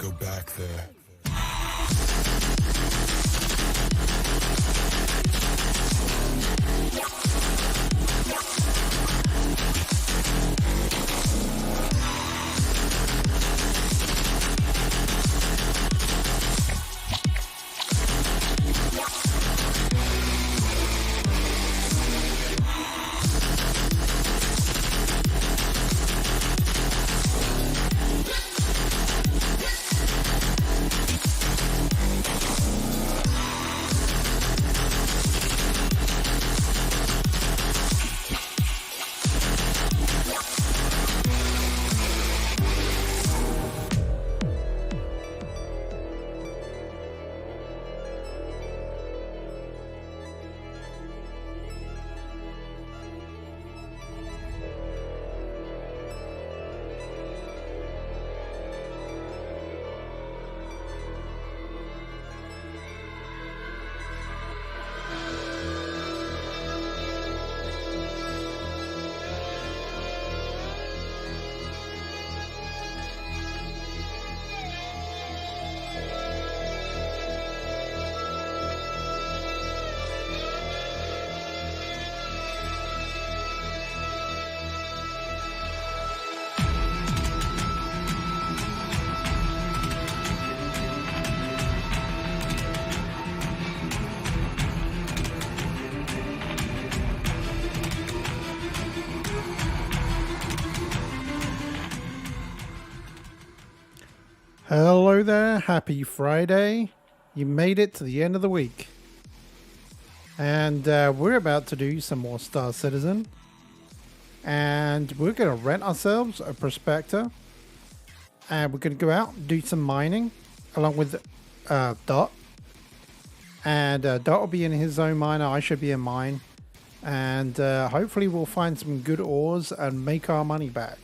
go back there. Hello there, happy Friday. You made it to the end of the week. And we're about to do some more Star Citizen. And we're going to rent ourselves a Prospector. And we're going to go out and do some mining along with Dot. And Dot will be in his own miner, I should be in mine. And hopefully we'll find some good ores and make our money back.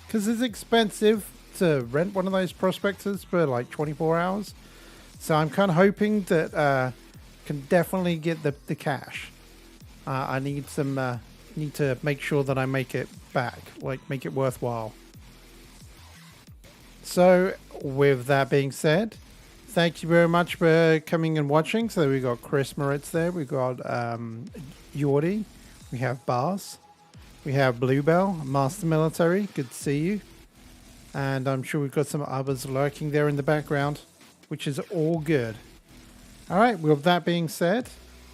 Because it's expensive to rent one of those Prospectors for like 24 hours. So I'm kind of hoping that can definitely get the cash. I need some need to make sure that I make it back, like make it worthwhile. So with that being said, thank you very much for coming and watching. So we got Chris Moritz there, we got Yordi, we have Bars, we have Bluebell, Master Military, good to see you. And I'm sure we've got some others lurking there in the background, which is all good. All right, with that being said,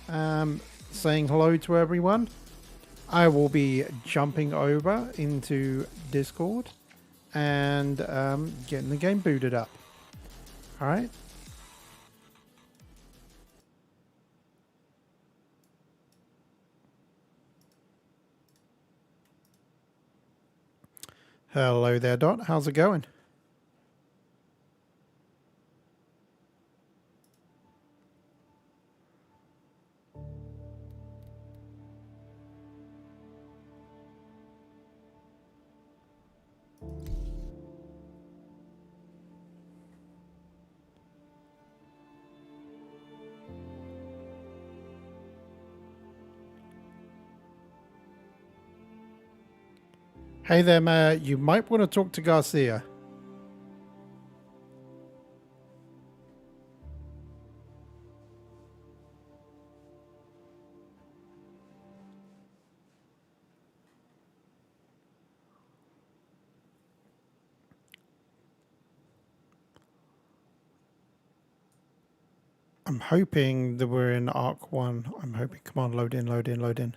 saying hello to everyone, I will be jumping over into Discord and getting the game booted up. All right. Hello there, Dot. How's it going? Hey there, Matt. You might want to talk to Garcia. I'm hoping that we're in Arc 1. I'm hoping. Come on, load in, load in, load in.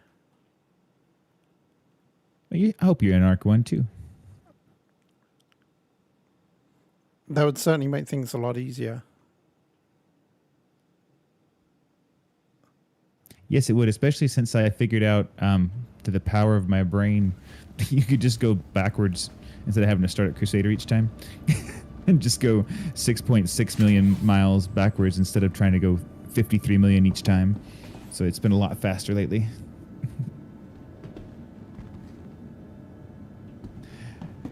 I hope you're in Arc 1 too. That would certainly make things a lot easier. Yes, it would, especially since I figured out to the power of my brain, you could just go backwards instead of having to start at Crusader each time. And just go 6.6 million miles backwards instead of trying to go 53 million each time. So it's been a lot faster lately.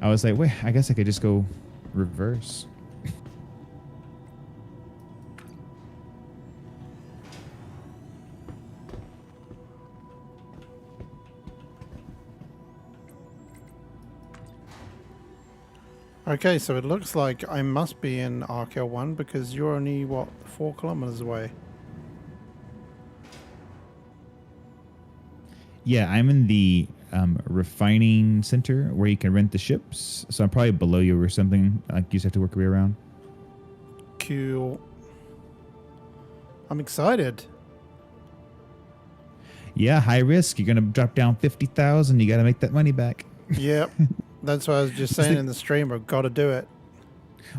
I was like, wait, I guess I could just go reverse. Okay, so it looks like I must be in RKL1 because you're only, what, 4 kilometers away? Yeah, I'm in the refining center where you can rent the ships. So I'm probably below you or something. Like you just have to work your way around. Cool. I'm excited. Yeah, high risk. You're gonna drop down 50,000. You got to make that money back. Yep. That's what I was just saying in the stream. I've got to do it.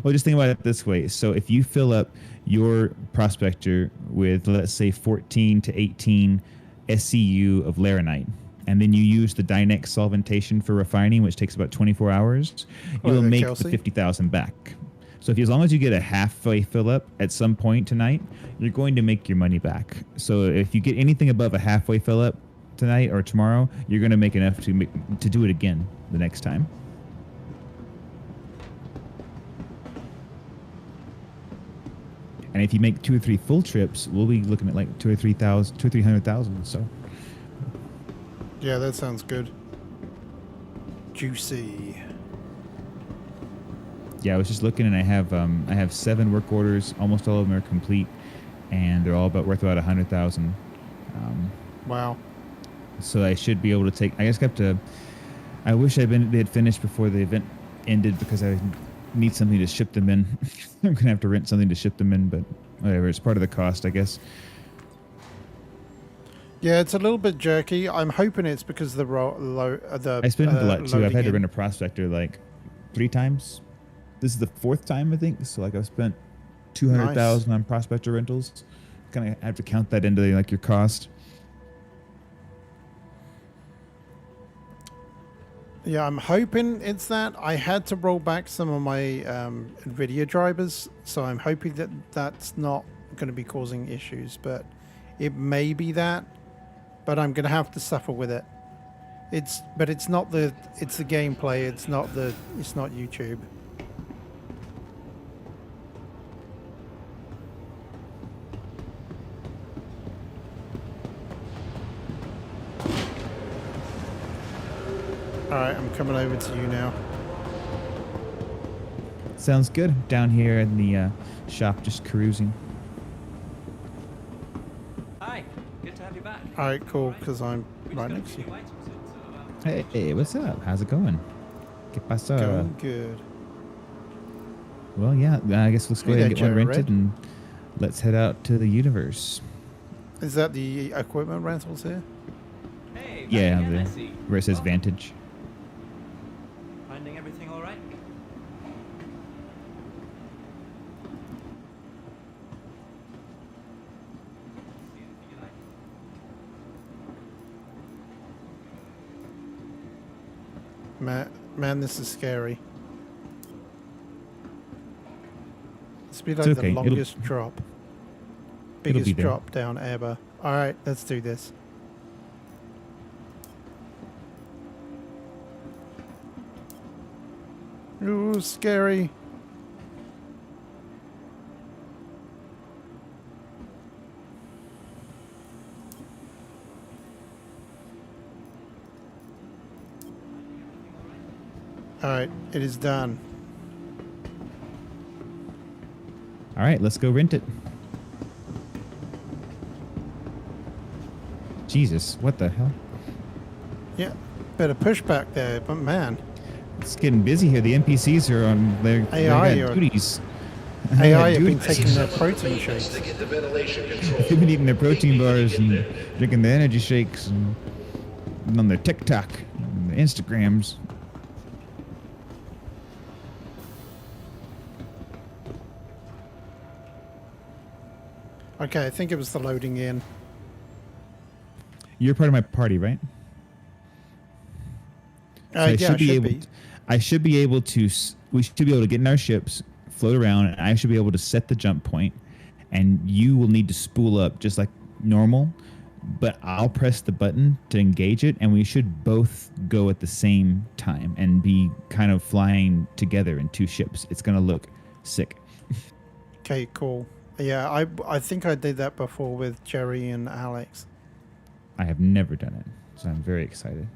Well, just think about it this way. So if you fill up your prospector with, let's say, 14 to 18 SCU of laranite, and then you use the Dynex solventation for refining, which takes about 24 hours, you'll make the 50,000 back. So as long as you get a halfway fill up at some point tonight, you're going to make your money back. So if you get anything above a halfway fill up tonight or tomorrow, you're going to make enough to do it again the next time. And if you make 2 or 3 full trips, we'll be looking at like 300,000. So yeah, that sounds good. Juicy. Yeah, I was just looking, and I have 7 work orders. Almost all of them are complete, and they're all worth about 100,000. Wow. So I should be able to take. I just have to. I wish they had finished before the event ended because I need something to ship them in. I'm gonna have to rent something to ship them in, but whatever. It's part of the cost, I guess. Yeah, it's a little bit jerky. I'm hoping it's because the I spent a lot too. I've had to rent a prospector like 3 times. This is the 4th time, I think. So like I've spent 200,000 on prospector rentals. Kind of have to count that into like your cost. Yeah, I'm hoping it's that. I had to roll back some of my NVIDIA drivers, so I'm hoping that that's not going to be causing issues, but it may be that, but I'm going to have to suffer with it. It's not the gameplay, it's not YouTube. Alright, I'm coming over to you now. Sounds good. Down here in the shop, just cruising. Hi, good to have you back. Alright, cool, because I'm right next to you. Hey, what's up? How's it going? ¿Qué pasa? Going good. Well, yeah, I guess let's go ahead and get one rented and let's head out to the universe. Is that the equipment rentals here? Hey, yeah, where it says Vantage. Finding everything all right? Man, this is scary. This will be like the longest drop. Biggest drop down ever. Alright, let's do this. Ooh, scary. Alright, it is done. Alright, let's go rent it. Jesus, what the hell? Yeah, better push back there, but man. It's getting busy here. The NPCs are on their duties. AI have been taking their protein shakes. They've been eating their protein bars and drinking the energy shakes and on their TikTok and their Instagrams. Okay, I think it was the loading in. You're part of my party, right? Yeah, I should be. I should be able to. We should be able to get in our ships, float around, and I should be able to set the jump point, and you will need to spool up just like normal, but I'll press the button to engage it, and we should both go at the same time and be kind of flying together in 2 ships. It's gonna look sick. Okay, cool. Yeah, I think I did that before with Jerry and Alex. I have never done it, so I'm very excited.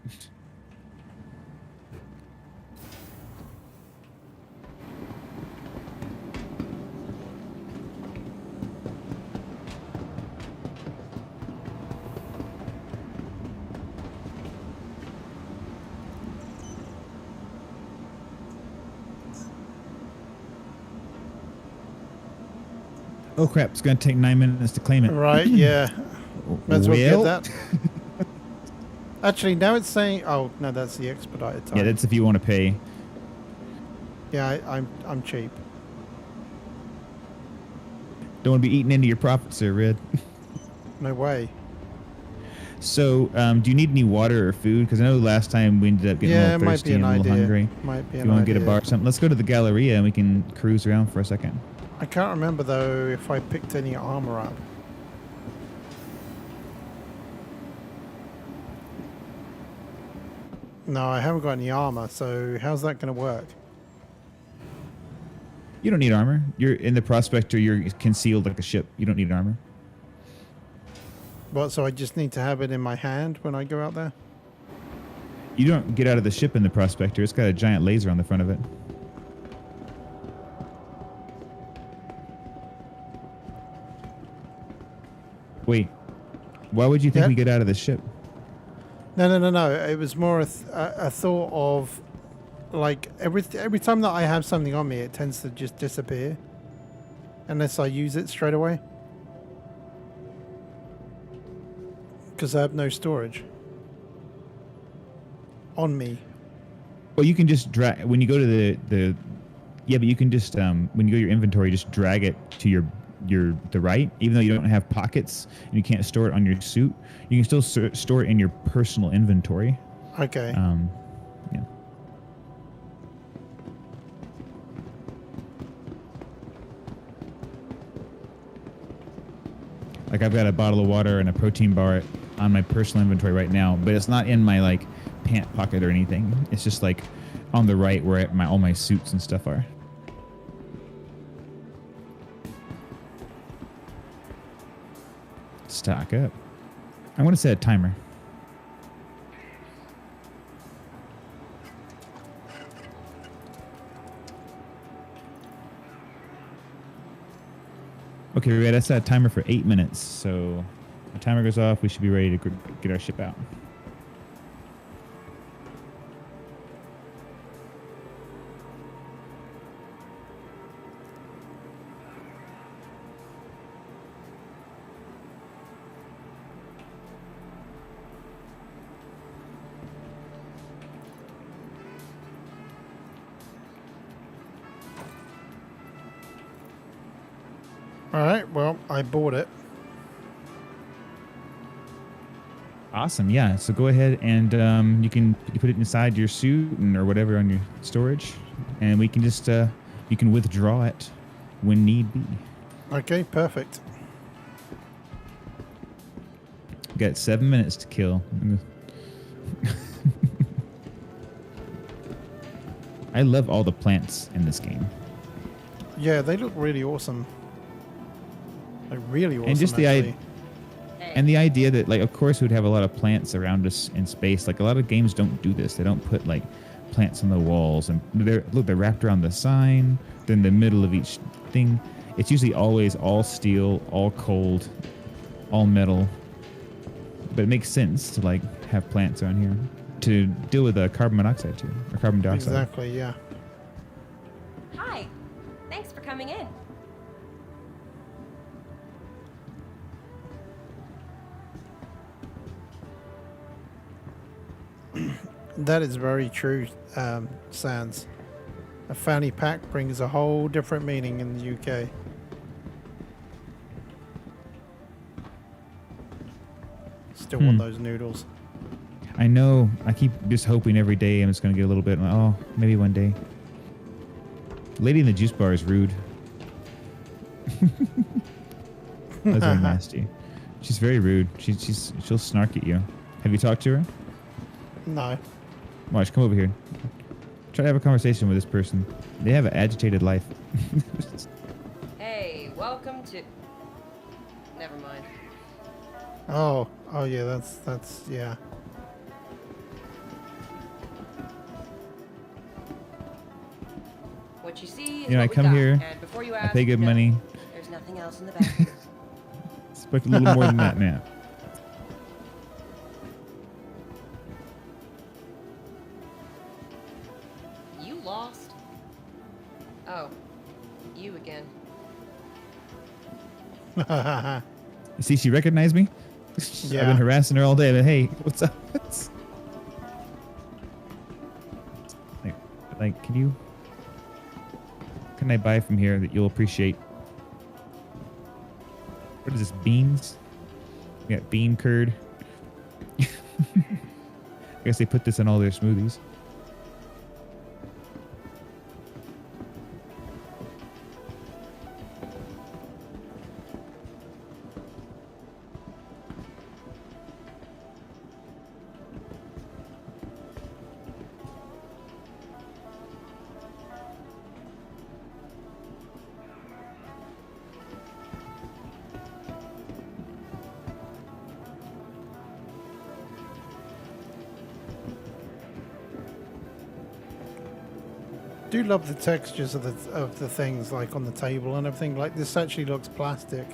Oh crap! It's gonna take 9 minutes to claim it. Right, yeah. Might as well get Well, that. Actually, now it's saying... Oh, no, that's the expedited time. yeah, that's if you want to pay. Yeah, I'm cheap. Don't want to be eating into your profits there, Red. No way. So, do you need any water or food? Because I know last time we ended up getting a Yeah, it little might thirsty be an and a little idea. hungry. Might be If an you want to get a idea. bar or something, let's go to the Galleria and we can cruise around for a second. I can't remember, though, if I picked any armor up. No, I haven't got any armor, so how's that going to work? You don't need armor. You're in the Prospector. You're concealed like a ship. You don't need armor. What, so I just need to have it in my hand when I go out there? You don't get out of the ship in the Prospector. It's got a giant laser on the front of it. Wait, why would you think Yeah? we get out of the ship? No. It was more a thought of, like, every time that I have something on me, it tends to just disappear. Unless I use it straight away. Because I have no storage. On me. Well, you can just drag when you go to the yeah, but you can just when you go to your inventory, just drag it to the right, even though you don't have pockets and you can't store it on your suit. You can still store it in your personal inventory. Okay. Yeah. Like I've got a bottle of water and a protein bar on my personal inventory right now, but it's not in my like pant pocket or anything. It's just like on the right where all my suits and stuff are. Stock up. I want to set a timer. Okay, we're ready. I set a timer for 8 minutes. So the timer goes off. We should be ready to get our ship out. Alright, well, I bought it. Awesome. Yeah. So go ahead and you can put it inside your suit or whatever on your storage, and we can just you can withdraw it when need be. Okay, perfect. Got 7 minutes to kill. I love all the plants in this game. Yeah, they look really awesome. Like, really awesome, And just the actually. And the idea that, like, of course, we'd have a lot of plants around us in space. Like, a lot of games don't do this. They don't put, like, plants on the walls. And they're wrapped around the sign. They're in the middle of each thing. It's usually always all steel, all cold, all metal. But it makes sense to, like, have plants around here to deal with carbon monoxide, too, or carbon dioxide. Exactly, yeah. Hi. Thanks for coming in. That is very true, Sans. A fanny pack brings a whole different meaning in the UK. Still want those noodles. I know. I keep just hoping every day I'm just going to get a little bit. Oh, maybe one day. Lady in the juice bar is rude. That's very nasty. She's very rude. She'll snark at you. Have you talked to her? No. Watch, come over here. Try to have a conversation with this person. They have an agitated life. Hey, welcome to... Never mind. Oh yeah, that's yeah. What you see is You know, I what we come got. here, And before you I ask, pay good no, money. There's nothing else in the back. Expect a little more than that, man. You lost? Oh, you again. See, she recognized me. Yeah. I've been harassing her all day, but hey, what's up? like, can I buy from here that you'll appreciate? What is this, beans? We got bean curd. I guess they put this in all their smoothies. Do love the textures of the things like on the table and everything. Like this actually looks plastic.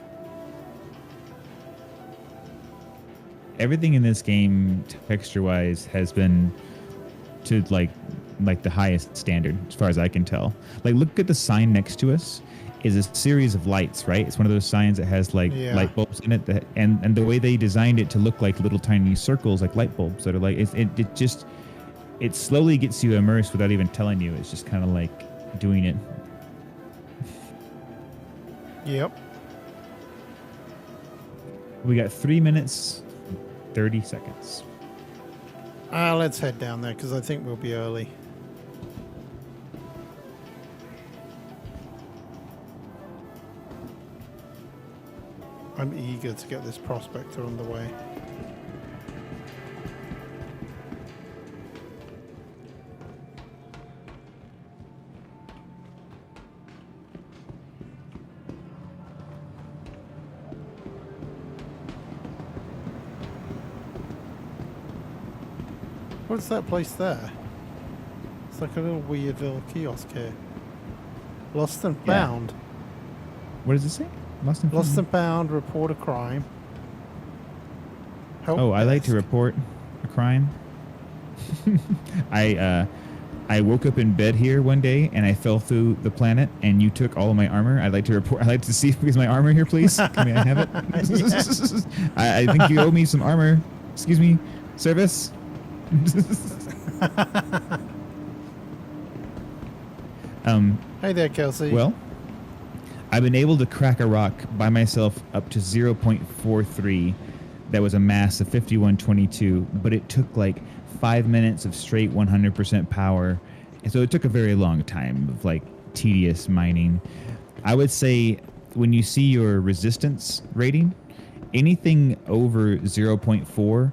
Everything in this game, texture-wise, has been to like the highest standard, as far as I can tell. Like, look at the sign next to us. Is a series of lights, right? It's one of those signs that has like light bulbs in it, and the way they designed it to look like little tiny circles, like light bulbs that are like it slowly gets you immersed without even telling you. It's just kind of like doing it. Yep. We got 3 minutes, 30 seconds. Let's head down there because I think we'll be early. I'm eager to get this prospector underway. What's that place there? It's like a little weird little kiosk here. Lost and found. What does it say? Lost and found. Lost and found. Report a crime. Help I like to desk. report a crime. I woke up in bed here one day and I fell through the planet and you took all of my armor. I'd like to report. I'd like to see is my armor here, please. Can I have it? I think you owe me some armor. Excuse me, service. Hey there, Kelsey. Well, I've been able to crack a rock by myself up to 0.43. That was a mass of 5122, but it took like 5 minutes of straight 100% power. And so it took a very long time of like tedious mining. I would say when you see your resistance rating, anything over 0.4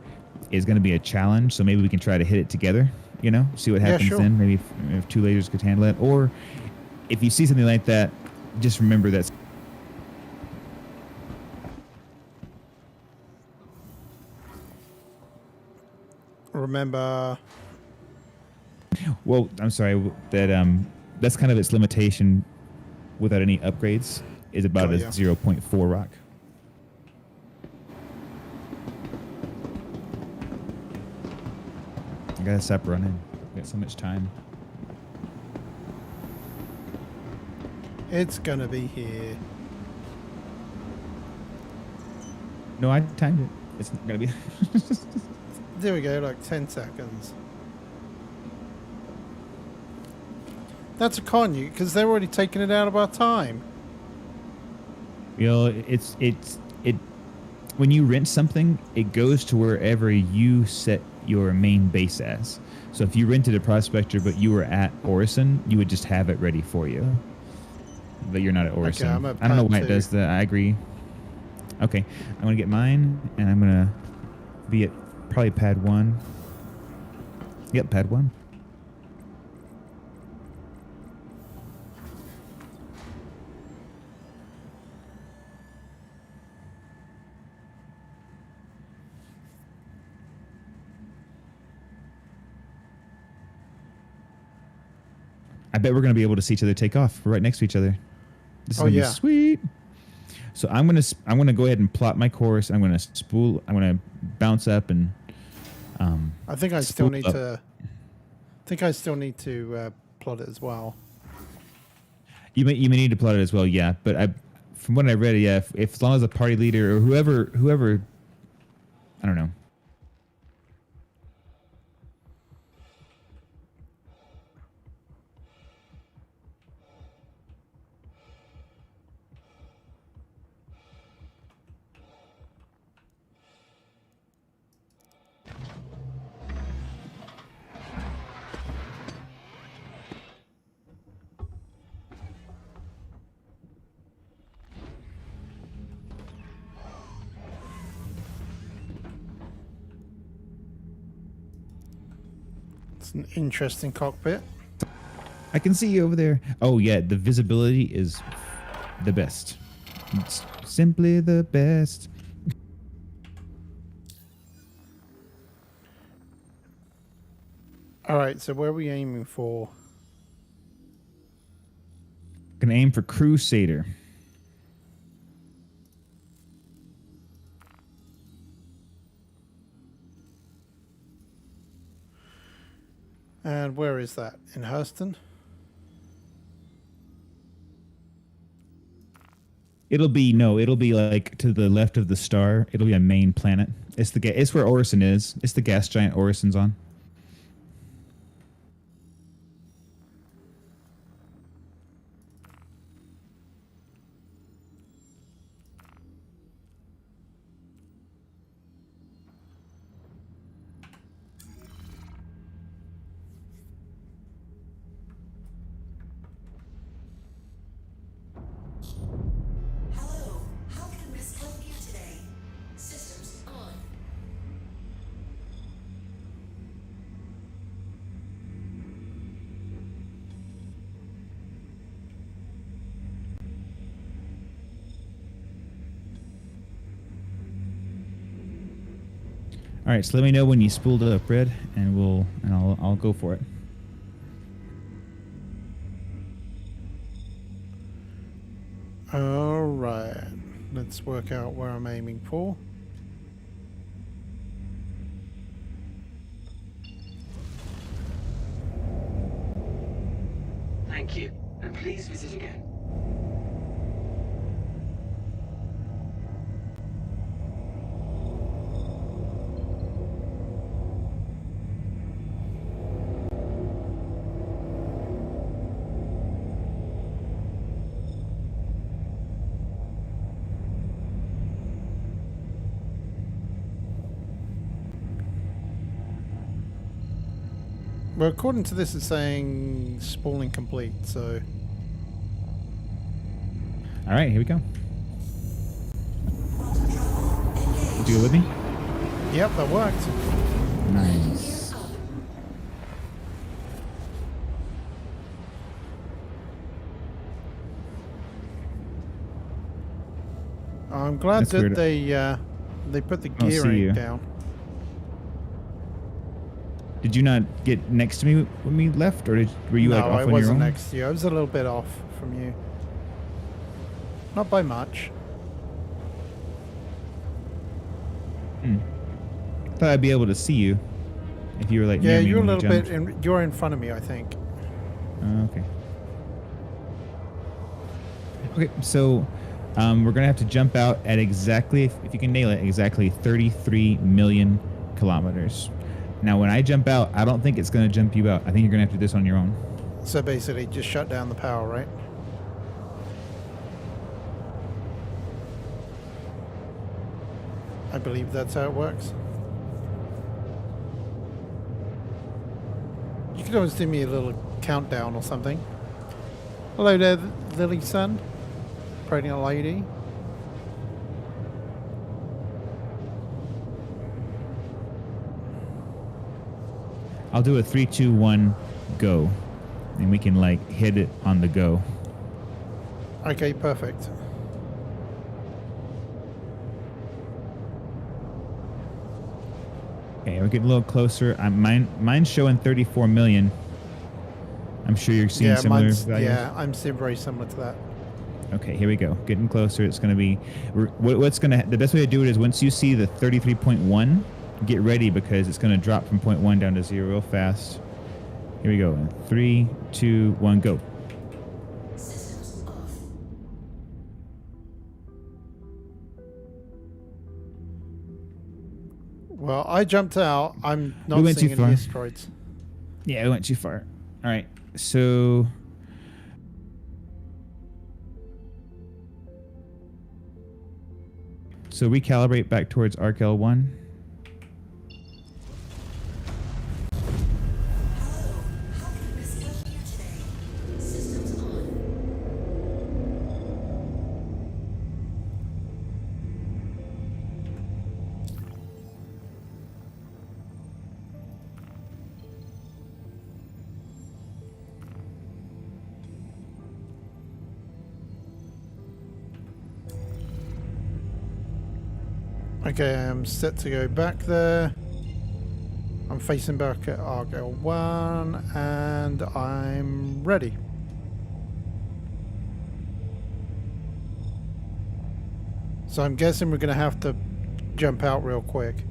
is going to be a challenge. So maybe we can try to hit it together, you know, see what happens then. Maybe if two lasers could handle it. Or if you see something like that, just remember that. Remember. Well, I'm sorry that that's kind of its limitation without any upgrades is about a 0.4 rock. I gotta stop running. We got so much time. It's gonna be here. No, I timed it. It's not gonna be. There we go, like 10 seconds. That's a con, you, because they're already taking it out of our time. You know, it. When you rent something, it goes to wherever you set your main base as. So if you rented a Prospector, but you were at Orison, you would just have it ready for you. But you're not at Orison. Okay, I'm at I don't know why pad it does that. I agree. Okay, I'm gonna get mine, and I'm gonna be at probably pad 1. Yep, pad 1. I bet we're gonna be able to see each other take off. We're right next to each other. This is gonna be sweet. So I'm gonna go ahead and plot my course. I'm gonna bounce up and. I think I still need to. Plot it as well. You may need to plot it as well, yeah. But from what I read, yeah, if as long as the party leader or whoever, I don't know. It's an interesting cockpit. I can see you over there. Oh yeah, the visibility is the best. It's simply the best. All right, so where are we aiming for? Gonna aim for Crusader. And where is that? In Hurston? It'll be like to the left of the star. It'll be a main planet. It's where Orison is. It's the gas giant Orison's on. Hello, how can Miss help you today? Systems on. All right, so let me know when you spooled it up, Red, and I'll go for it. All right. Let's work out where I'm aiming for. Thank you, and please visit again. Well, according to this, it's saying spooling complete, so... All right, here we go. Did you go with me? Yep, that worked. Nice. I'm glad That's that weird. they put the I'll see gearing you. down. Did you not get next to me when we left, or were you No, like off I on your wasn't own? next to you. I was a little bit off from you. Not by much. Thought I'd be able to see you if you were like Yeah, near me you're a when you little bit. jumped. You're in front of me, I think. Okay. Okay, so we're gonna have to jump out at exactly, if you can nail it, exactly 33 million kilometers. Now, when I jump out, I don't think it's gonna jump you out. I think you're gonna have to do this on your own. So basically, just shut down the power, right? I believe that's how it works. You could always do me a little countdown or something. Hello there, Lily Sun. Pregnant lady. I'll do a 3, 2, 1, go, and we can like hit it on the go. Okay, perfect. Okay, we're getting a little closer. Mine's showing 34 million. I'm sure you're seeing similar values. Yeah, I'm seeing very similar to that. Okay, here we go. Getting closer. It's going to be... the best way to do it is once you see the 33.1, get ready because it's going to drop from 0.1 down to 0 real fast. Here we go. 3, 2, 1, go. Systems off. Well, I jumped out. I'm We not went seeing too any far. asteroids. Yeah, we went too far. All right, so recalibrate back towards Arc L1. Hello, how can Miss help you today? Systems on. Okay, I'm set to go back there. I'm facing back at Arc L1 and I'm ready. So I'm guessing we're going to have to jump out real quick.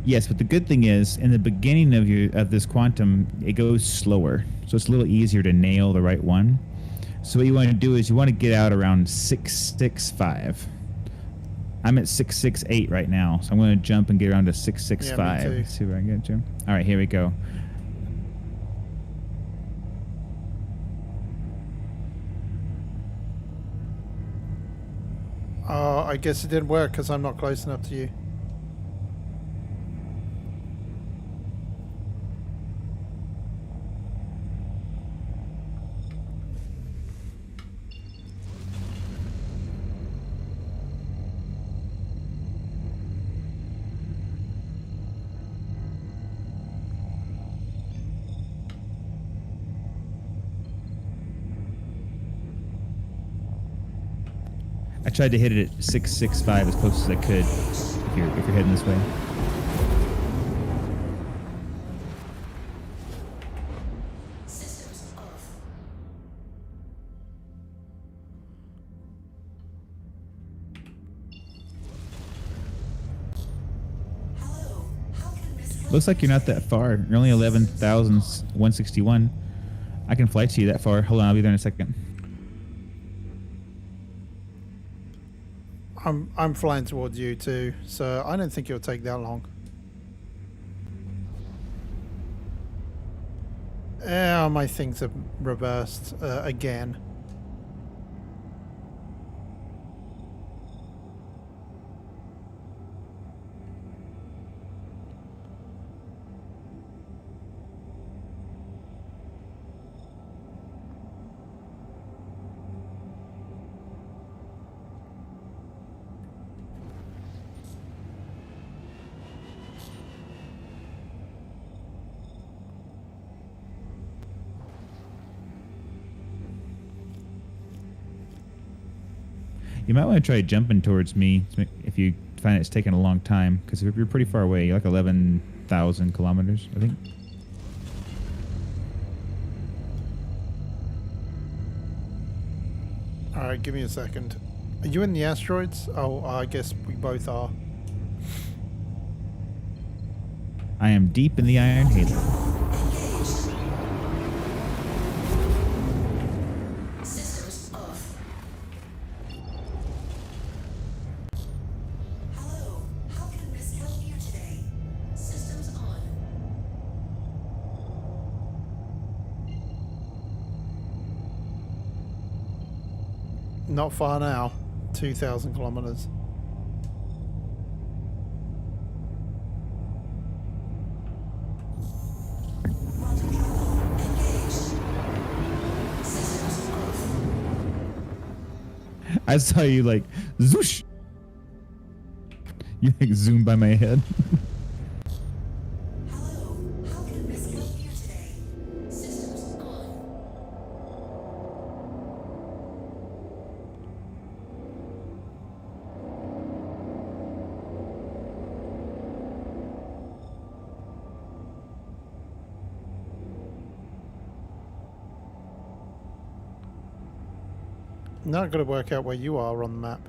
Yes, but the good thing is, in the beginning of this quantum, it goes slower, so it's a little easier to nail the right one. So what you want to do is you want to get out around 665. I'm at 668 right now, so I'm going to jump and get around to 665. Yeah, me too. See where I get to. All right, here we go. I guess it didn't work because I'm not close enough to you. I tried to hit it at 665 as close as I could. If you're heading this way. Systems off. Hello, how can Miss help Looks like you're not that far. You're only 11,161. I can fly to you that far. Hold on, I'll be there in a second. I'm flying towards you too, so I don't think it'll take that long. Yeah, my things have reversed again. You might want to try jumping towards me if you find it's taking a long time, because if you're pretty far away, you're like 11,000 kilometers, I think. Alright, give me a second. Are you in the asteroids? Oh, I guess we both are. I am deep in the Iron Halo. Systems off. Hello, how can Miss help you today? Systems on. Not far now. 2,000 kilometers. I saw you like, zoosh! You like zoomed by my head. Hello, how can Miss help you today? Systems on. Not going to work out where you are on the map.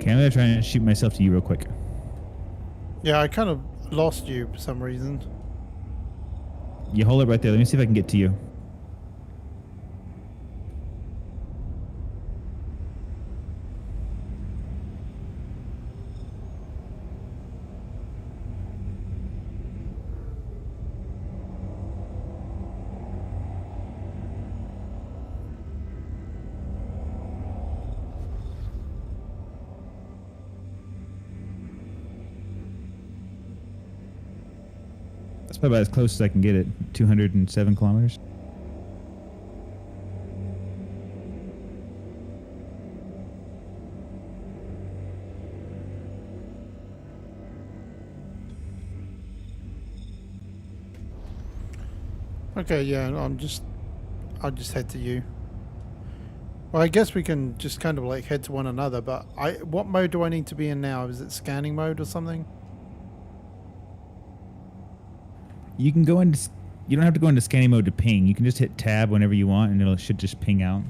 Okay, I'm gonna try and shoot myself to you real quick. Yeah, I kind of lost you for some reason. You hold it right there. Let me see if I can get to you. That's probably about as close as I can get it. 207 kilometers. Okay, yeah, I'll just head to you. Well, I guess we can just kind of like head to one another, but what mode do I need to be in now? Is it scanning mode or something? You can go into. You don't have to go into scanning mode to ping. You can just hit tab whenever you want, and it should just ping out.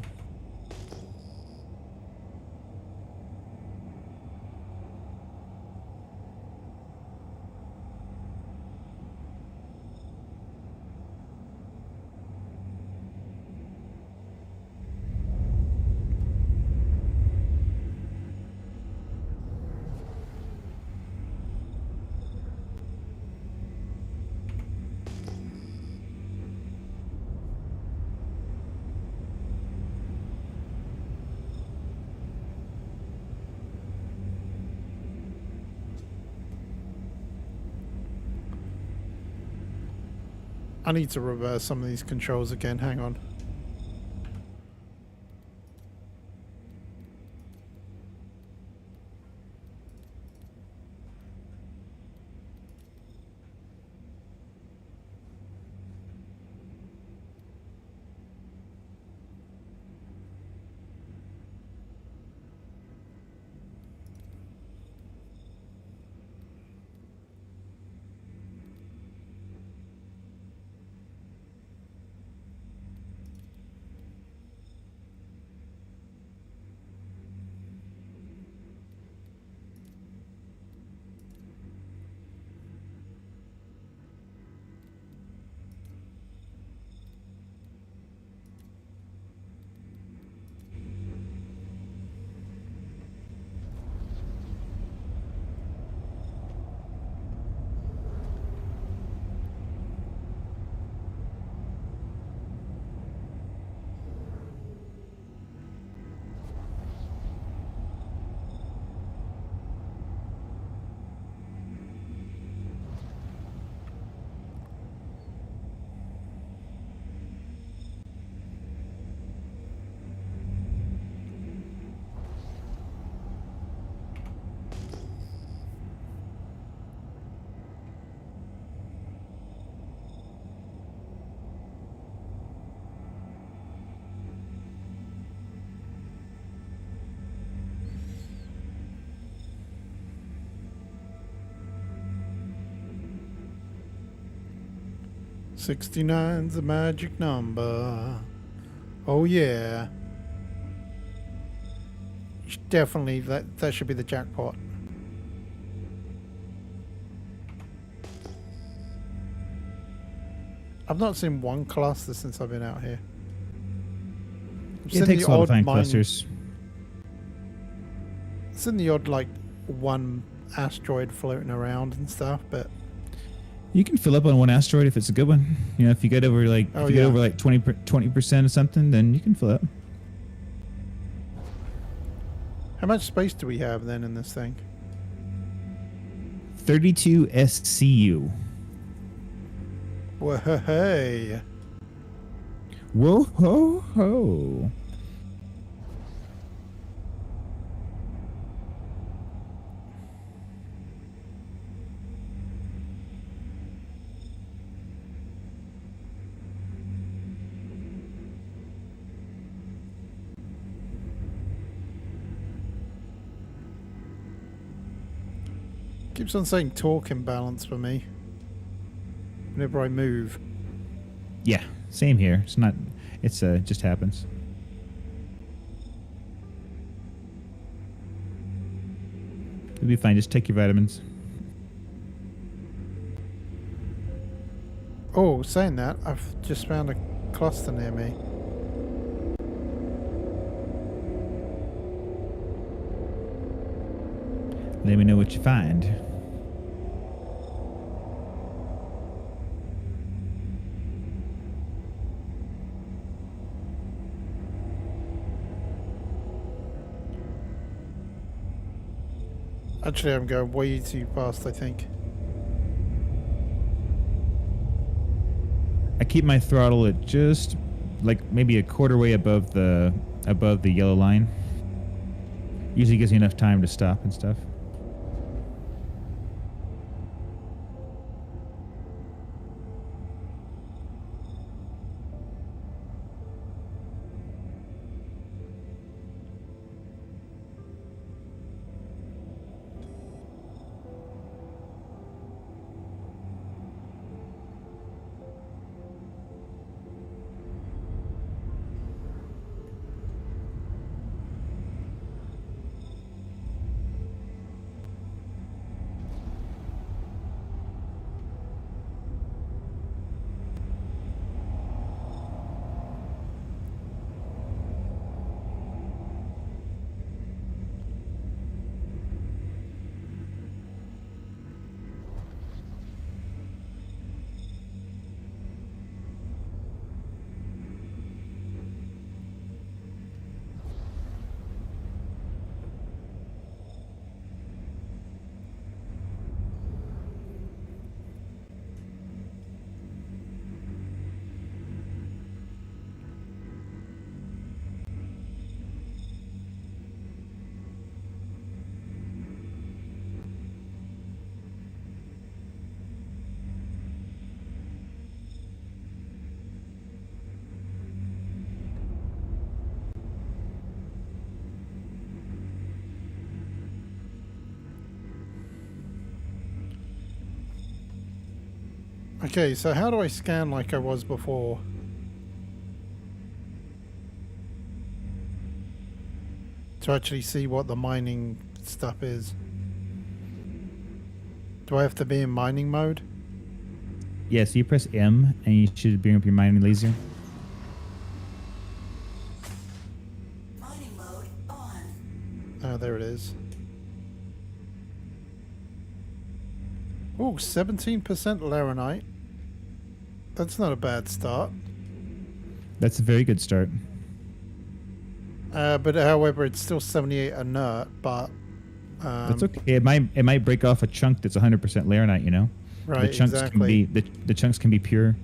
I need to reverse some of these controls again. Hang on. '69's a magic number. Oh yeah. Definitely, that should be the jackpot. I've not seen one cluster since I've been out here. It takes a while to find clusters. It's in the odd like one asteroid floating around and stuff, but You can fill up on one asteroid if it's a good one. You know, if you get over like Oh, if you yeah. get over like 20% of something, then you can fill up. how much space do we have then in this thing? 32 SCU. Well, hey. Whoa ho ho. Keeps on saying torque imbalance for me whenever I move. Yeah, same here. It's not. It's just happens. You'll be fine. Just take your vitamins. Oh, saying that, I've just found a cluster near me. Let me know what you find. Actually, I'm going way too fast, I think. I keep my throttle at just like maybe a quarter way above the yellow line. Usually gives you enough time to stop and stuff. Okay, so how do I scan like I was before? To actually see what the mining stuff is. Do I have to be in mining mode? Yeah, so you press M and you should bring up your mining laser. Mining mode on. Oh, there it is. Oh, 17% laranite. That's not a bad start. That's a very good start. But however, it's still 78 inert, but... That's okay. It might break off a chunk that's 100% laranite, you know? Right, the chunks exactly. Can be, the chunks can be pure.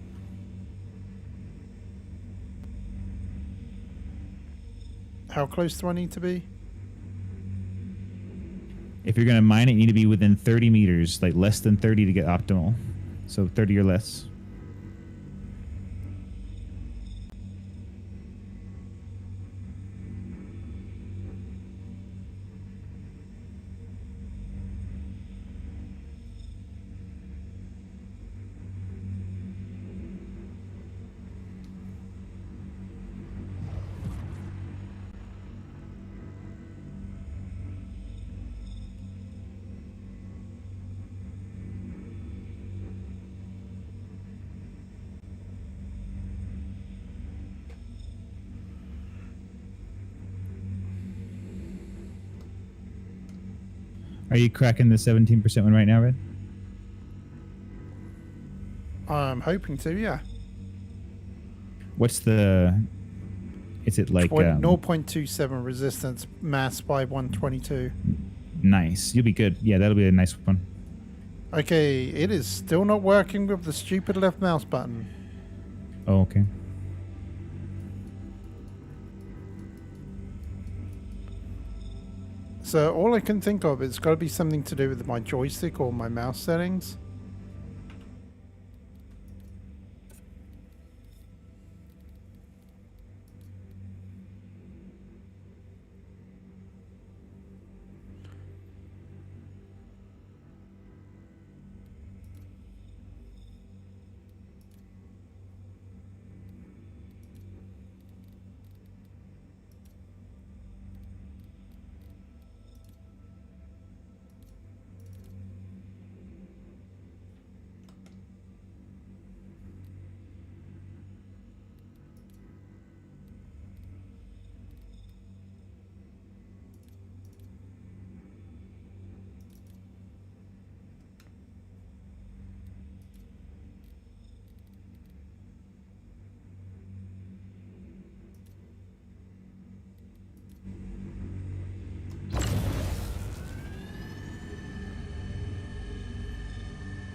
How close do I need to be? If you're going to mine it, you need to be within 30 meters, like less than 30 to get optimal. So 30 or less. Are you cracking the 17% one right now, Red? I'm hoping to, yeah. What's the... Is it like... 0.27 resistance, mass by 122. Nice. You'll be good. Yeah, that'll be a nice one. Okay, it is still not working with the stupid left mouse button. Oh, okay. So all I can think of, it's got to be something to do with my joystick or my mouse settings.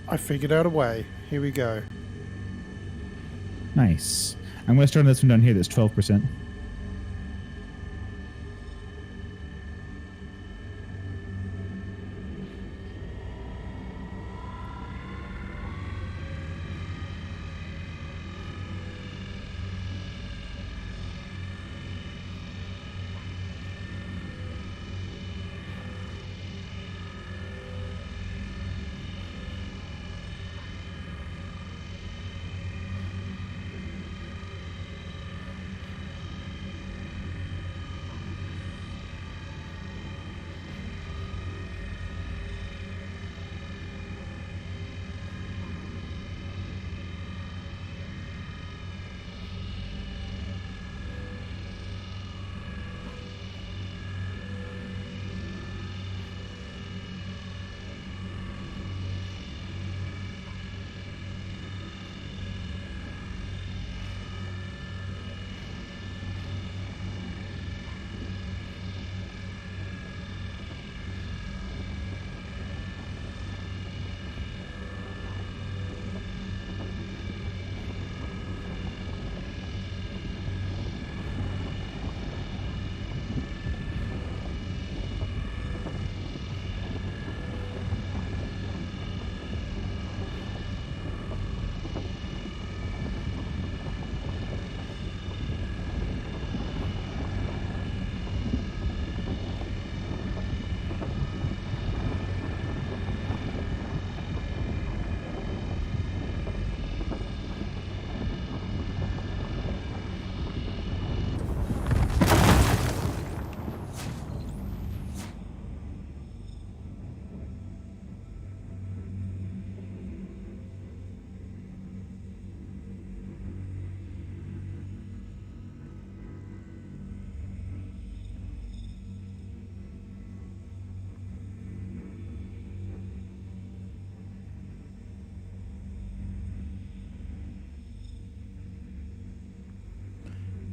I figured out a way. Here we go. Nice. I'm going to start on this one down here that's 12%.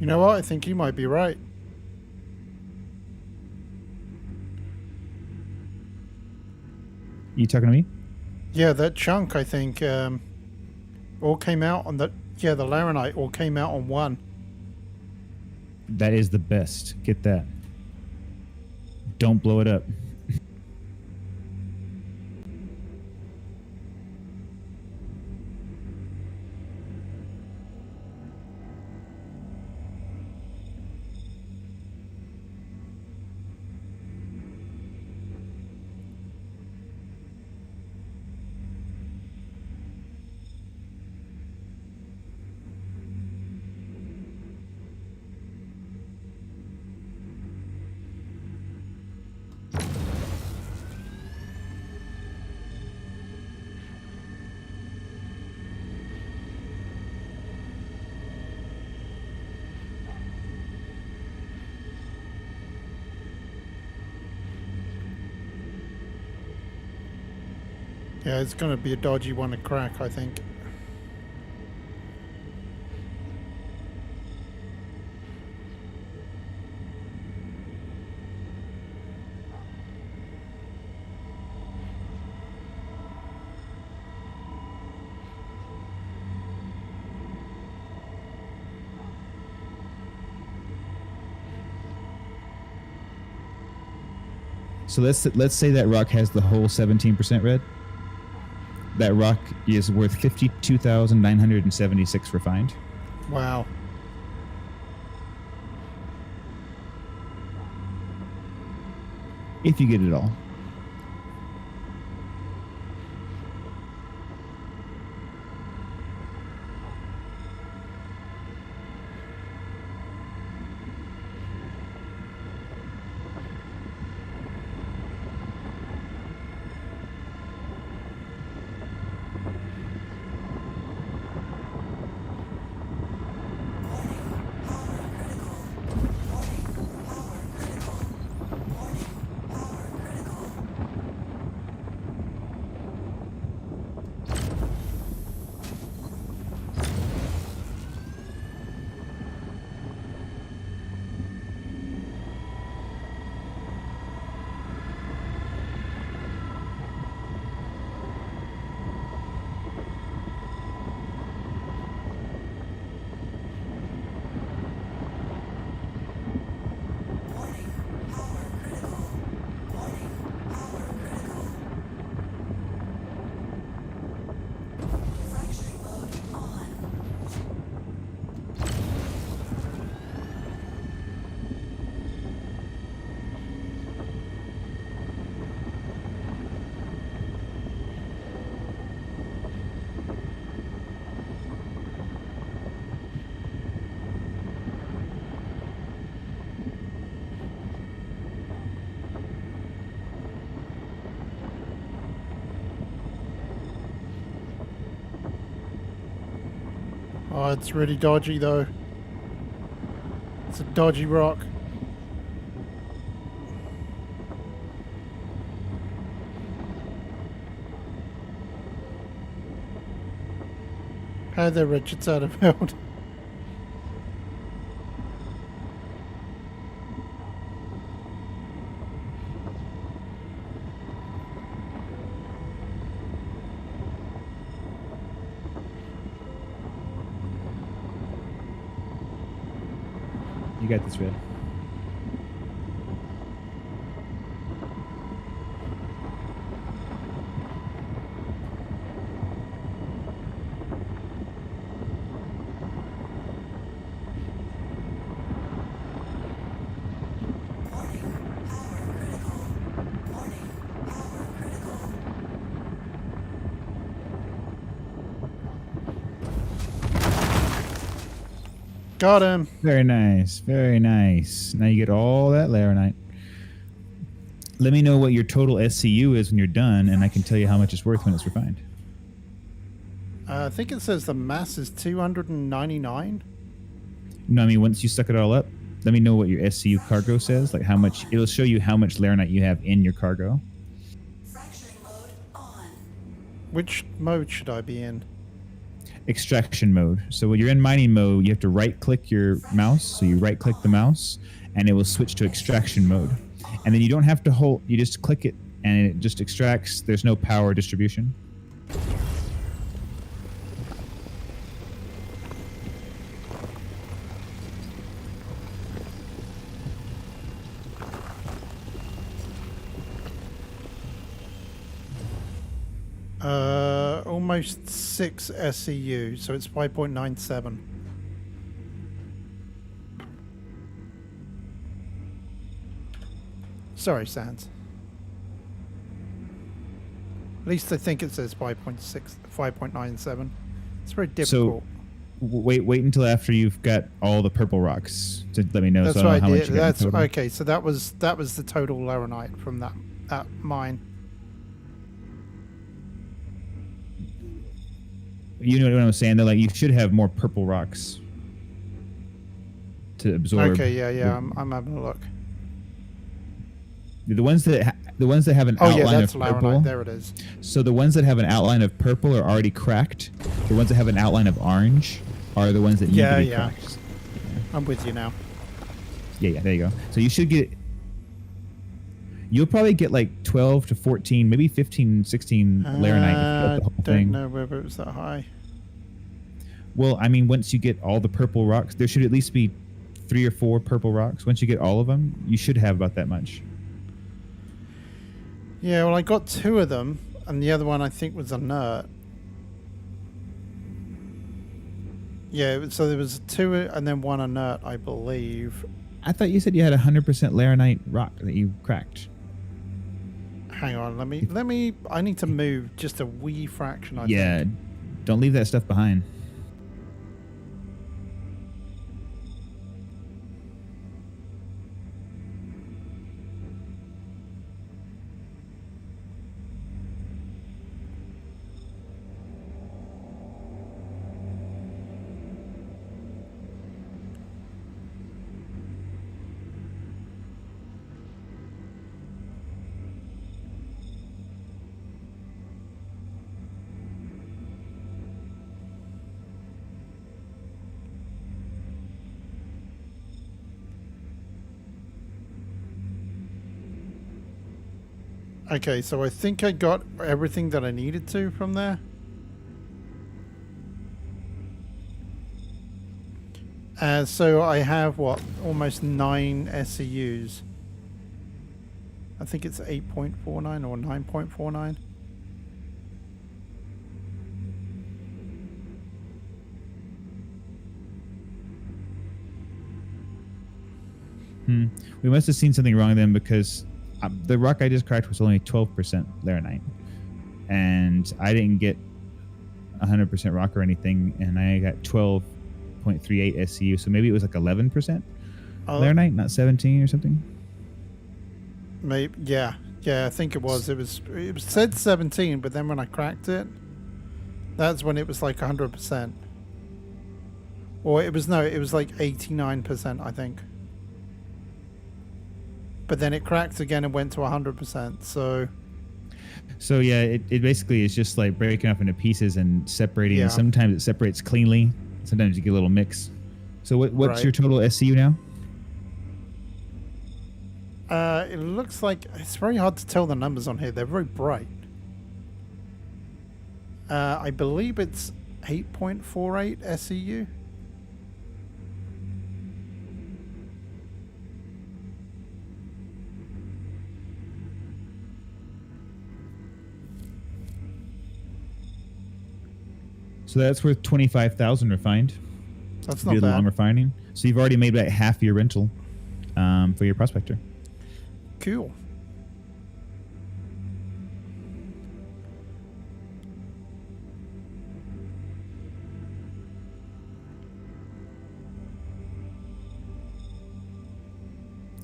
You know what? I think you might be right. You talking to me? Yeah, that chunk, I think, all came out on the... Yeah, the Laranite all came out on one. That is the best. Get that. Don't blow it up. Yeah, it's going to be a dodgy one to crack, I think. So let's say that rock has the whole 17% red. That rock is worth 52,976 refined. Wow. If you get it all. Oh, it's really dodgy though. It's a dodgy rock. How there, Richard Satterfield. You got this, Red. Got him. Very nice. Very nice. Now you get all that laranite. Let me know what your total SCU is when you're done, and I can tell you how much it's worth when it's refined. I think it says the mass is 299. No, I mean, once you suck it all up, let me know what your SCU cargo says. Like how much, it'll show you how much laranite you have in your cargo. Fracturing mode on. Which mode should I be in? Extraction mode. So when you're in mining mode, you have to right click your mouse. So you right click the mouse and it will switch to extraction mode. And then you don't have to hold, you just click it and it just extracts. There's no power distribution. Almost 6 SCU, so it's 5.97. Sorry, Sans. At least I think it says 5.97. It's very difficult. Wait until after you've got all the purple rocks to let me know. That's so I what know I how did. much you got in That's total. okay. So that was the total laranite from that mine. You know what I'm saying? Though, like you should have more purple rocks to absorb. Okay, yeah. I'm having a look. The ones that have an Oh outline yeah, that's of purple. laranite. There it is. So the ones that have an outline of purple are already cracked. The ones that have an outline of orange are the ones that need to be cracked. I'm with you now. Yeah. There you go. So you should get. You'll probably get like 12 to 14, maybe 15, 16 laranite if you get the whole Don't thing. know whether it was that high. Well, I mean, once you get all the purple rocks, there should at least be 3 or 4 purple rocks. Once you get all of them, you should have about that much. Yeah, well, I got 2 of them, and the other one I think was inert. Yeah, so there was 2 and then 1 inert, I believe. I thought you said you had 100% laranite rock that you cracked. Hang on, let me. I need to move just a wee fraction. I Yeah, think. don't leave that stuff behind. Okay, so I think I got everything that I needed to from there. So I have what, almost 9 SCUs. I think it's 8.49 or 9.49. We must have seen something wrong then because the rock I just cracked was only 12% laranite. And I didn't get 100% rock or anything, and I got 12.38 SCU, so maybe it was like 11% laranite, not 17 or something. Maybe, yeah, I think it was. It said 17, but then when I cracked it, that's when it was like 100%. Or it was, no, it was like 89%, I think. But then it cracked again and went to 100%. So yeah, it basically is just like breaking up into pieces and separating. Yeah. And sometimes it separates cleanly. Sometimes you get a little mix. So what's Right. your total SCU now? It looks like it's very hard to tell the numbers on here. They're very bright. I believe it's 8.48 SEU. So that's worth 25,000 refined. That's Do not the long bad. refining. So you've already made about half your rental for your prospector. Cool.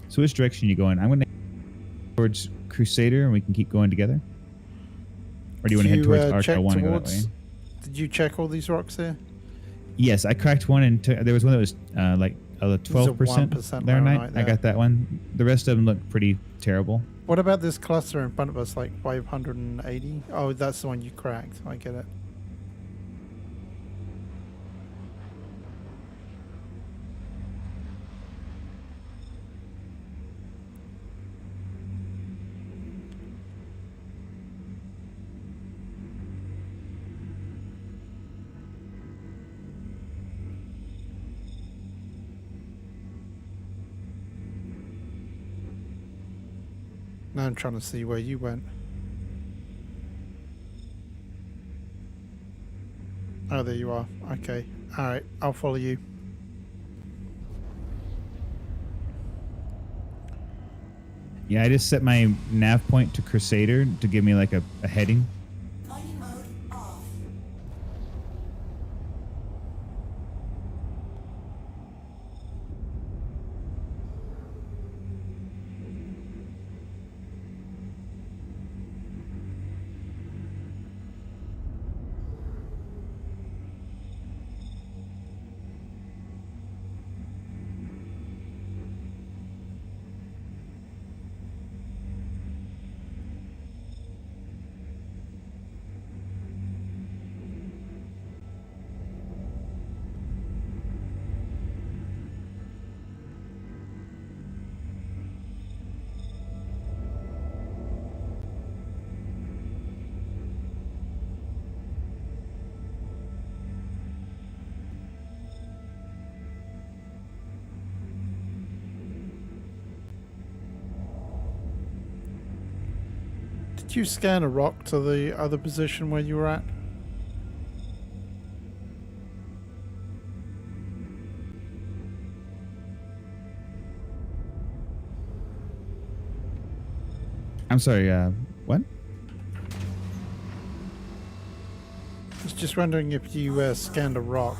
So which direction are you going? I'm going to head towards Crusader, and we can keep going together. Or do you want to head towards check Arc? I go that way. Did you check all these rocks here? Yes, I cracked one, and there was one that was like 12% 1% Laranite. there. I got that one. The rest of them look pretty terrible. What about this cluster in front of us, like 580? Oh, that's the one you cracked. I get it. Now I'm trying to see where you went. Oh, there you are. Okay. Alright, I'll follow you. Yeah, I just set my nav point to Crusader to give me like a heading. Mining mode off. Did you scan a rock to the other position where you were at? I'm sorry, what? I was just wondering if you scanned a rock.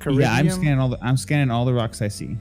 Yeah, I'm Caridium? scanning all the rocks I see.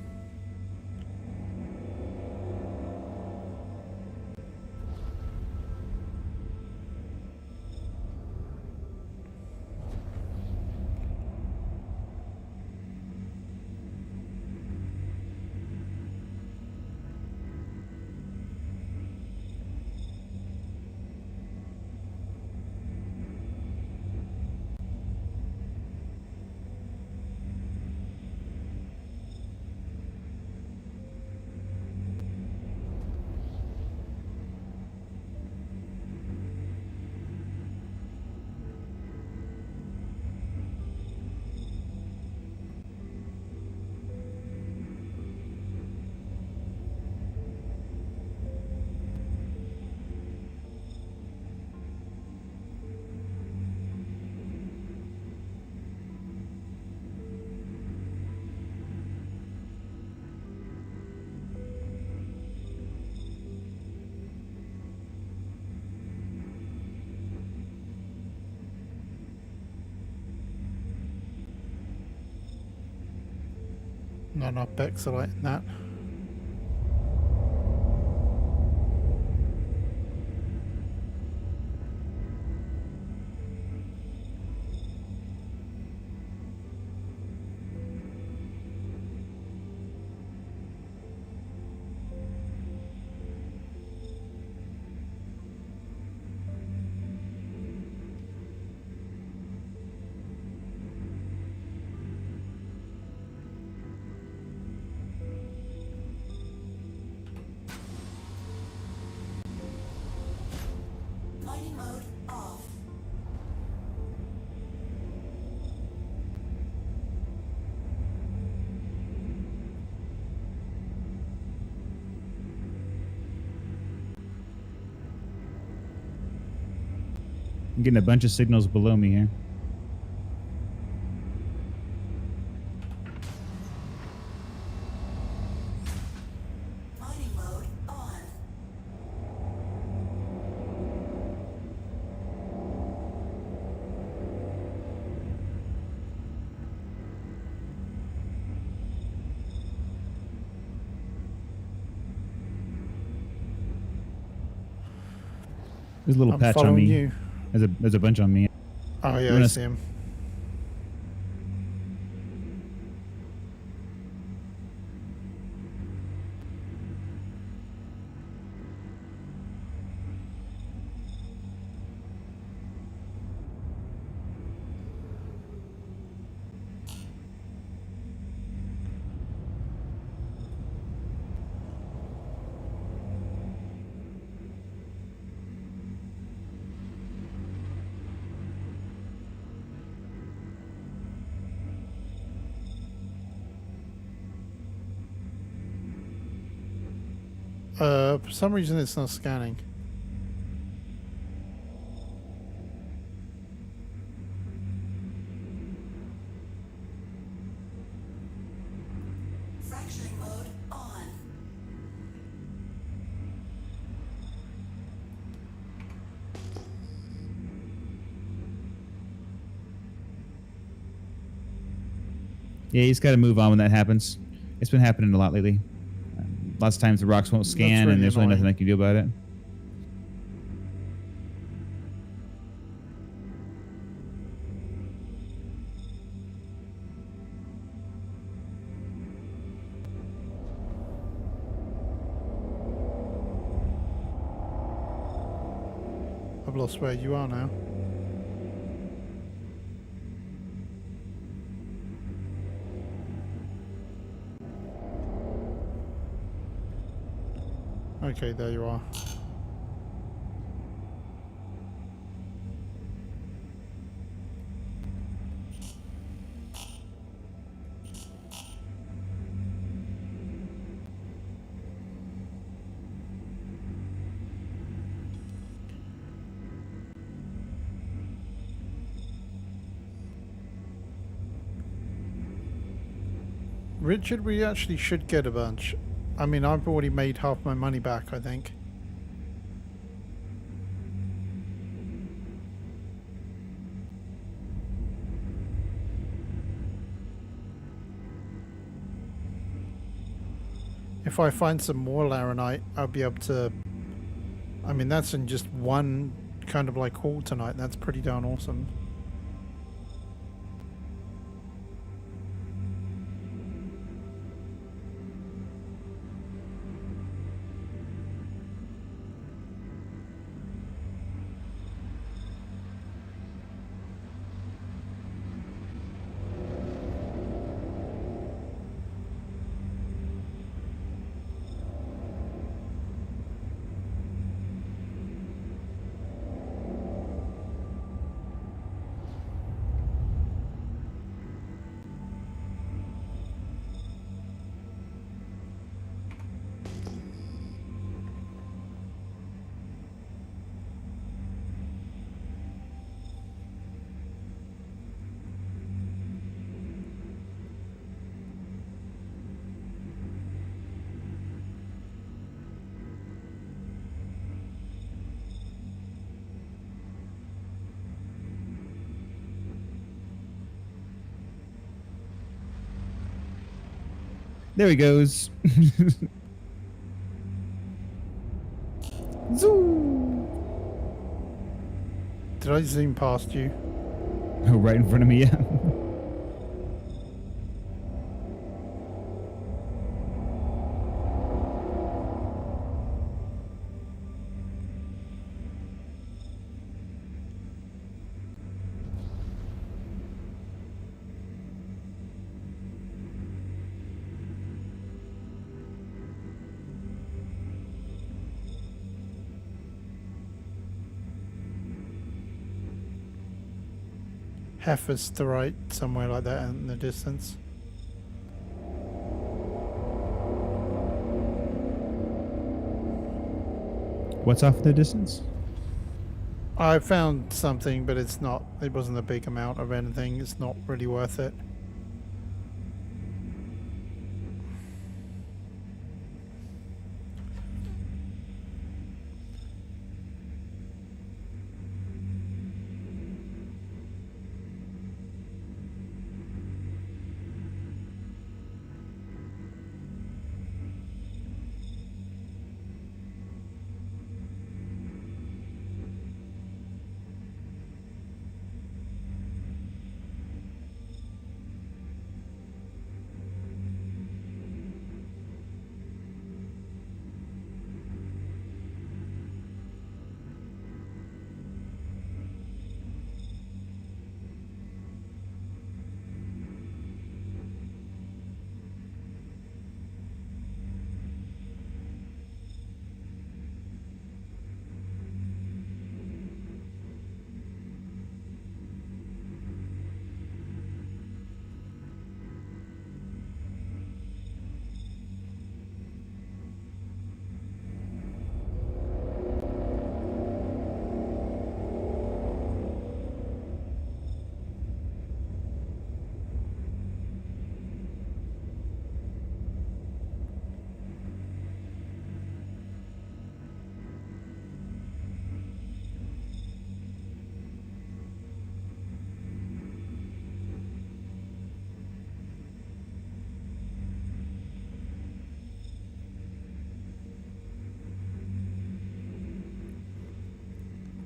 Not enough pixelite in that. I'm getting a bunch of signals below me here. Mining mode on. There's a little I'm patch on following me. you. There's a bunch on me. Oh, yeah, I'm I gonna see him. For some reason it's not scanning. Fracturing mode on. Yeah, you just got to move on when that happens. It's been happening a lot lately. Lots of times the rocks won't scan, really and there's really nothing annoying. I can do about it. I've lost where you are now. Okay, there you are. Richard, we actually should get a bunch. I mean, I've already made half my money back, I think. If I find some more laranite, I'll be able to... I mean, that's in just one kind of like haul tonight. That's pretty darn awesome. There he goes. Zoo. Did I zoom past you? Oh, right in front of me, yeah. Heifers to right, somewhere like that in the distance. What's off in the distance? I found something, but it's not. It wasn't a big amount of anything. It's not really worth it.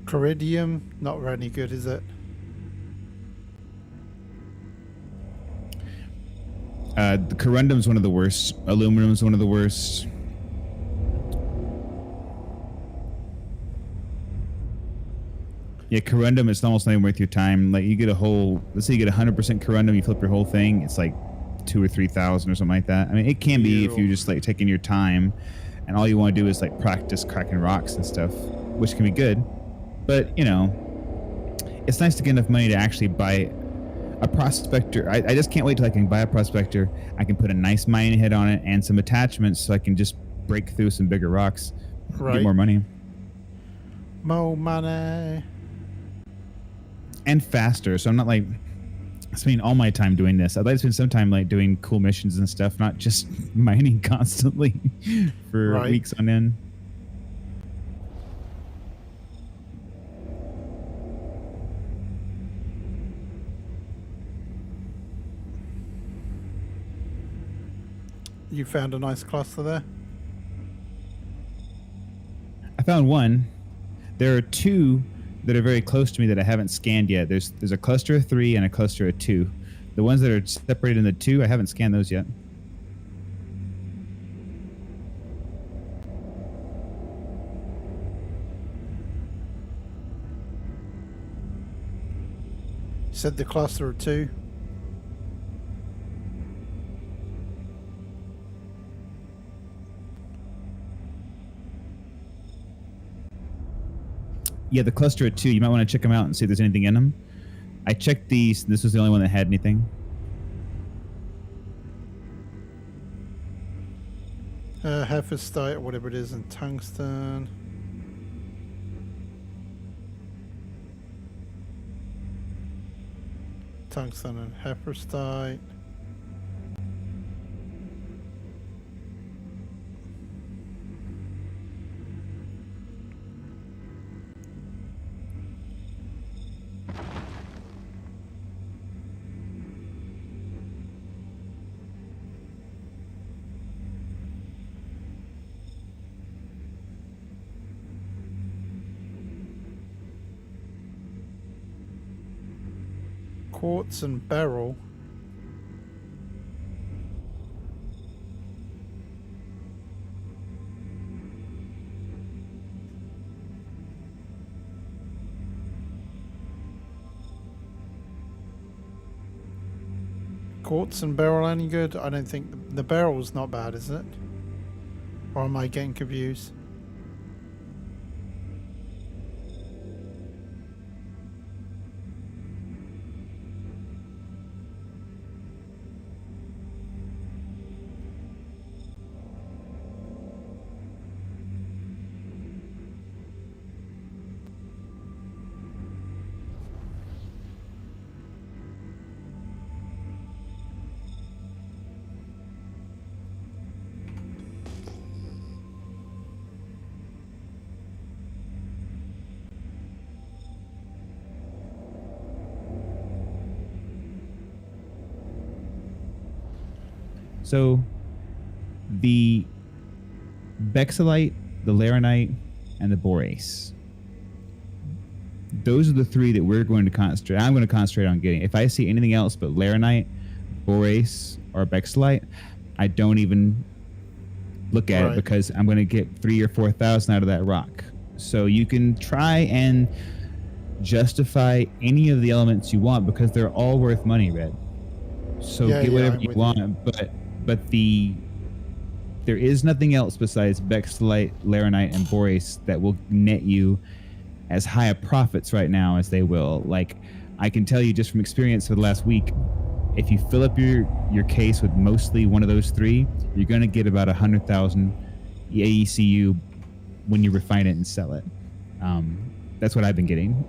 Coridium, not really good, is it? The corundum's one of the worst. Aluminum's one of the worst. Yeah, corundum is almost not even worth your time. Like you get a whole, let's say you get 100% corundum, you flip your whole thing, it's like 2,000 or 3,000 or something like that. I mean, it can be if you just like taking your time, and all you want to do is like practice cracking rocks and stuff, which can be good. But you know, it's nice to get enough money to actually buy a prospector. I just can't wait till I can buy a prospector. I can put a nice mining head on it and some attachments, so I can just break through some bigger rocks, get more money, more money. And faster. So I'm not like spending all my time doing this. I'd like to spend some time like doing cool missions and stuff, not just mining constantly for weeks on end. You found a nice cluster there? I found one. There are two that are very close to me that I haven't scanned yet. There's a cluster of 3 and a cluster of 2. The ones that are separated into 2, I haven't scanned those yet. You said the cluster of 2? Yeah, the cluster of 2. You might want to check them out and see if there's anything in them. I checked these. This was the only one that had anything. Hephaestite or whatever it is, and tungsten. Tungsten and hephaestite. Quartz and beryl. Quartz and beryl any good? I don't think the beryl's not bad, is it? Or am I getting confused? So the Bexalite, the Laranite, and the Borace. Those are the three that we're going to concentrate. I'm going to concentrate on getting. If I see anything else but Laranite, Borace, or Bexalite, I don't even look at it because I'm going to get 3,000 or 4,000 out of that rock. So you can try and justify any of the elements you want because they're all worth money, Red. So get whatever you want, but there is nothing else besides Bexalite, Laranite, and Borace that will net you as high a profits right now as they will. Like, I can tell you just from experience for the last week, if you fill up your case with mostly one of those three, you're going to get about 100,000 AECU when you refine it and sell it. That's what I've been getting.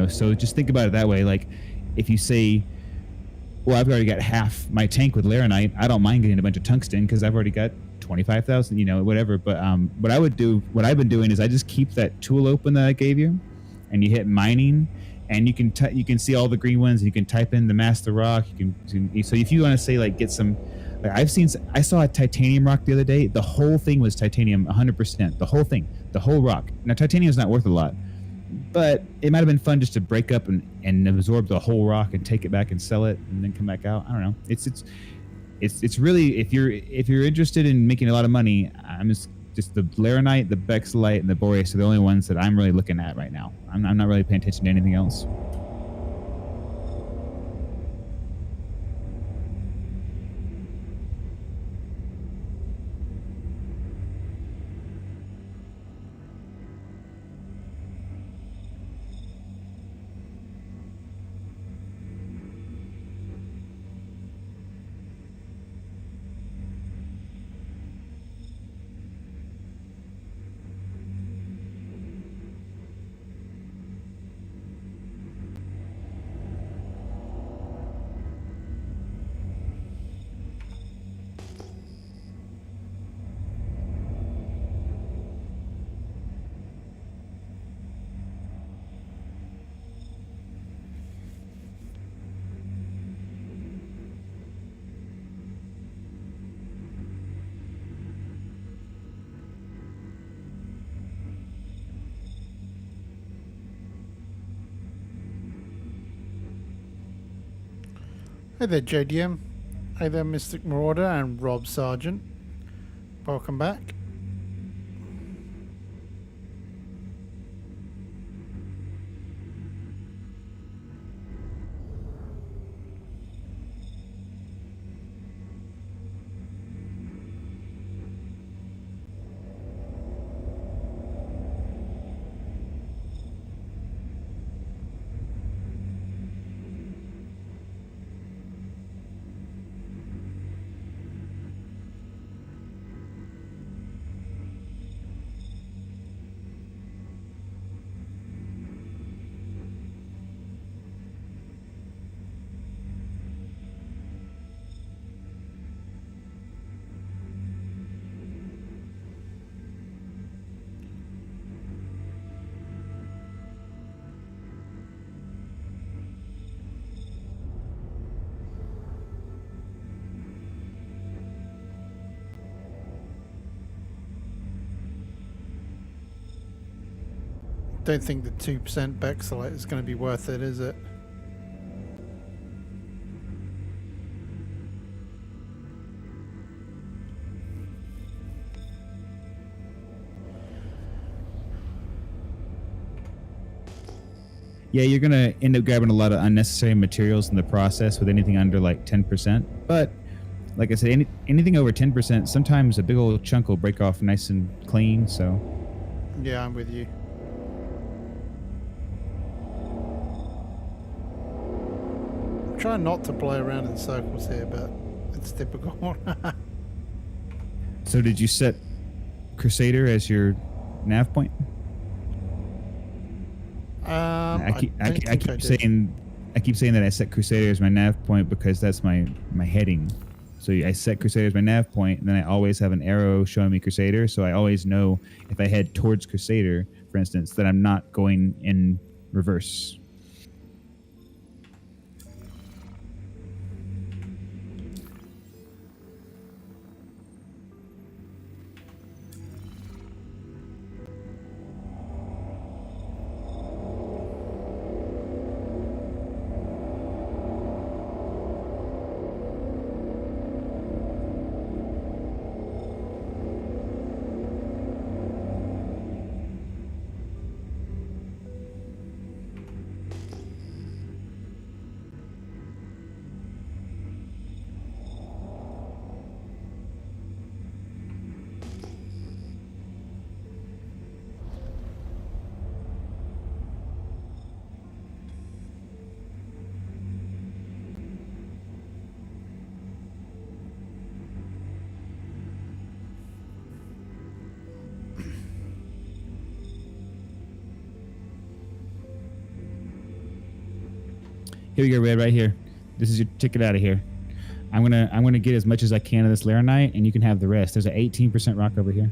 So just think about it that way. Like, if you say, well, I've already got half my tank with Laranite, I don't mind getting a bunch of tungsten because I've already got 25,000, whatever. But what I've been doing is I just keep that tool open that I gave you, and you hit mining, and you can see all the green ones. You can type in the master rock. So if you want to say like get some, like I saw a titanium rock the other day. The whole thing was titanium, 100%. The whole thing, the whole rock. Now titanium is not worth a lot, but it might have been fun just to break up and absorb the whole rock and take it back and sell it and then come back out. I don't know. It's really, if you're interested in making a lot of money, I'm just the Laranite, the Bexalite, and the Boreas are the only ones that I'm really looking at right now. I'm not really paying attention to anything else. Hey there, JDM. Hey there, Mystic Marauder and Rob Sargent. Welcome back. Don't think the 2% Bexalite is going to be worth it, is it? Yeah, you're going to end up grabbing a lot of unnecessary materials in the process with anything under like 10%. But like I said, anything over 10%, sometimes a big old chunk will break off nice and clean. So yeah, I'm with you. I'm trying not to play around in circles here, but it's typical. So did you set Crusader as your nav point? I keep saying that I set Crusader as my nav point because that's my heading. So I set Crusader as my nav point, and then I always have an arrow showing me Crusader, so I always know if I head towards Crusader, for instance, that I'm not going in reverse. Here we go, Red, right here. This is your ticket out of here. I'm gonna get as much as I can of this laranite, and you can have the rest. There's an 18% rock over here.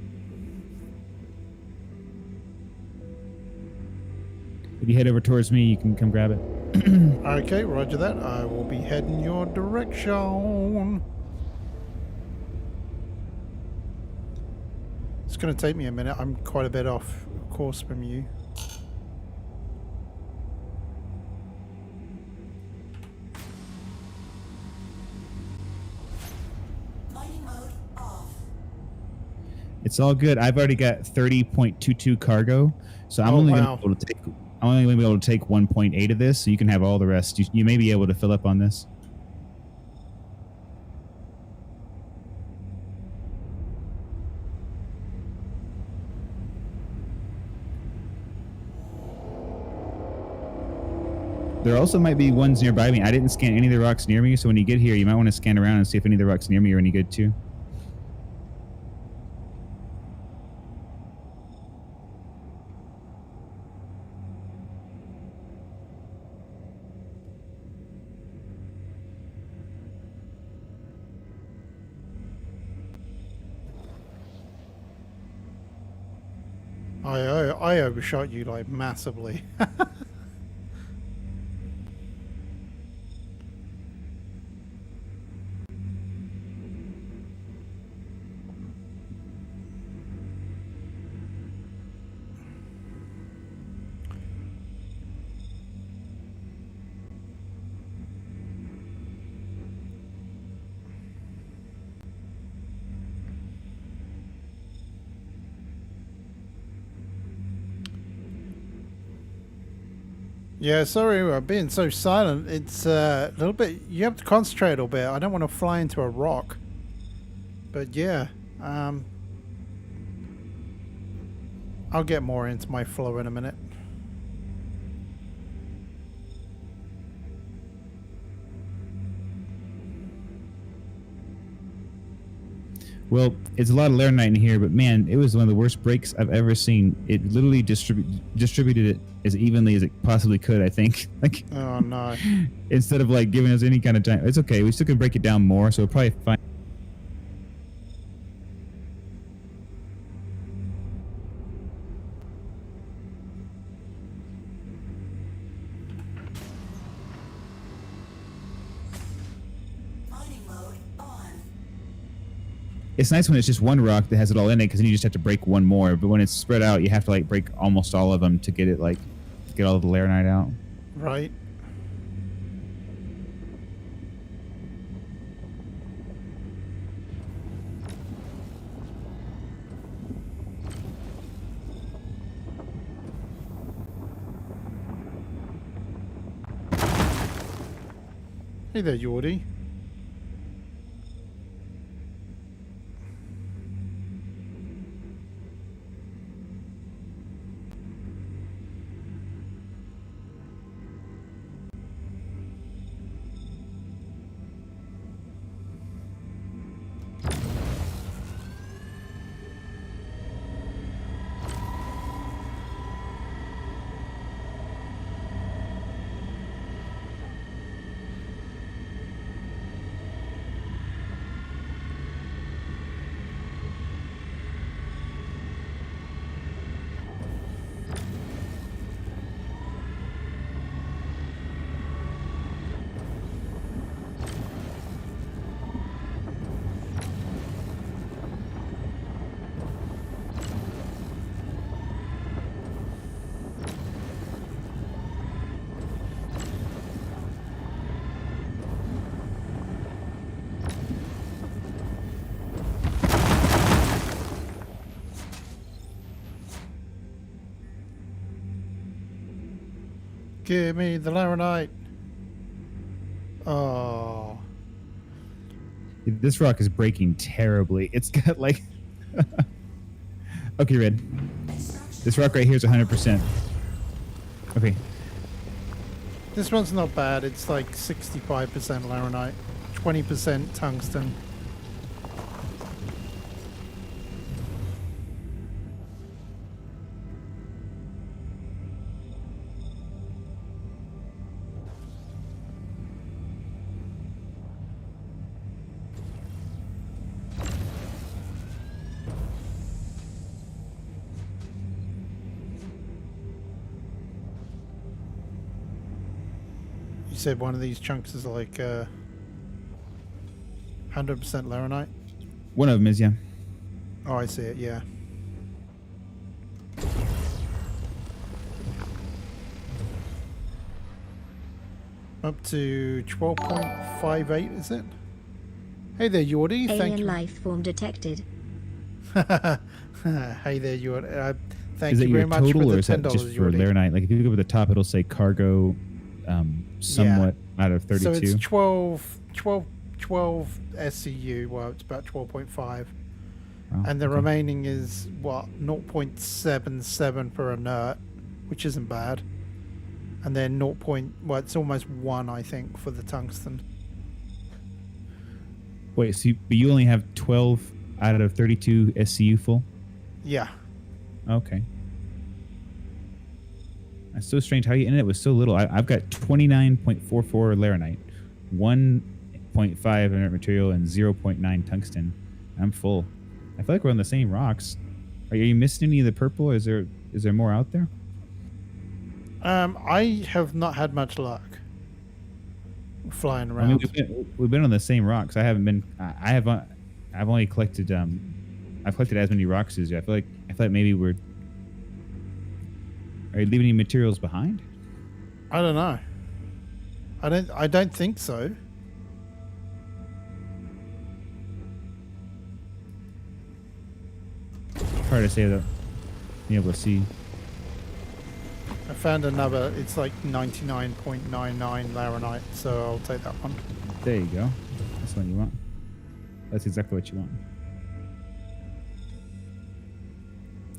If you head over towards me, you can come grab it. Okay, roger that. I will be heading your direction. It's going to take me a minute. I'm quite a bit off course from you. Mining mode off. It's all good. I've already got 30.22 cargo, so I'm only wow. going to be able to take. I'm only going to be able to take 1.8 of this, so you can have all the rest. You may be able to fill up on this. There also might be ones nearby me. I didn't scan any of the rocks near me, so when you get here, you might want to scan around and see if any of the rocks near me are any good too. I overshot you like massively. Yeah, sorry about being so silent. It's a little bit, you have to concentrate a little bit. I don't want to fly into a rock. But yeah, I'll get more into my flow in a minute. Well, it's a lot of laranite in here, but man, it was one of the worst breaks I've ever seen. It literally distributed it as evenly as it possibly could, I think. Like, Oh no. instead of like giving us any kind of time. It's okay. We still can break it down more, so we'll probably find. Mining mode on. It's nice when it's just one rock that has it all in it, because then you just have to break one more. But when it's spread out, you have to like break almost all of them to get it like get all the laranite out. Right. Hey there, Yordi. Give me the laranite. Oh. This rock is breaking terribly. It's got like. Okay, Red. This rock right here is 100%. Okay. This one's not bad. It's like 65% laranite, 20% tungsten. You said one of these chunks is like 100% laranite? One of them is, yeah. Oh, I see it, yeah. Up to 12.58, is it? Hey there, Yordi. Thank Alien you. life form detected. Hey there, Yordi. Thank Is that you very your much for total, the or is that $10, just for Yordi. laranite? Like if you look up at the top, it'll say cargo, somewhat out of 32. So it's 12 SCU. Well, it's about 12.5. Wow, And the okay. remaining is, what, 0.77 for inert, which isn't bad. And then well, it's almost 1, I think, for the tungsten. Wait, so you only have 12 out of 32 SCU full? Yeah. Okay. That's so strange how you ended up with so little. I've got 29.44 laranite, 1.5 inert material, and 0.9 tungsten. I'm full. I feel like we're on the same rocks. Are you missing any of the purple? Or is there more out there? I have not had much luck flying I around. mean, we've been on the same rocks. I haven't been. I've only collected. I've collected as many rocks as you. I feel like maybe we're. Are you leaving any materials behind? I don't know. I don't think so. Hard to say that. Being able to see. I found another. It's like 99.99 laranite, so I'll take that one. There you go. That's what you want. That's exactly what you want.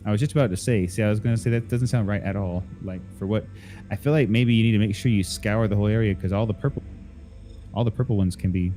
I was just about to say. See, I was going to say that doesn't sound right at all. Like for what? I feel like maybe you need to make sure you scour the whole area because all the purple ones can be.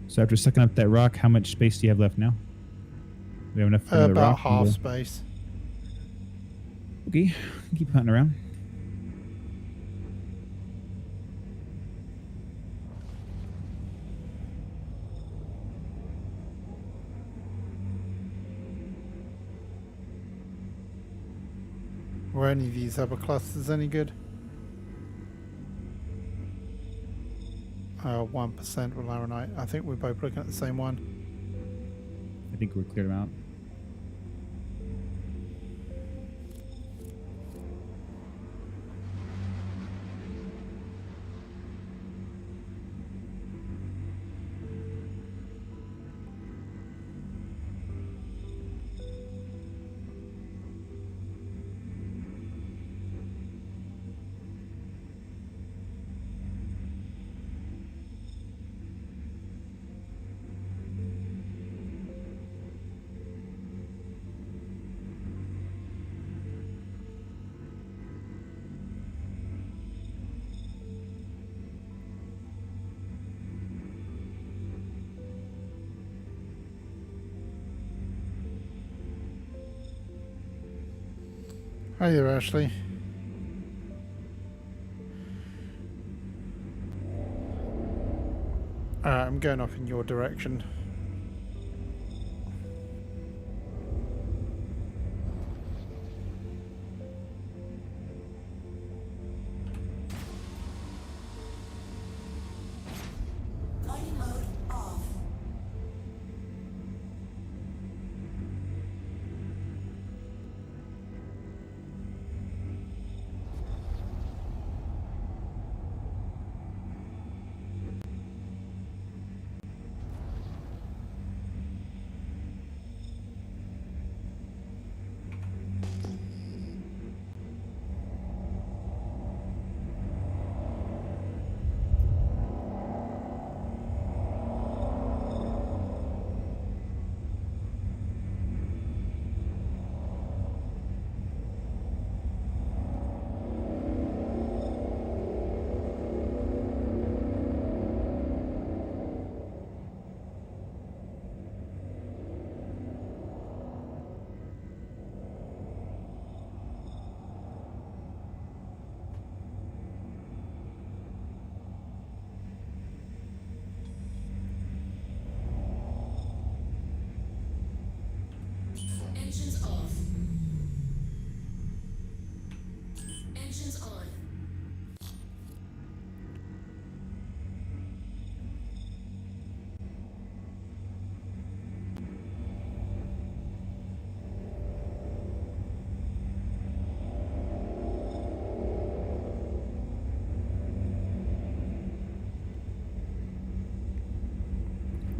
So after sucking up that rock, how much space do you have left now? We have enough for another About rock? half space. Okay, keep hunting around. Were any of these other clusters any good? 1% with laranite. I think we're both looking at the same one. I think we're cleared them out. Hi there, Ashley. Alright, I'm going off in your direction. Flight mode off.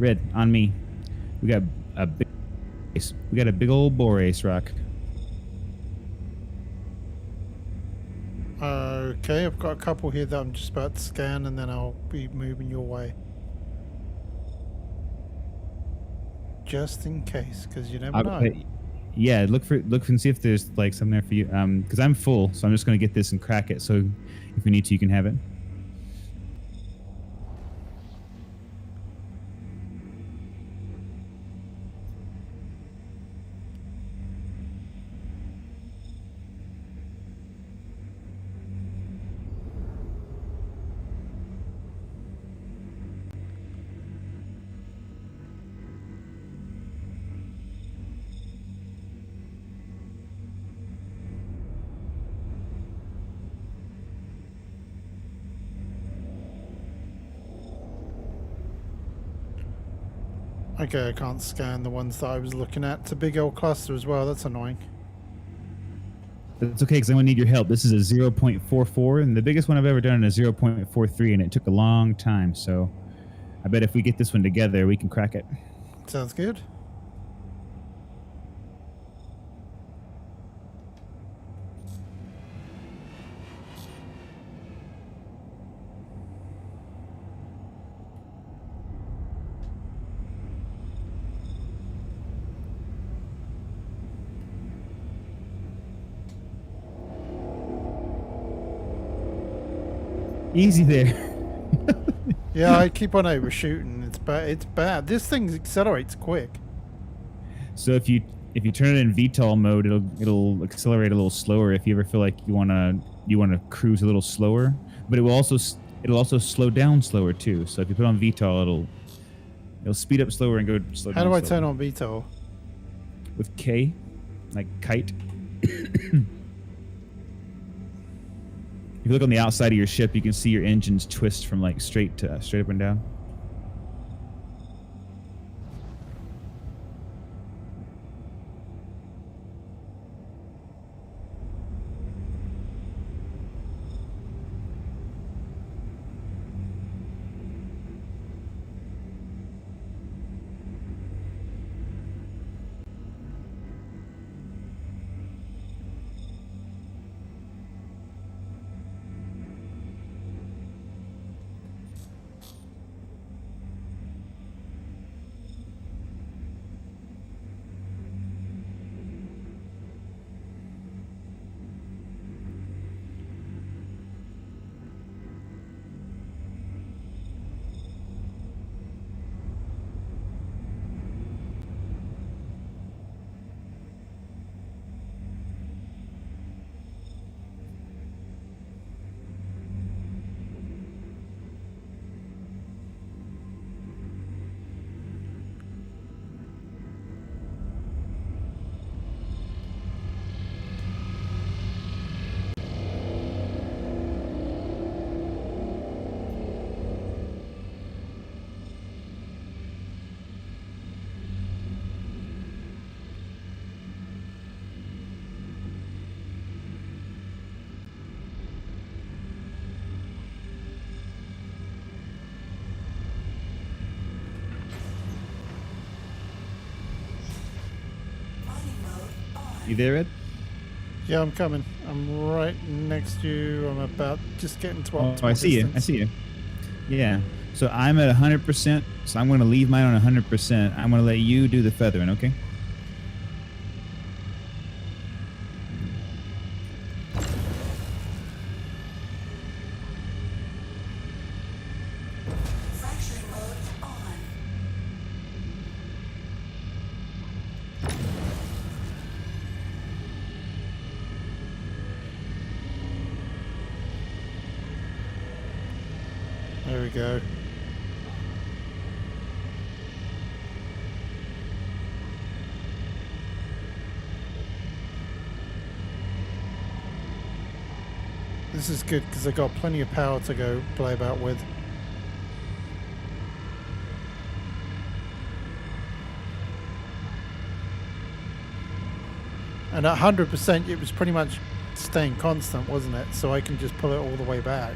Red, on me. We got a big old Boreas rock. Okay, I've got a couple here that I'm just about to scan, and then I'll be moving your way. Just in case, because you never know. Yeah, look and see if there's like something there for you. Because I'm full, so I'm just gonna get this and crack it. So if you need to, you can have it. Okay, I can't scan the ones that I was looking at. It's a big old cluster as well. That's annoying. That's okay, because I won't need your help. This is a 0.44, and the biggest one I've ever done is a 0.43, and it took a long time. So I bet if we get this one together, we can crack it. Sounds good. Easy there. Yeah, I keep on overshooting. It's bad. It's bad. This thing accelerates quick. So if you turn it in VTOL mode, it'll accelerate a little slower. If you ever feel like you wanna cruise a little slower, but it'll also slow down slower too. So if you put on VTOL, it'll speed up slower and go slow down. How do I slower. turn on VTOL? With K, like kite. If you look on the outside of your ship, you can see your engines twist from like straight up and down. You there, Ed? Yeah, I'm coming. I'm right next to you. I'm about just getting to Oh, optimal I see distance. you. Yeah. So I'm at 100%. So I'm going to leave mine on 100%. I'm going to let you do the feathering, okay? Fracturing mode on. There we go. This is good because I got plenty of power to go play about with. And at 100% it was pretty much staying constant, wasn't it? So I can just pull it all the way back.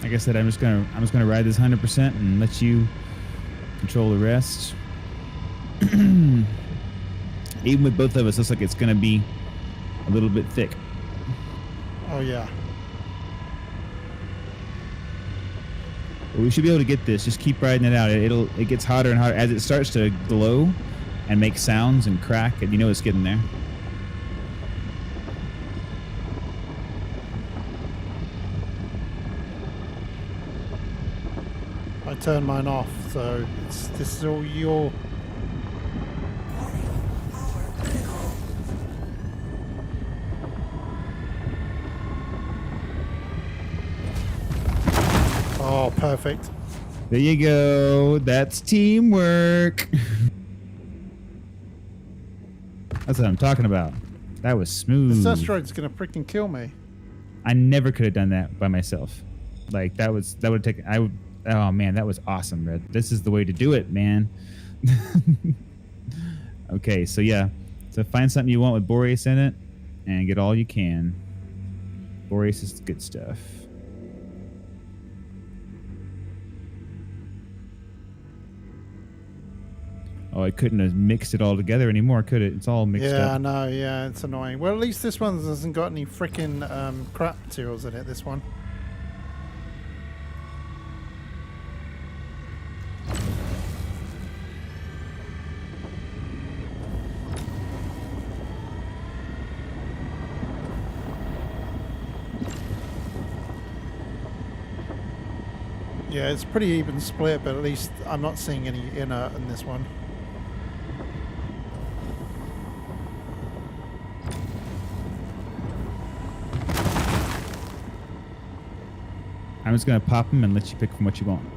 Like I said, I'm just gonna ride this 100% and let you control the rest. Even with both of us, looks like it's gonna be a little bit thick. Oh yeah. But we should be able to get this. Just keep riding it out. It gets hotter and hotter as it starts to glow and make sounds and crack, and you know it's getting there. I turned mine off, so this is all your. Oh, perfect. There you go. That's teamwork. That's what I'm talking about. That was smooth. This asteroid's gonna freaking kill me. I never could have done that by myself. Like that would take. Oh man, that was awesome, Red. This is the way to do it, man. Okay, so yeah, so find something you want with Boreas in it, and get all you can. Boreas is good stuff. Oh, I couldn't have mixed it all together anymore, could it? It's all mixed up. Yeah, I know. Yeah, it's annoying. Well, at least this one hasn't got any freaking crap materials in it. This one. Yeah, it's pretty even split, but at least I'm not seeing any inert in this one. I'm just gonna pop them and let you pick from what you want.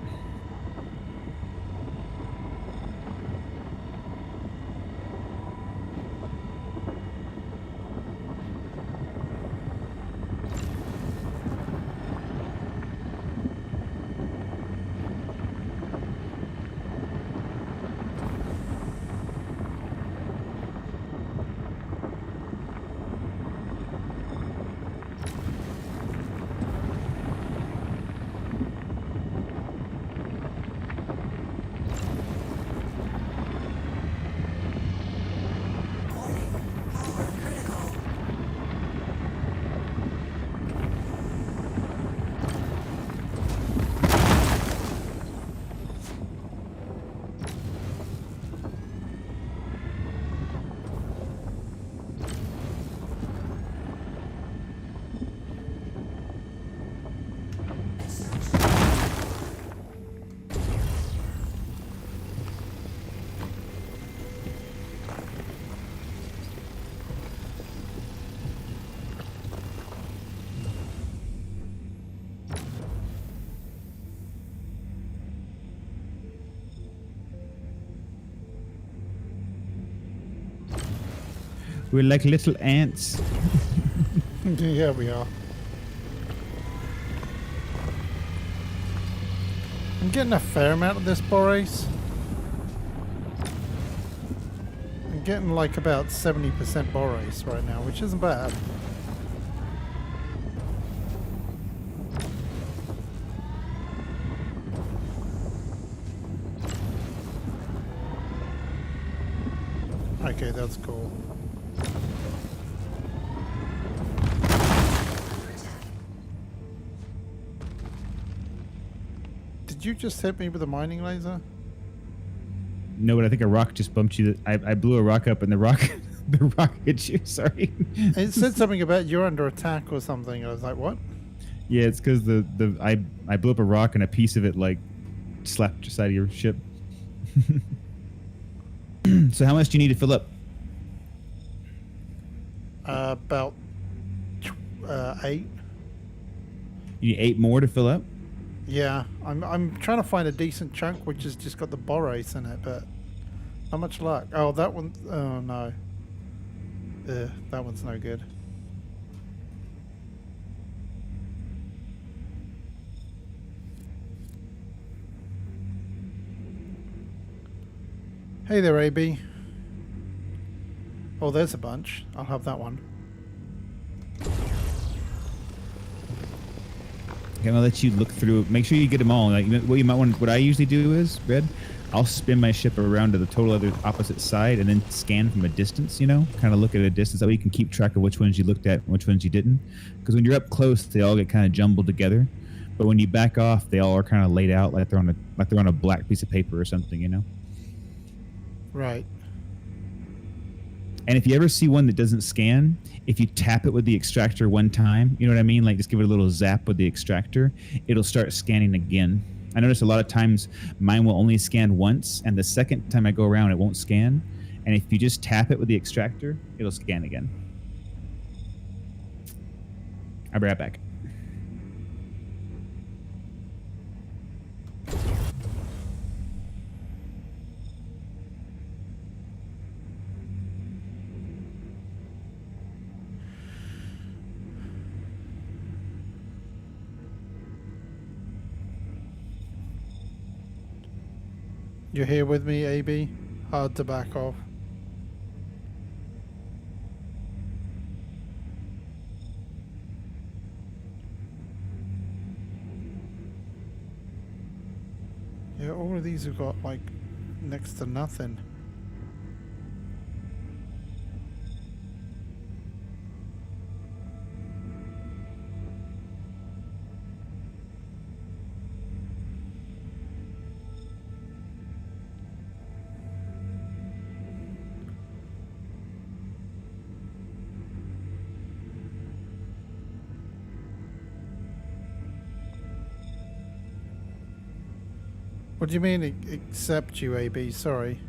We're like little ants. Yeah, we are. I'm getting a fair amount of this Boreas. I'm getting like about 70% Boreas right now, which isn't bad. Okay, that's cool. Did you just hit me with a mining laser? No, but I think a rock just bumped you. I blew a rock up and the rock hit you. Sorry. It said something about you're under attack or something. I was like, what? Yeah, it's because I blew up a rock and a piece of it like slapped the side of your ship. So how much do you need to fill up? About 8. You need 8 more to fill up? Yeah, I'm trying to find a decent chunk which has just got the Boreas in it, but not much luck. Oh, that one. Oh no. That one's no good. Hey there, AB. Oh, there's a bunch. I'll have that one. Okay, I'm gonna let you look through. Make sure you get them all. Like what you might want. What I usually do is, Red, I'll spin my ship around to the total other opposite side and then scan from a distance. You know, kind of look at a distance. That way you can keep track of which ones you looked at and which ones you didn't. Because when you're up close, they all get kind of jumbled together. But when you back off, they all are kind of laid out like they're on a black piece of paper or something. You know. Right. And if you ever see one that doesn't scan, if you tap it with the extractor one time, you know what I mean? Like just give it a little zap with the extractor, it'll start scanning again. I notice a lot of times mine will only scan once, and the second time I go around, it won't scan. And if you just tap it with the extractor, it'll scan again. I'll be right back. You're here with me, AB? Hard to back off. Yeah, all of these have got like next to nothing. What do you mean, accept you, AB? Sorry.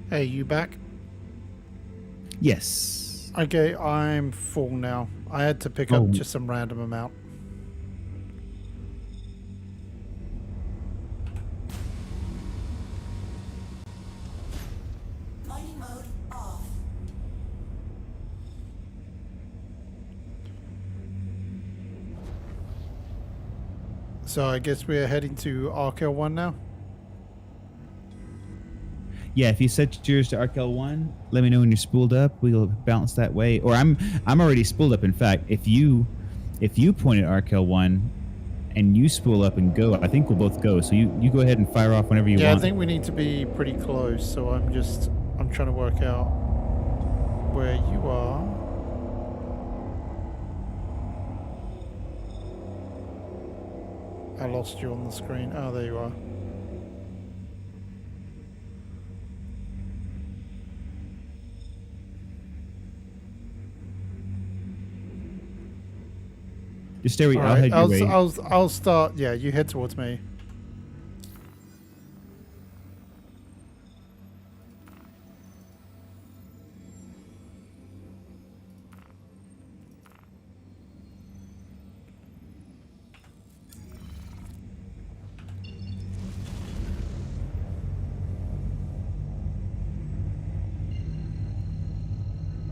Hey, you back? Yes. Okay, I'm full now. I had to pick up just some random amount. Mining mode off. So I guess we're heading to Arkel 1 now? Yeah, if you set yours to RKL1, let me know when you're spooled up. We'll bounce that way. Or I'm already spooled up. In fact, if you point at RKL1 and you spool up and go, I think we'll both go. So you go ahead and fire off whenever you want. Yeah, I think we need to be pretty close. So I'm trying to work out where you are. I lost you on the screen. Oh, there you are. Just stay where All I'll right, head your way. I'll start. Yeah, you head towards me.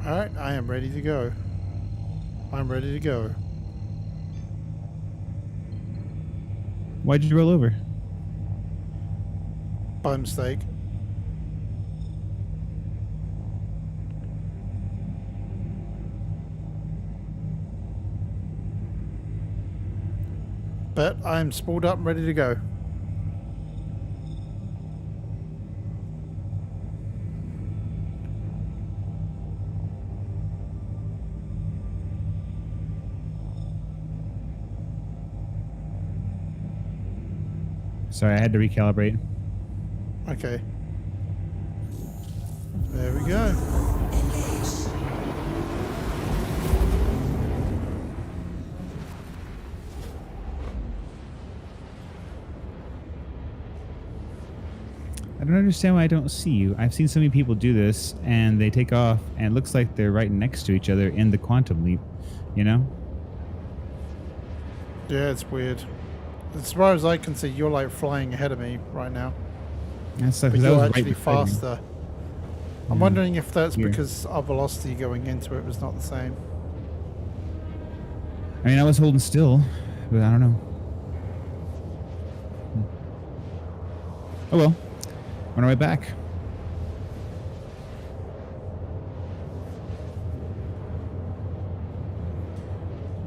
All right, I am ready to go. I'm ready to go. Why'd you roll over? By mistake. But I'm spooled up and ready to go. Sorry, I had to recalibrate. Okay. There we go. Engaged. I don't understand why I don't see you. I've seen so many people do this, and they take off, and it looks like they're right next to each other in the quantum leap, you know? Yeah, it's weird. As far as I can see, you're like flying ahead of me right now. That's But because I you're was right actually beside you. faster. I'm Yeah. wondering if that's Here. because our velocity going into it was not the same. I mean, I was holding still, but I don't know. Oh well. On our way back.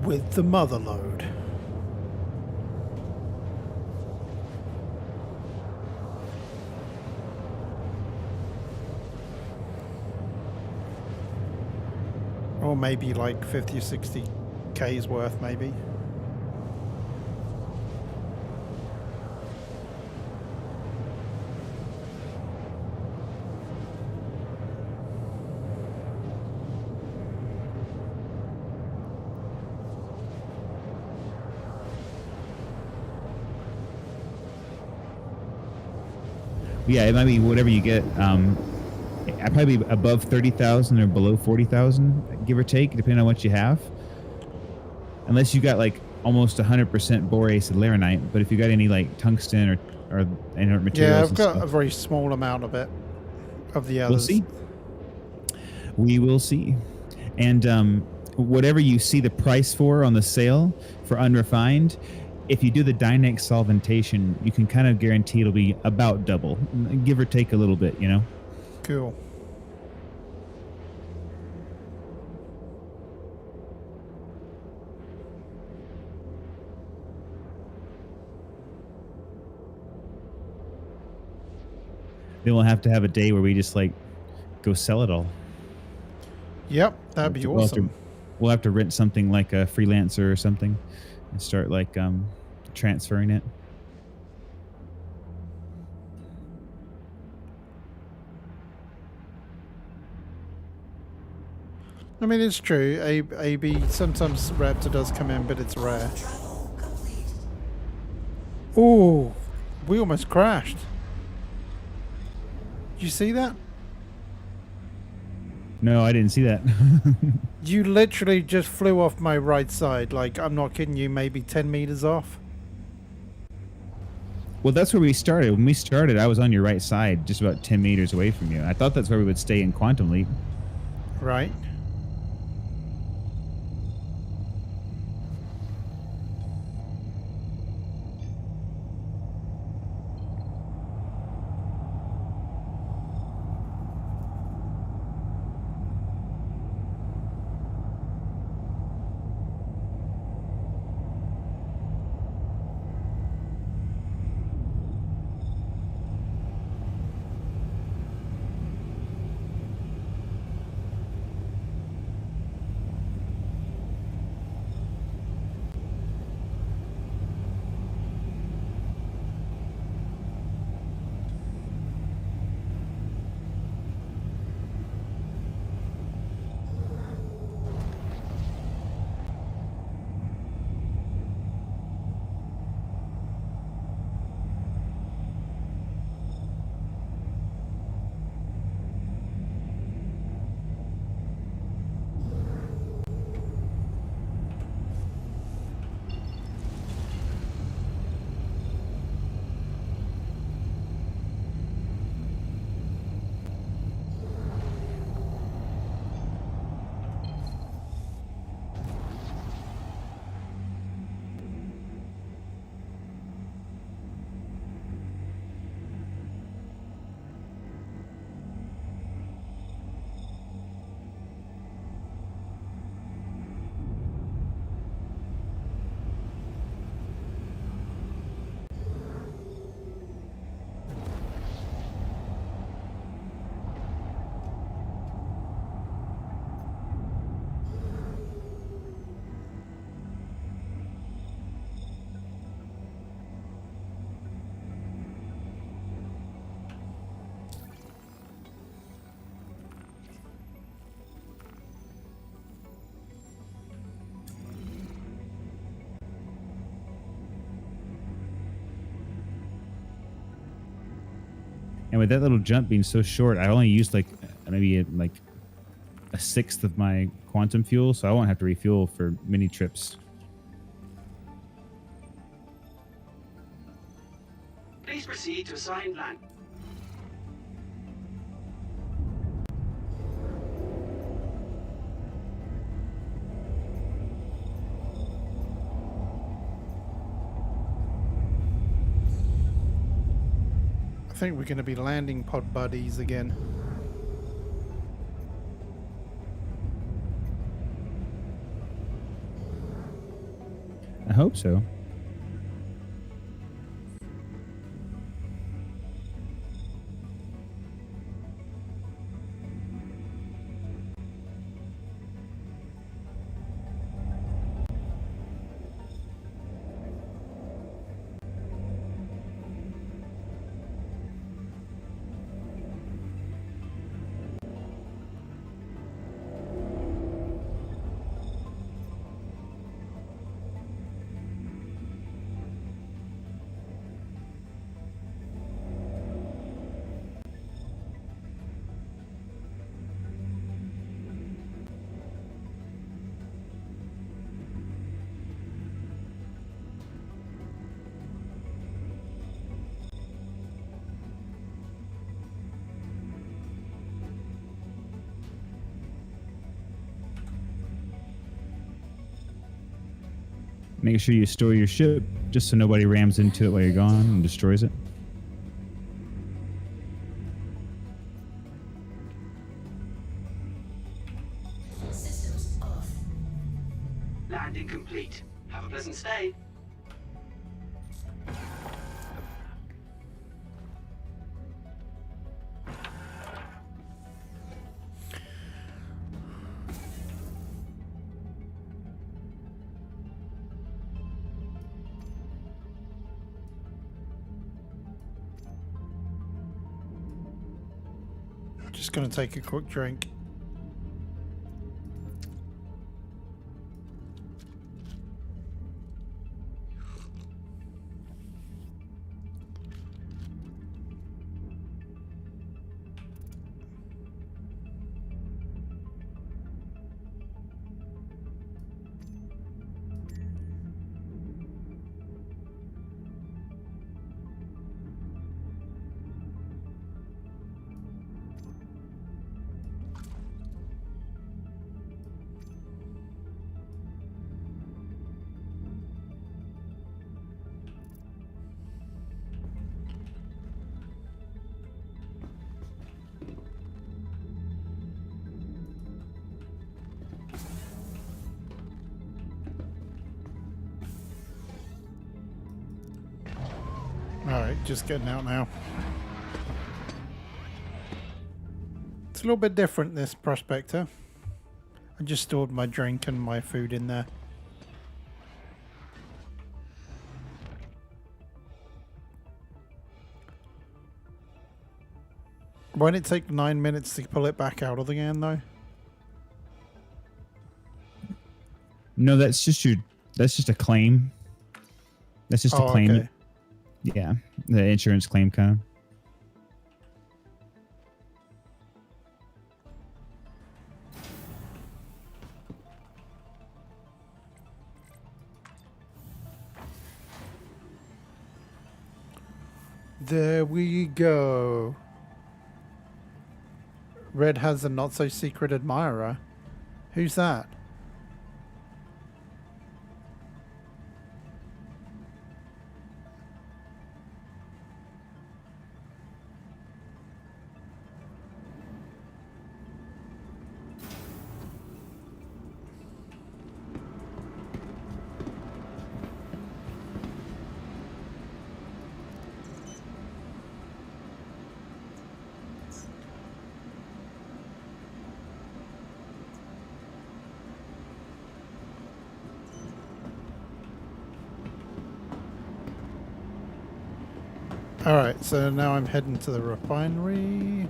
With the mother load. Or maybe like 50 or 60 K's worth, maybe. Yeah, it might be whatever you get. I'd probably be above 30,000 or below 40,000, give or take, depending on what you have. Unless you got like almost 100% borate laranite, but if you got any like tungsten or inert materials, Yeah, I've and got stuff, a very small amount of it. Of the we'll others. see. We will see. And whatever you see the price for on the sale for unrefined, if you do the Dynex solventation, you can kind of guarantee it'll be about double, give or take a little bit, you know? Cool. Then we'll have to have a day where we just like go sell it all. Yep, that'd be We'll have to- awesome. We'll have to rent something like a freelancer or something and start like transferring it. I mean, it's true. AB sometimes Raptor does come in, but it's rare. Travel complete. Ooh, we almost crashed. Did you see that? No, I didn't see that. You literally just flew off my right side. Like, I'm not kidding you, maybe 10 meters off. Well, that's where we started. When we started, I was on your right side, just about 10 meters away from you. I thought that's where we would stay in Quantum Leap. Right. And with that little jump being so short, I only used like maybe like a sixth of my quantum fuel, so I won't have to refuel for many trips. Please proceed to assigned land. I think we're going to be landing pod buddies again. I hope so. Make sure you store your ship just so nobody rams into it while you're gone and destroys it. Systems off. Landing complete. Have a pleasant stay. Just going to take a quick drink. Alright, just getting out now. It's a little bit different, this Prospector. I just stored my drink and my food in there. Why did it take 9 minutes to pull it back out of again, though? No, that's just a claim. That's just a claim. Okay. Yeah, the insurance claim kind of. There we go. Red has a not so secret admirer. Who's that? Alright, so now I'm heading to the refinery.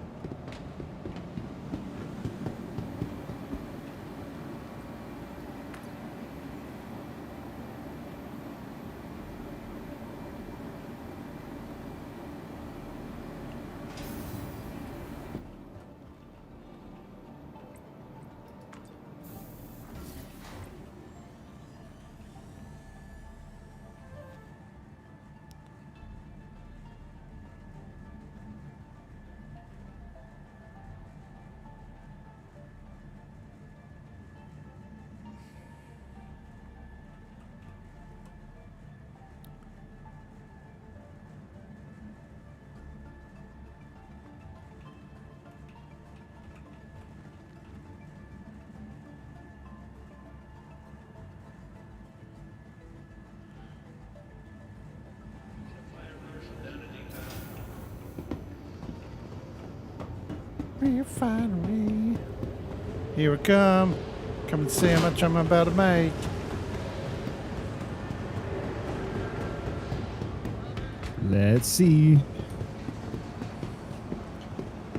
refinery. Here we come. Come and see how much I'm about to make. Let's see.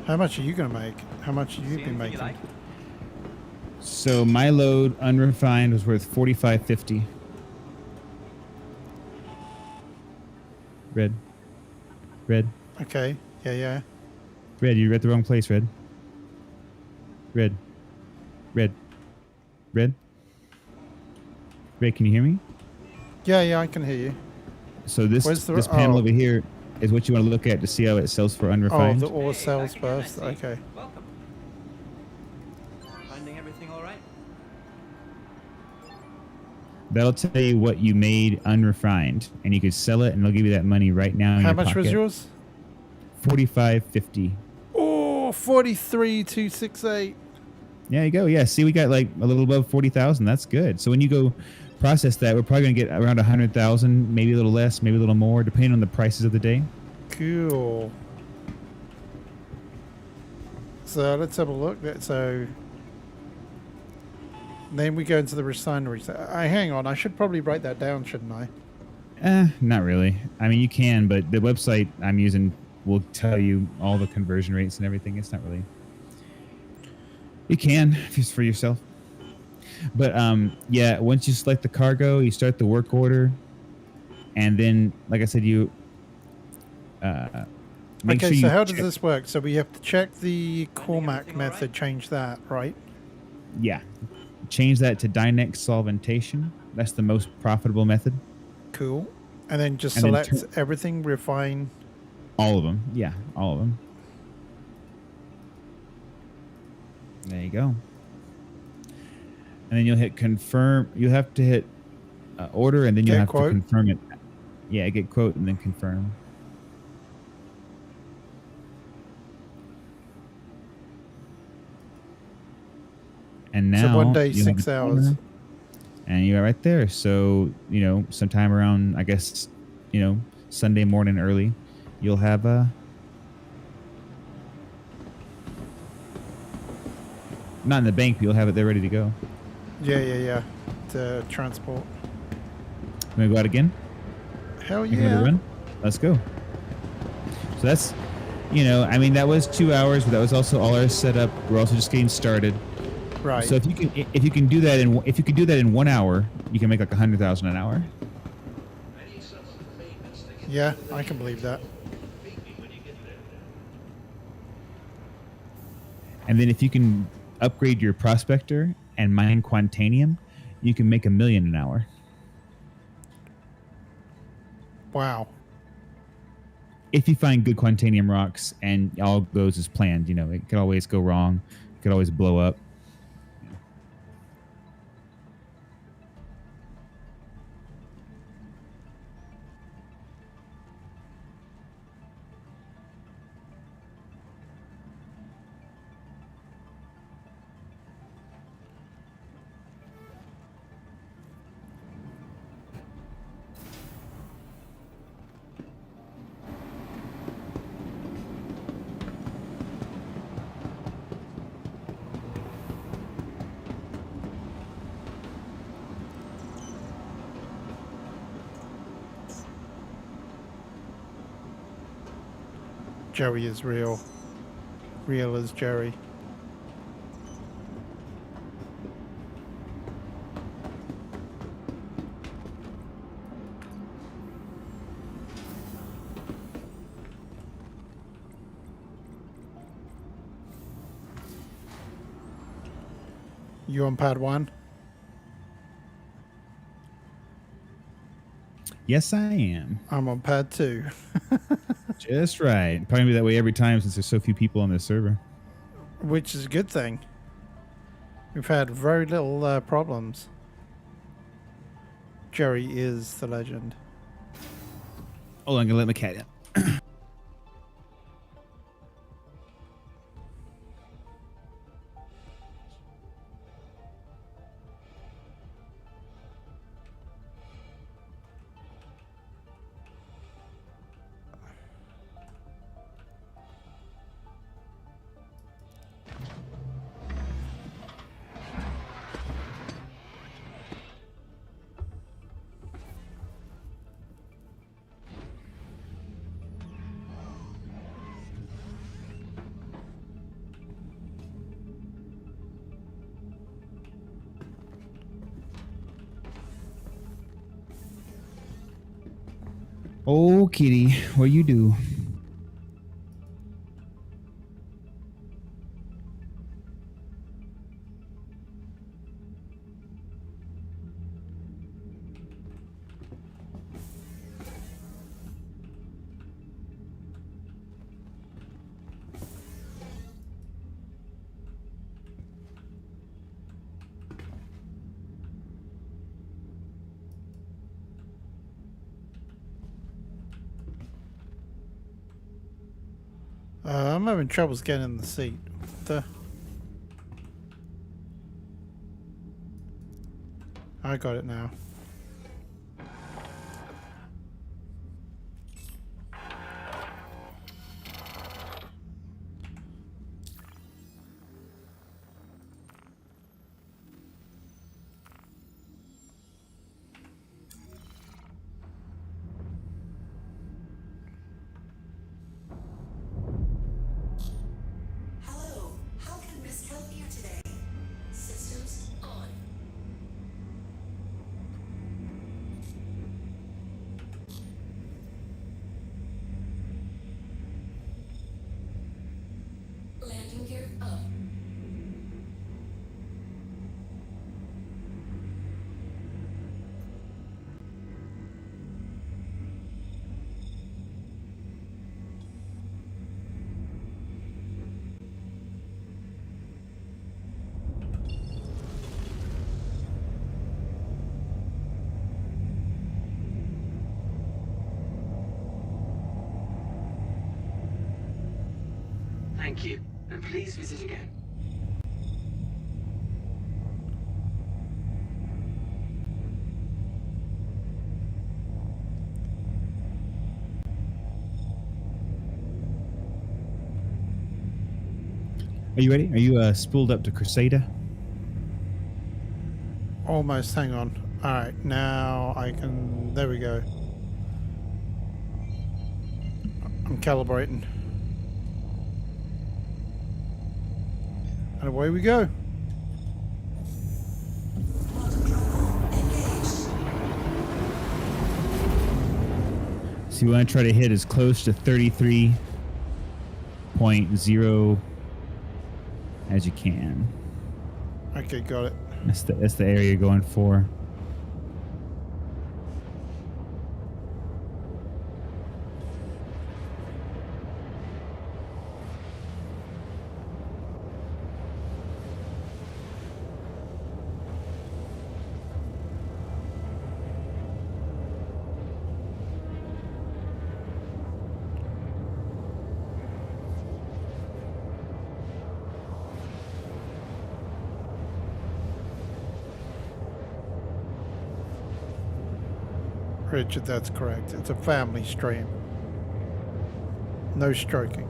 How much are you gonna make? How much have you See been anything you making? like? So my load unrefined was worth $45.50. Red. Red. Okay. Yeah. Red, you read the wrong place, Red. Red. Red. Red. Red, can you hear me? Yeah, I can hear you. So this Where's the- this panel oh. over here is what you want to look at to see how it sells for Oh, unrefined. the ore Hey, sells back again, I first. see. Okay. Welcome. Finding everything all right? That'll tell you what you made unrefined, and you could sell it, and they'll give you that money right now in How your much was pocket. yours? $45.50. Oh, 43,268. There you go. Yeah, see, we got like a little above 40,000. That's good. So when you go process that, we're probably gonna get around 100,000, maybe a little less, maybe a little more, depending on the prices of the day. Cool. So let's have a look. So then we go into the refinery. So, hang on. I should probably write that down, shouldn't I? Not really. I mean, you can, but the website I'm using will tell you all the conversion rates and everything. It's not really. You can just for yourself. But yeah, once you select the cargo, you start the work order, and then, like I said, you make Okay, sure so you how does check- this work? So we have to check the Cormac everything all method, right? change that, right? Yeah, change that to Dynex solventation. That's the most profitable method. Cool. And then just And then select everything, refine. All of them. Yeah, all of them. There you go. And then you'll hit confirm. You have to hit order, and then you Get have quote. to confirm it. Yeah, get quote and then confirm. And now So 1 day, you have 6 an hours. order, and you're right there. So, sometime around, I guess, Sunday morning early, you'll have not in the bank, but you'll have it there ready to go. Yeah. To transport. Want to go out again? Hell Make another yeah. run? Let's go. So that's, that was 2 hours, but that was also all our setup. We're also just getting started. Right. So if you can do that in 1 hour, you can make like 100,000 an hour. Yeah, I can believe that. And then if you can upgrade your prospector and mine quantanium, you can make $1 million an hour. Wow. If you find good quantanium rocks and all goes as planned, it could always go wrong. It could always blow up. Jerry is real. Real as Jerry. You on pad 1? Yes, I am. I'm on pad 2. Just right. Probably be that way every time since there's so few people on this server. Which is a good thing. We've had very little problems. Jerry is the legend. Oh, I'm gonna let my cat in. Oh, kitty, what you do? I'm having troubles getting in the seat. What the? I got it now. Hello, how can Miss help you today? Systems on. Landing gear up. Thank you, and please visit again. Are you ready? Are you spooled up to Crusader? Almost. Hang on. All right, now I can. There we go. I'm calibrating. And away we go. So you want to try to hit as close to 33.0 as you can. Okay, got it. That's the area you're going for. Richard, that's correct. It's a family stream. No stroking.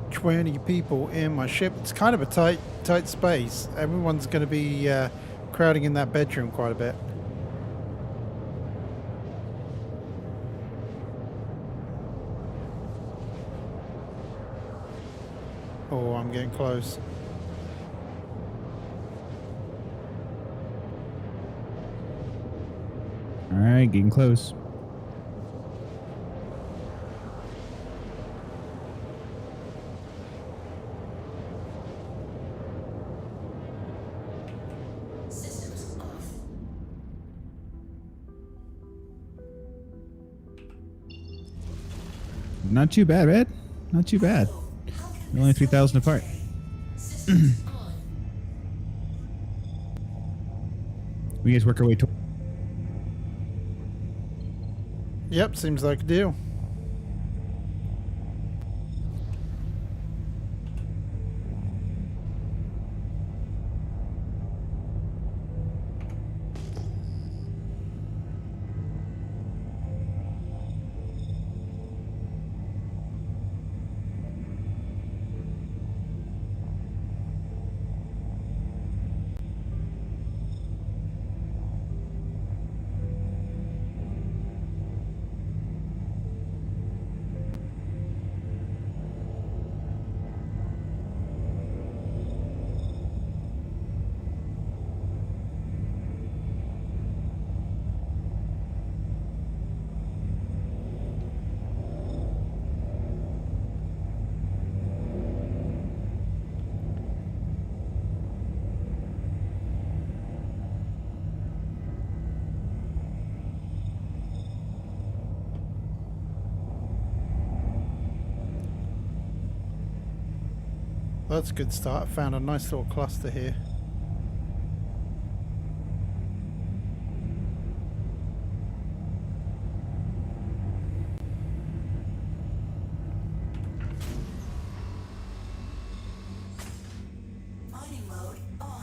Twenty people in my ship. It's kind of a tight space. Everyone's going to be crowding in that bedroom quite a bit. Oh, I'm getting close. All right, getting close. Systems off. Not too bad, Ed. Not too bad. How can We're only 3,000 apart. systems on? We guys work our way to. Yep, seems like a deal. That's a good start. Found a nice little cluster here. Mining mode on.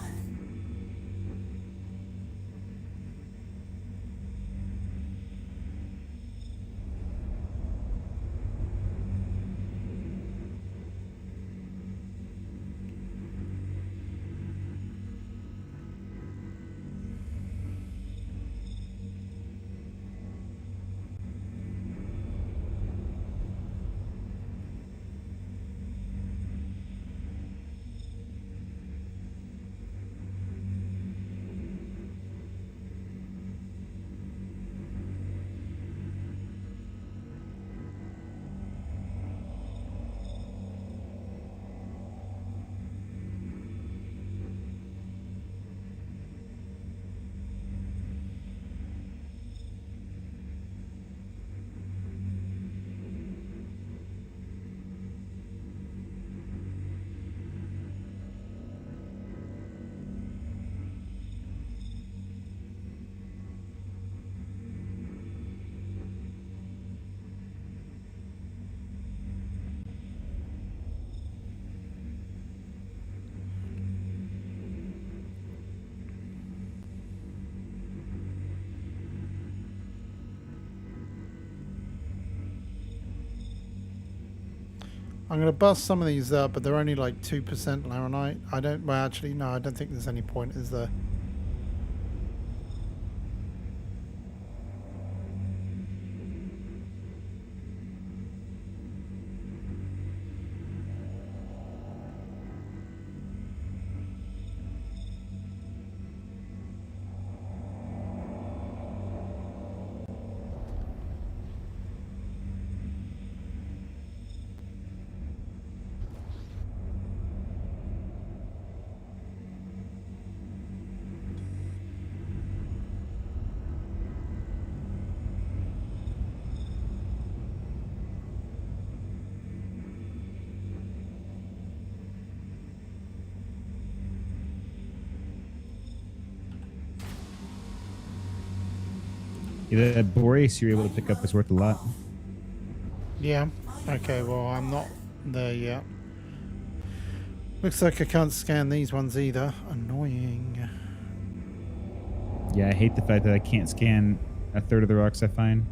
I'm going to bust some of these up, but they're only like 2% laranite. I don't, well actually no, I don't think there's any point, is there? Yeah, that Boreas you're able to pick up is worth a lot. Yeah. Okay, well I'm not there yet. Looks like I can't scan these ones either. Annoying. Yeah, I hate the fact that I can't scan a third of the rocks I find.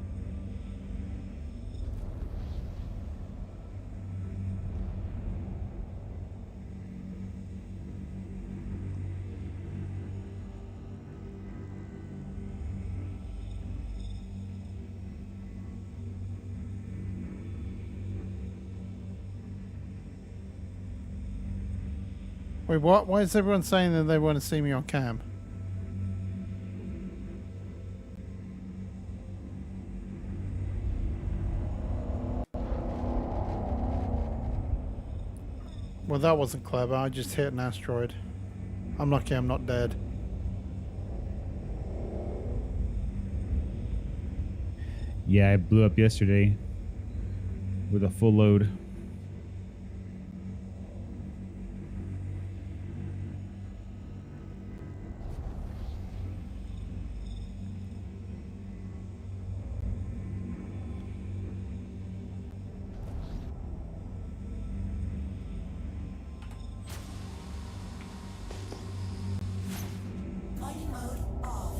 Wait, what? Why is everyone saying that they want to see me on cam? Well, that wasn't clever. I just hit an asteroid. I'm lucky I'm not dead. Yeah, I blew up yesterday with a full load. Mining mode off.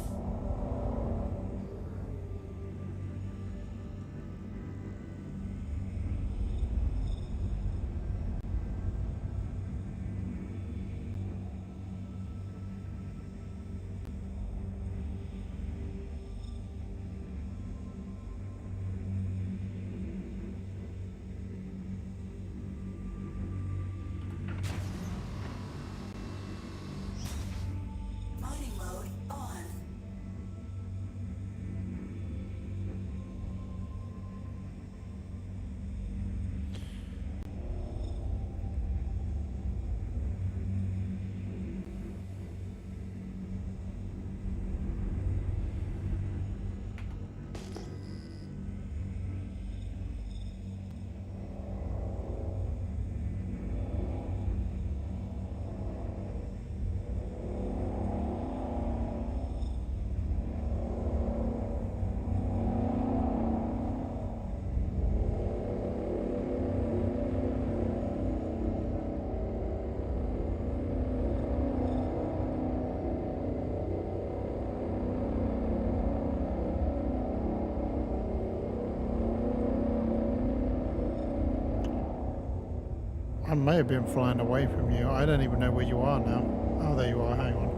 I may have been flying away from you. I don't even know where you are now. Oh, there you are. Hang on.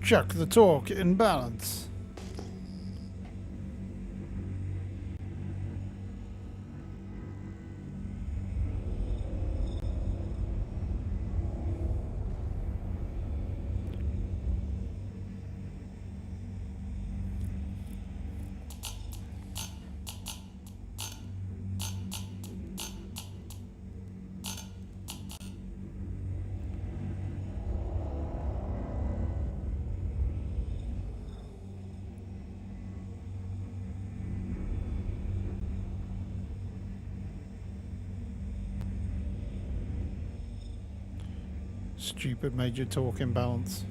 Chuck the torque in balance. Stupid major torque imbalance.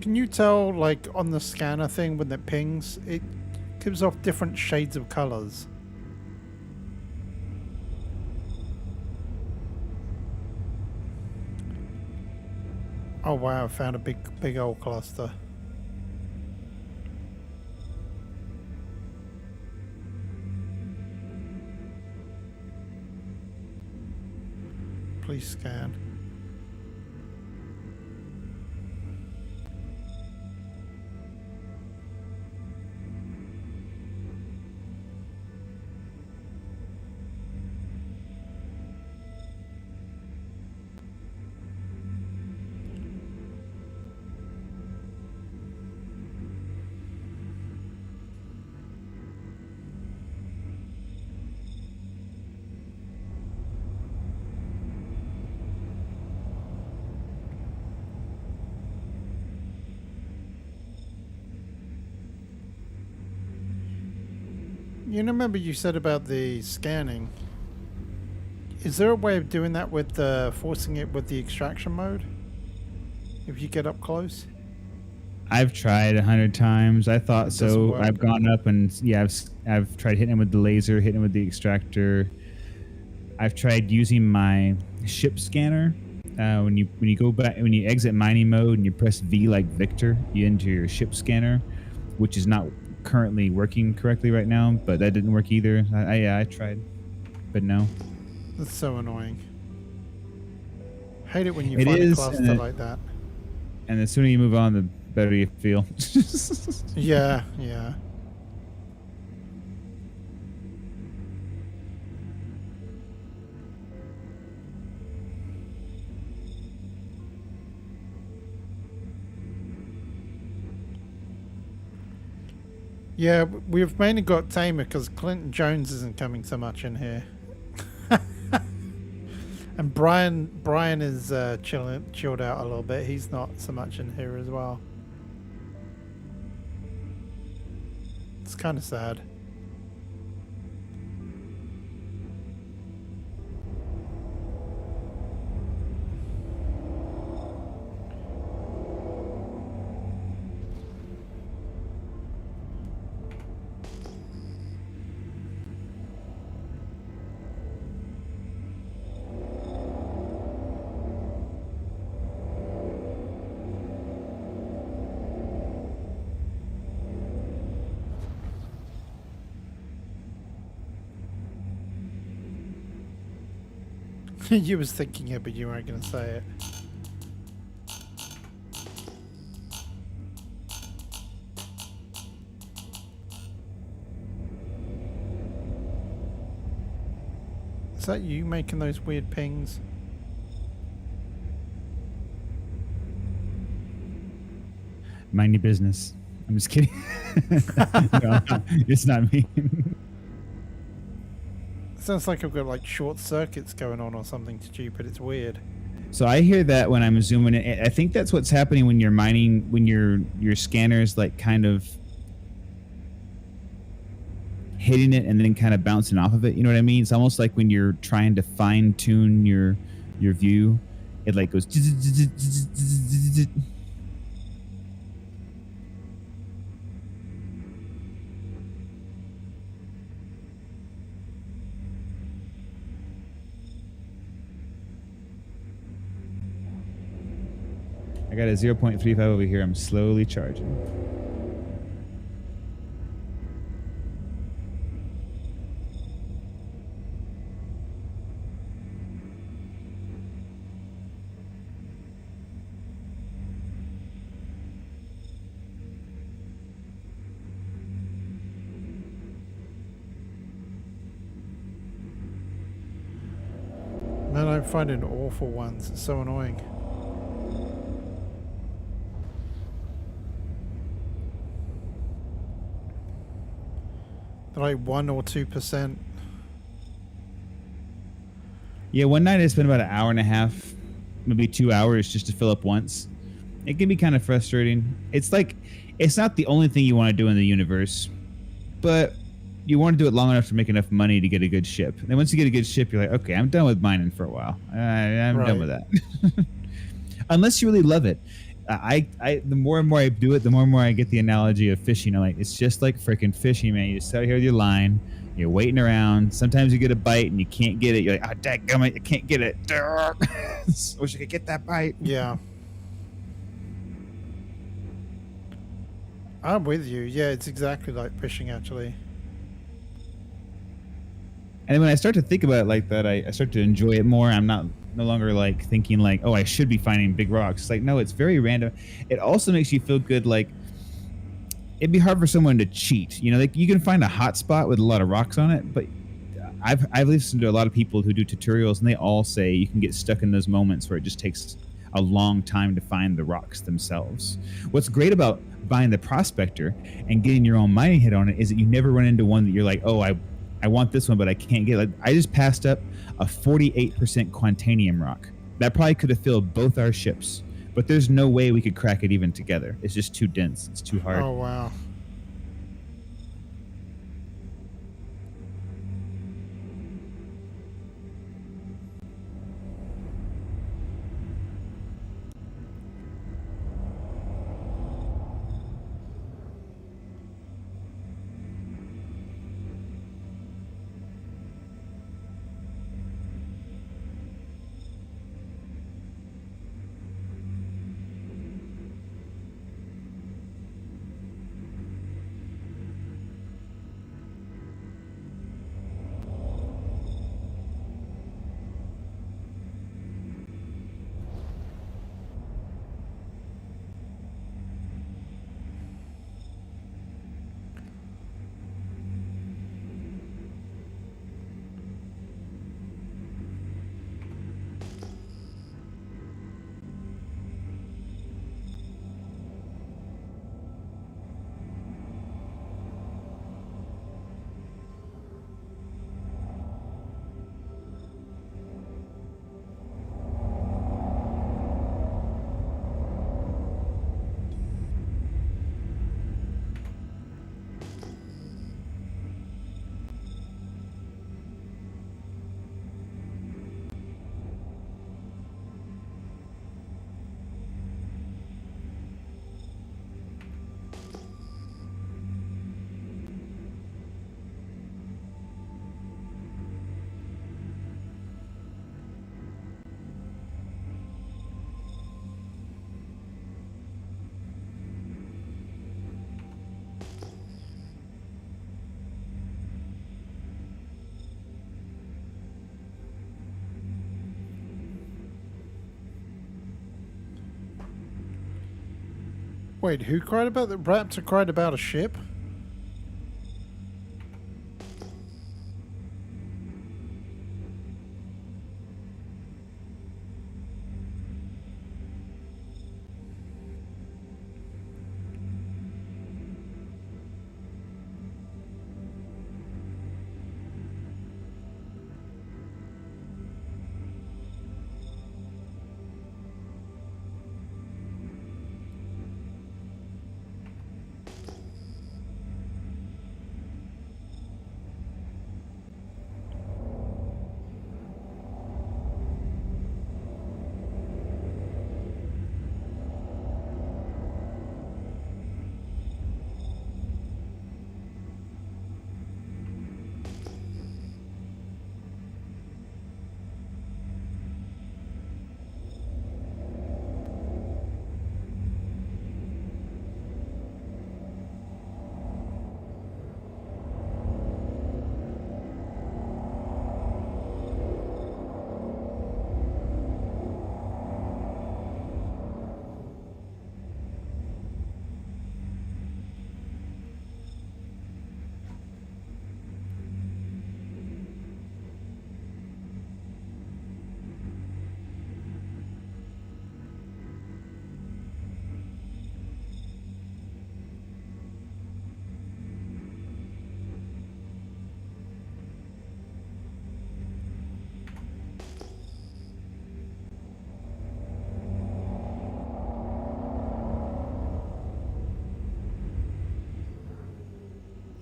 Can you tell, like, on the scanner thing when it pings, it gives off different shades of colors? Oh wow, I found a big old cluster. Please scan. You remember you said about the scanning. Is there a way of doing that with forcing it with the extraction mode? If you get up close? I've tried 100 times. I thought It doesn't so. work. I've gone up and yeah, I've tried hitting him with the laser, hitting him with the extractor. I've tried using my ship scanner. When you go back, when you exit mining mode and you press V like Victor, you enter your ship scanner, which is not currently working correctly right now, but that didn't work either. I tried, but no. That's so annoying. Hate it when you It find a is, cluster like that. And the sooner you move on, the better you feel. Yeah, yeah. Yeah, we've mainly got Tamer because Clinton Jones isn't coming so much in here. And Brian is chilled out a little bit. He's not so much in here as well. It's kind of sad. You was thinking it, but you weren't going to say it. Is that you making those weird pings? Mind your business. I'm just kidding. No, it's not me. Sounds like I've got like short circuits going on or something stupid. It's weird. So I hear that when I'm zooming in. I think that's what's happening when you're mining, when your scanner's like kind of hitting it and then kind of bouncing off of it. You know what I mean? It's almost like when you're trying to fine tune your view, it like goes. I got a 0.35 over here. I'm slowly charging. Man, I'm finding awful ones. It's so annoying. They're like 1 or 2%. Yeah, one night I spent about an hour and a half, maybe 2 hours just to fill up once. It can be kind of frustrating. It's like, it's not the only thing you want to do in the universe, but you want to do it long enough to make enough money to get a good ship. And then once you get a good ship, you're like, okay, I'm done with mining for a while. I'm done with that. Unless you really love it. The more and more I do it, the more and more I get the analogy of fishing. I'm like, it's just like freaking fishing, man. You sit out here with your line, you're waiting around. Sometimes you get a bite and you can't get it. You're like, oh, dadgummit, I can't get it. Wish I could get that bite. Yeah. I'm with you. Yeah, it's exactly like fishing, actually. And then when I start to think about it like that, I start to enjoy it more. I'm no longer like thinking like, oh, I should be finding big rocks. It's like, no, it's very random. It also makes you feel good. Like, it'd be hard for someone to cheat. You know, like you can find a hot spot with a lot of rocks on it, but I've listened to a lot of people who do tutorials, and they all say you can get stuck in those moments where it just takes a long time to find the rocks themselves. What's great about buying the Prospector and getting your own mining hit on it is that you never run into one that you're like, oh, I want this one, but I can't get it. Like, I just passed up a 48% Quantanium rock. That probably could have filled both our ships, but there's no way we could crack it even together. It's just too dense. It's too hard. Oh, wow. Wait, who cried about the raptor cried about a ship?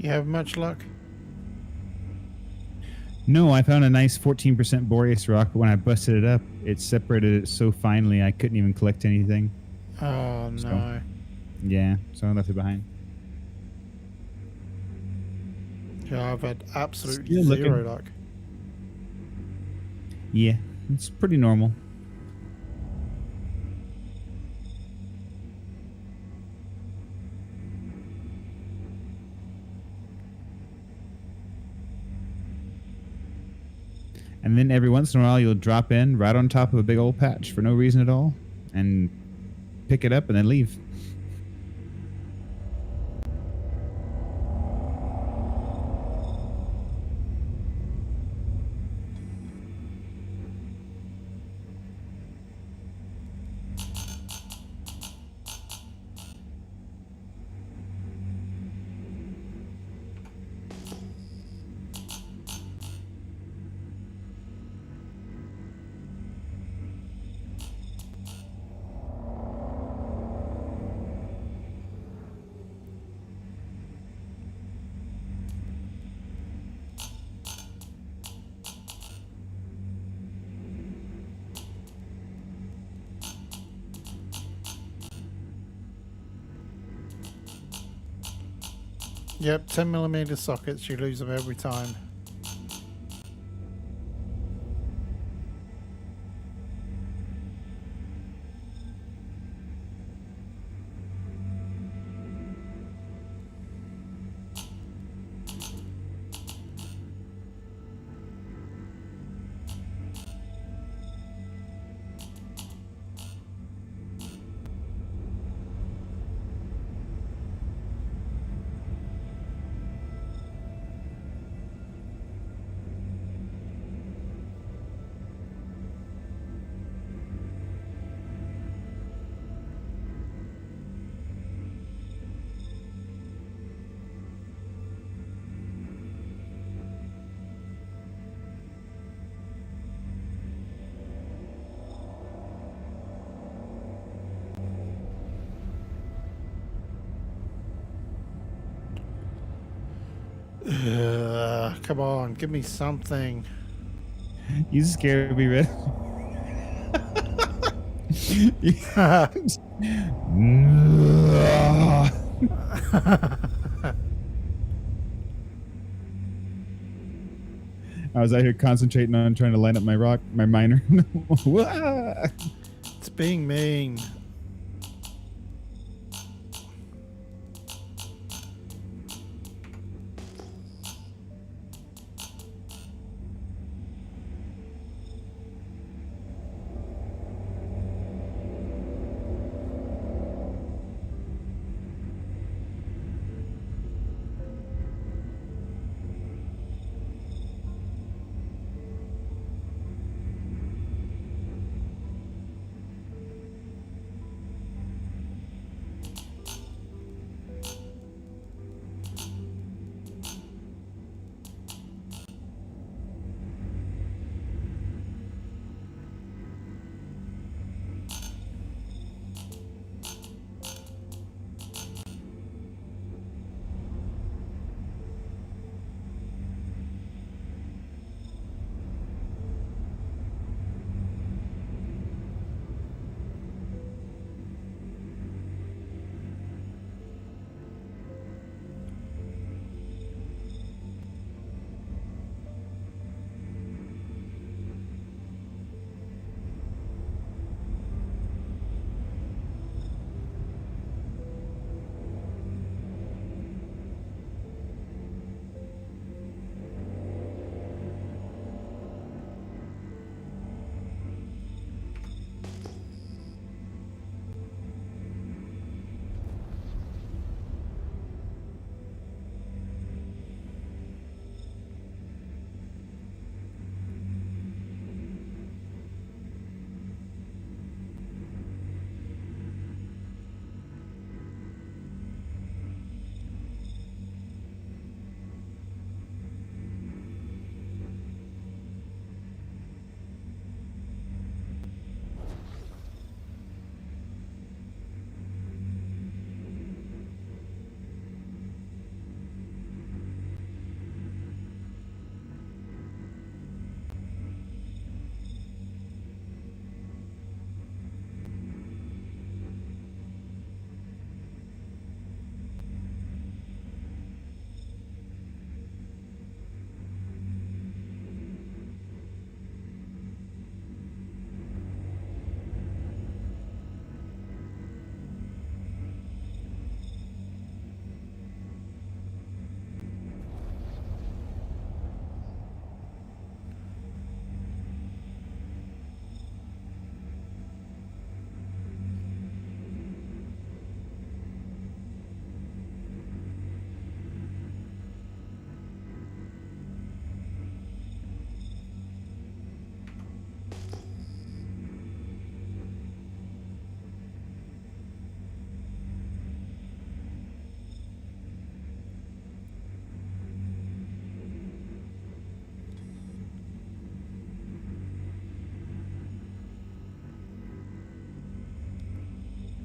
You have much luck? No, I found a nice 14% Boreas rock, but when I busted it up, it separated it so finely I couldn't even collect anything. Oh, no. So- Yeah, so I left it behind. Yeah, I've had absolutely Still looking. zero luck. Yeah, it's pretty normal. And then every once in a while, you'll drop in right on top of a big old patch for no reason at all and pick it up and then leave. Yep, 10mm sockets, you lose them every time. Come on, give me something. You scared me, Red. I was out here concentrating on trying to line up my miner. It's being mean.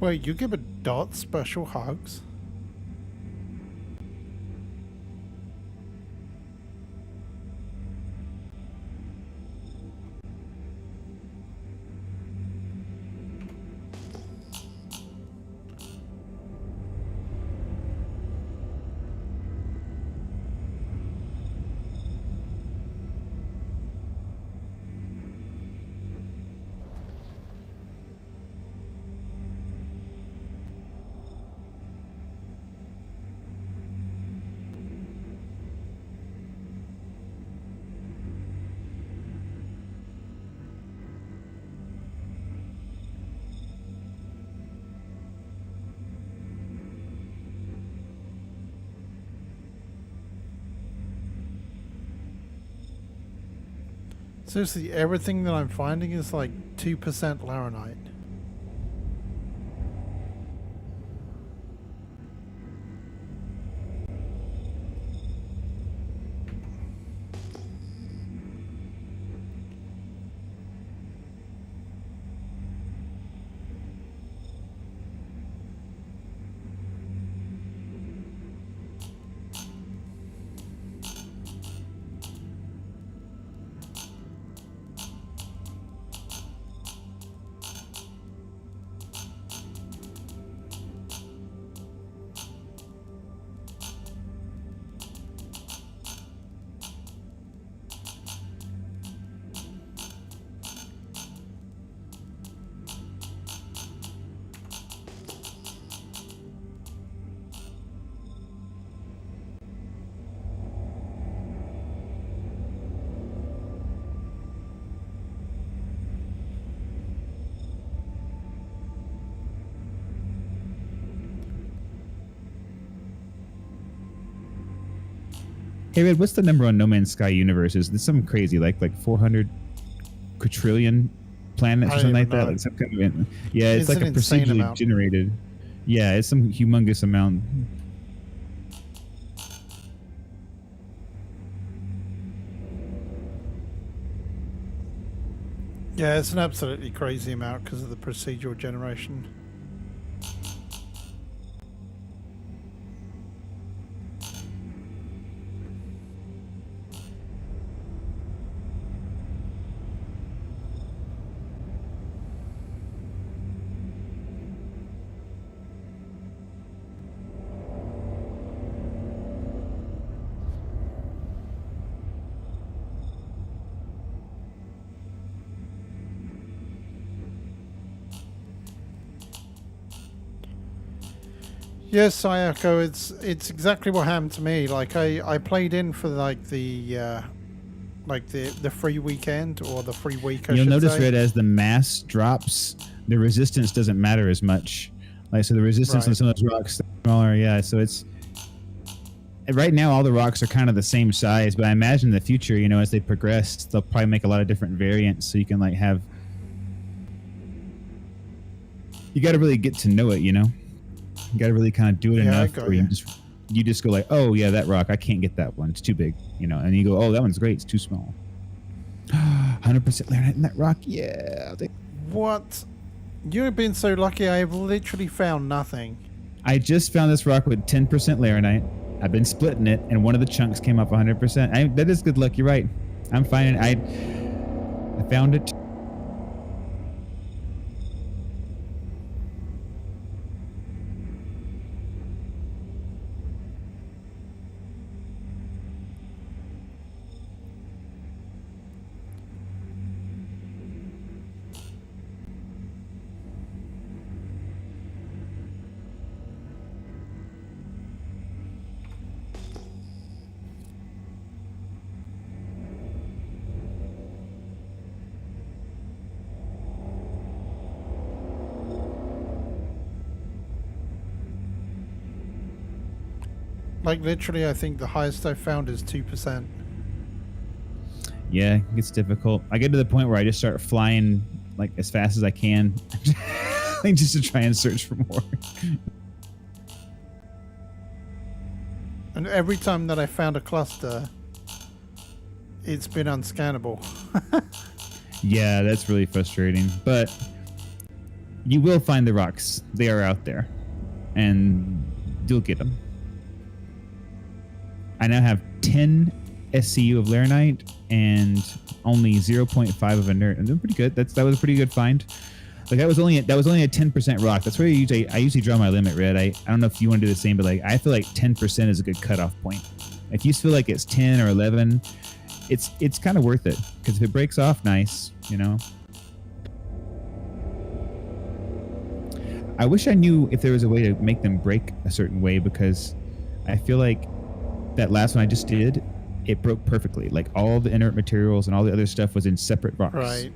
Wait, you give a dot special hugs? Seriously, everything that I'm finding is like 2% laranite. Hey, Red, what's the number on No Man's Sky universes? It's something crazy, like 400 quadrillion planets or something like that. Like some kind of, yeah, it's like a procedurally generated. Yeah, it's some humongous amount. Yeah, it's an absolutely crazy amount because of the procedural generation. Yes, I echo. It's exactly what happened to me. Like I played in for the free weekend or the free week. You'll notice, Red, as the mass drops, the resistance doesn't matter as much. Like, so the resistance on some of those rocks is smaller. Yeah, so it's right now all the rocks are kind of the same size, but I imagine in the future, you know, as they progress, they'll probably make a lot of different variants, so you can like have. You got to really get to know it, you know. You got to really kind of do it enough where you just go like, oh yeah, that rock, I can't get that one, it's too big, you know, and you go, oh, that one's great, it's too small. 100% laranite in that rock, yeah. What? You've been so lucky. I've literally found nothing. I just found this rock with 10% laranite. I've been splitting it, and one of the chunks came up 100%. That is good luck. You're right. I'm finding. I found it. Like literally, I think the highest I've found is 2%. Yeah, it gets difficult. I get to the point where I just start flying like as fast as I can, just to try and search for more. And every time that I found a cluster, it's been unscannable. Yeah, that's really frustrating. But You will find the rocks. They are out there, and you'll get them. I now have 10 SCU of Laranite and only 0.5 of inert. I'm doing pretty good. That was a pretty good find. Like that was only a 10% rock. That's where I usually draw my limit, Red. I don't know if you want to do the same, but like I feel like 10% is a good cutoff point. If you feel like it's 10 or 11, it's kind of worth it, because if it breaks off, nice, you know. I wish I knew if there was a way to make them break a certain way, because I feel like that last one I just did, it broke perfectly. Like all the inert materials and all the other stuff was in separate rocks. Right.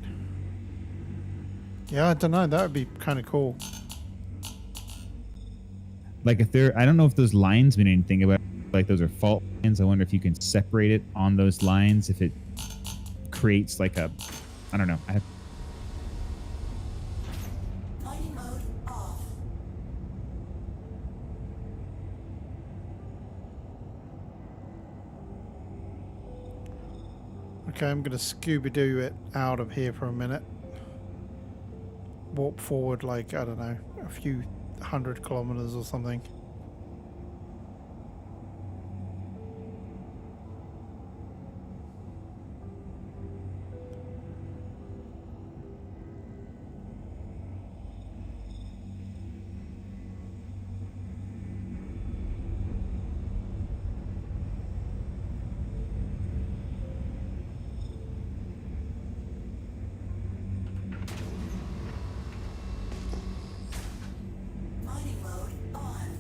Yeah, I don't know. That would be kind of cool. Like if I don't know if those lines mean anything, about like those are fault lines. I wonder if you can separate it on those lines, if it creates like a, I don't know. Mining mode off. Okay, I'm going to Scooby-Doo it out of here for a minute. Warp forward like, I don't know, a few 100 kilometers or something. Mining mode on.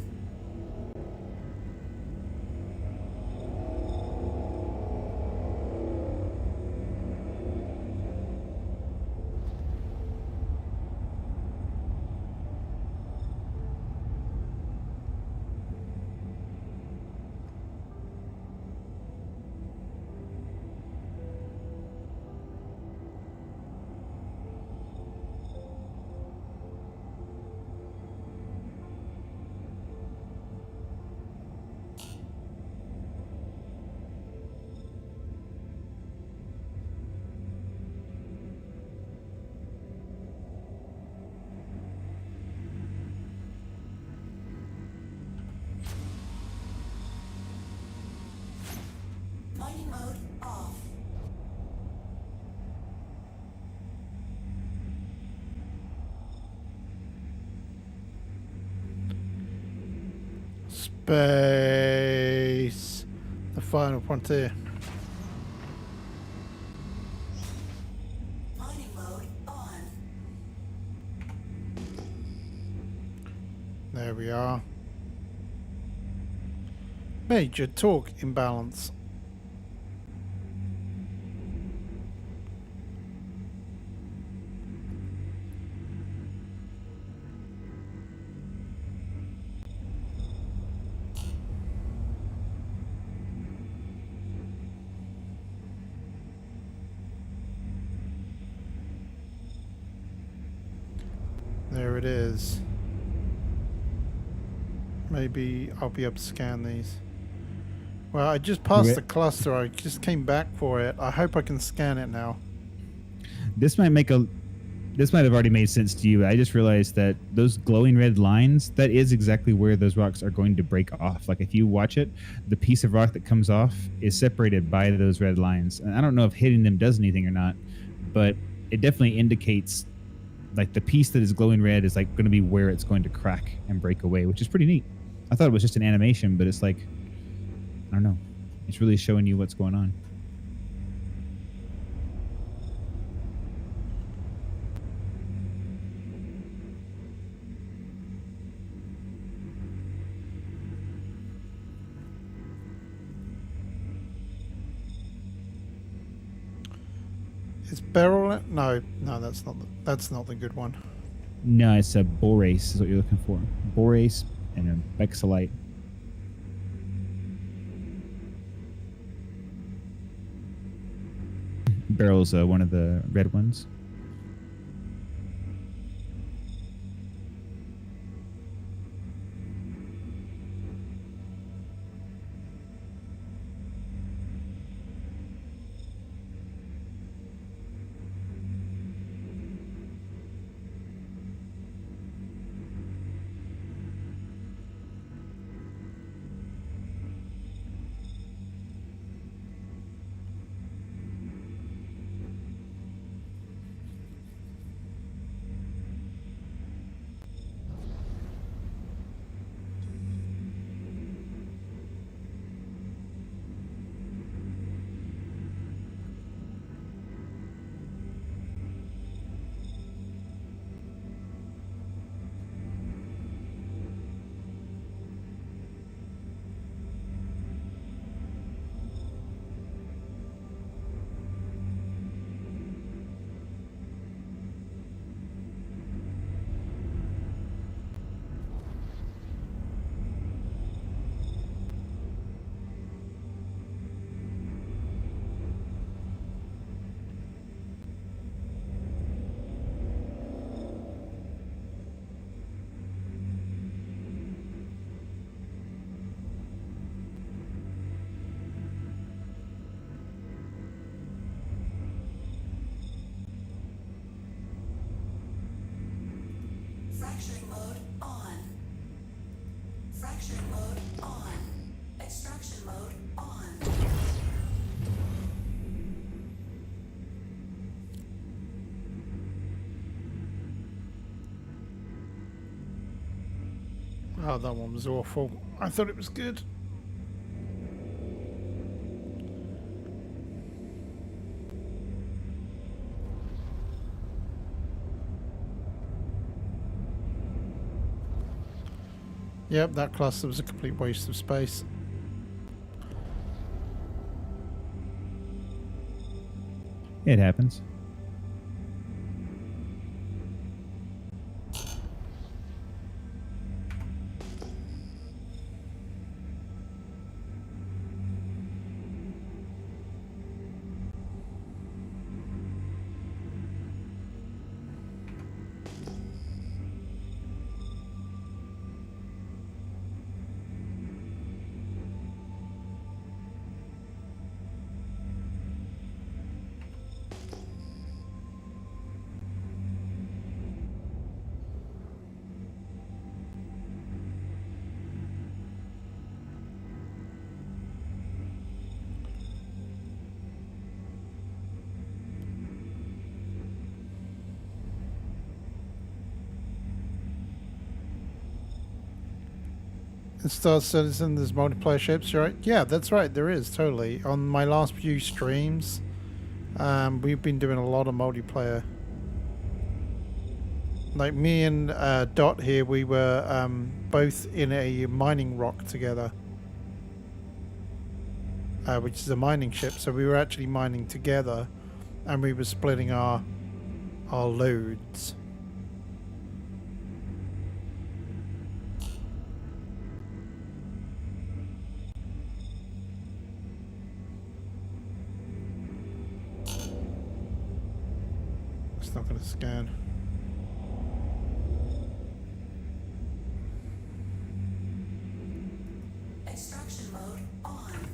Mining mode off. Space. The final frontier. Mining mode on. There we are. Major torque imbalance. There it is. Maybe I'll be able to scan these. Well, I just passed the cluster. I just came back for it. I hope I can scan it now. This might have already made sense to you. I just realized that those glowing red lines, that is exactly where those rocks are going to break off. Like if you watch it, the piece of rock that comes off is separated by those red lines. And I don't know if hitting them does anything or not, but it definitely indicates like the piece that is glowing red is like going to be where it's going to crack and break away, which is pretty neat. I thought it was just an animation, but it's like, I don't know. It's really showing you what's going on. Is beryl? No, that's not the good one. No, it's a borase is what you're looking for. Borase and a bexolite. Beryl's one of the red ones. Oh, that one was awful. I thought it was good. Yep, that cluster was a complete waste of space. It happens. In Star Citizen, there's multiplayer ships, right? Yeah, that's right. There is, totally. On my last few streams, we've been doing a lot of multiplayer. Like me and Dot here, we were both in a mining rock together, which is a mining ship. So we were actually mining together, and we were splitting our loads. It's not going to scan. Extraction mode on.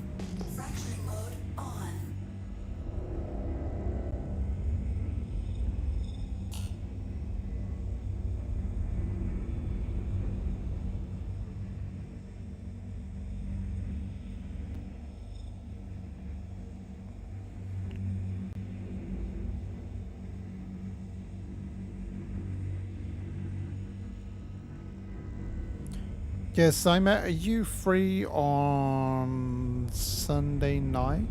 Fracturing mode on. Yes, are you free on Sunday night?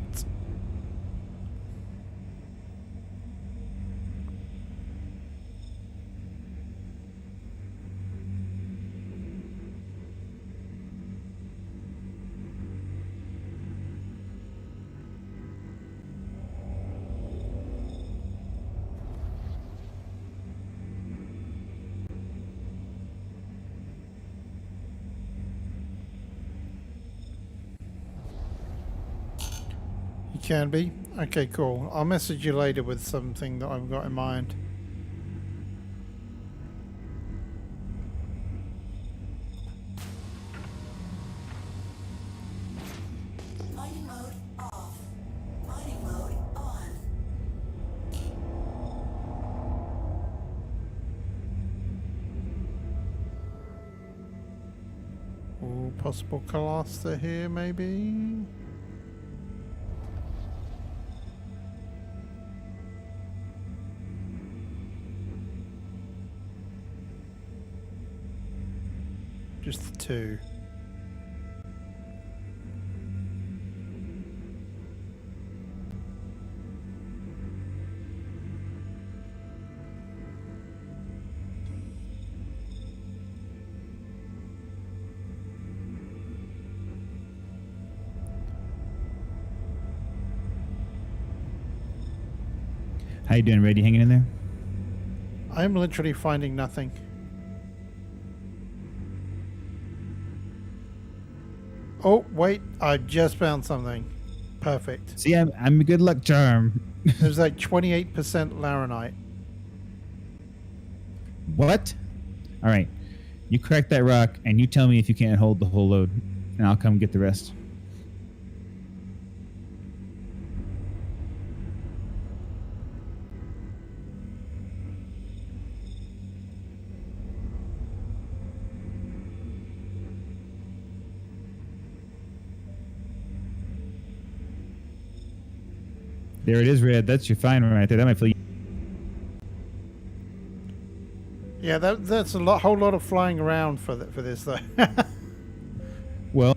You can be? Okay, cool. I'll message you later with something that I've got in mind. Mining mode off. Mining mode on. Ooh, possible cluster here, maybe? Just the two. How you doing, Red? You hanging in there? I'm literally finding nothing. Oh, wait. I just found something. Perfect. See, I'm a good luck charm. There's like 28% laranite. What? All right. You crack that rock, and you tell me if you can't hold the whole load, and I'll come get the rest. There it is, Red. That's your fine right there. That might feel. Yeah, that's a whole lot of flying around for this though. Well,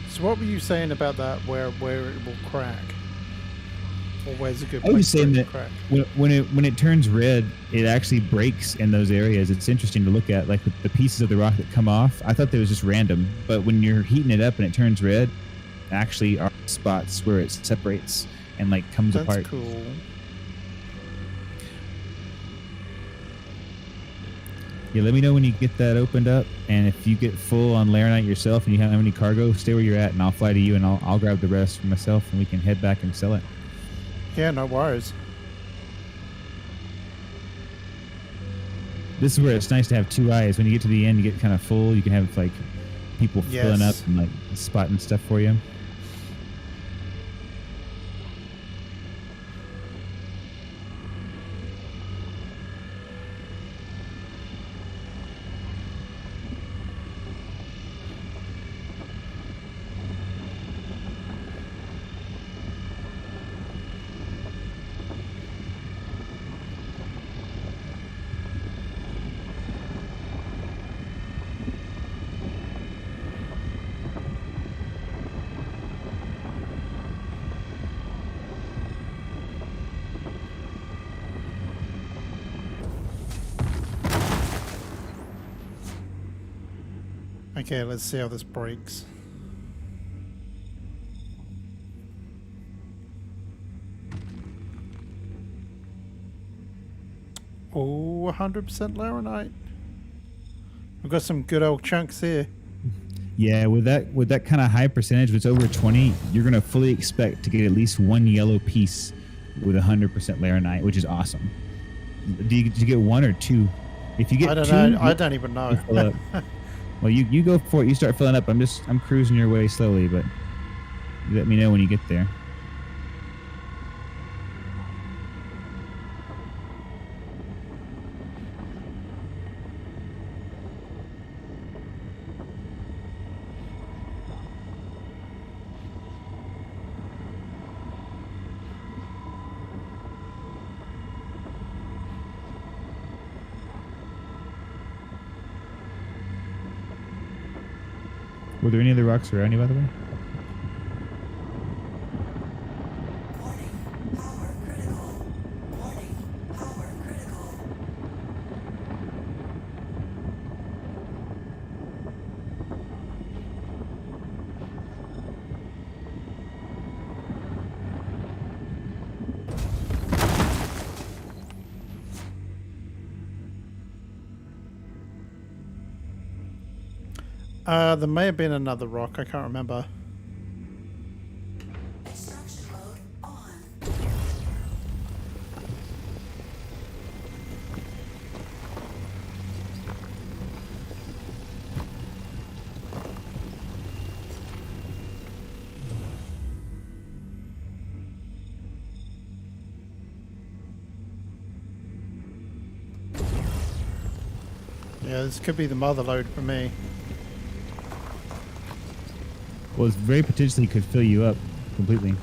So what were you saying about that? Where it will crack, or where's a good I was place for saying it to that crack? when it turns red, it actually breaks in those areas. It's interesting to look at, like the pieces of the rock that come off. I thought that was just random, but when you're heating it up and it turns red, actually are spots where it separates and like comes That's apart. cool. Yeah, let me know when you get that opened up, and if you get full on Laranite yourself and you don't have any cargo, stay where you're at, and I'll fly to you, and I'll grab the rest for myself, and we can head back and sell it. Yeah, no worries. This is where it's nice to have two eyes. When you get to the end, you get kind of full. You can have like people filling up Yes. and like spotting stuff for you. Okay, let's see how this breaks. Oh, 100% Laranite. We've got some good old chunks here. Yeah, with that kind of high percentage, if it's over 20, you're gonna fully expect to get at least one yellow piece with 100% Laranite, which is awesome. Did you get one or two? If you get I don't two, know. I don't even know. you fill up. Well, you go for it. You start filling up. I'm cruising your way slowly, but you let me know when you get there. Were there any other rocks around you, by the way? Warning, power critical. Warning, power critical. There may have been another rock. I can't remember. Extraction mode on. Yeah, this could be the mother lode for me. Well, it's very potentially could fill you up completely.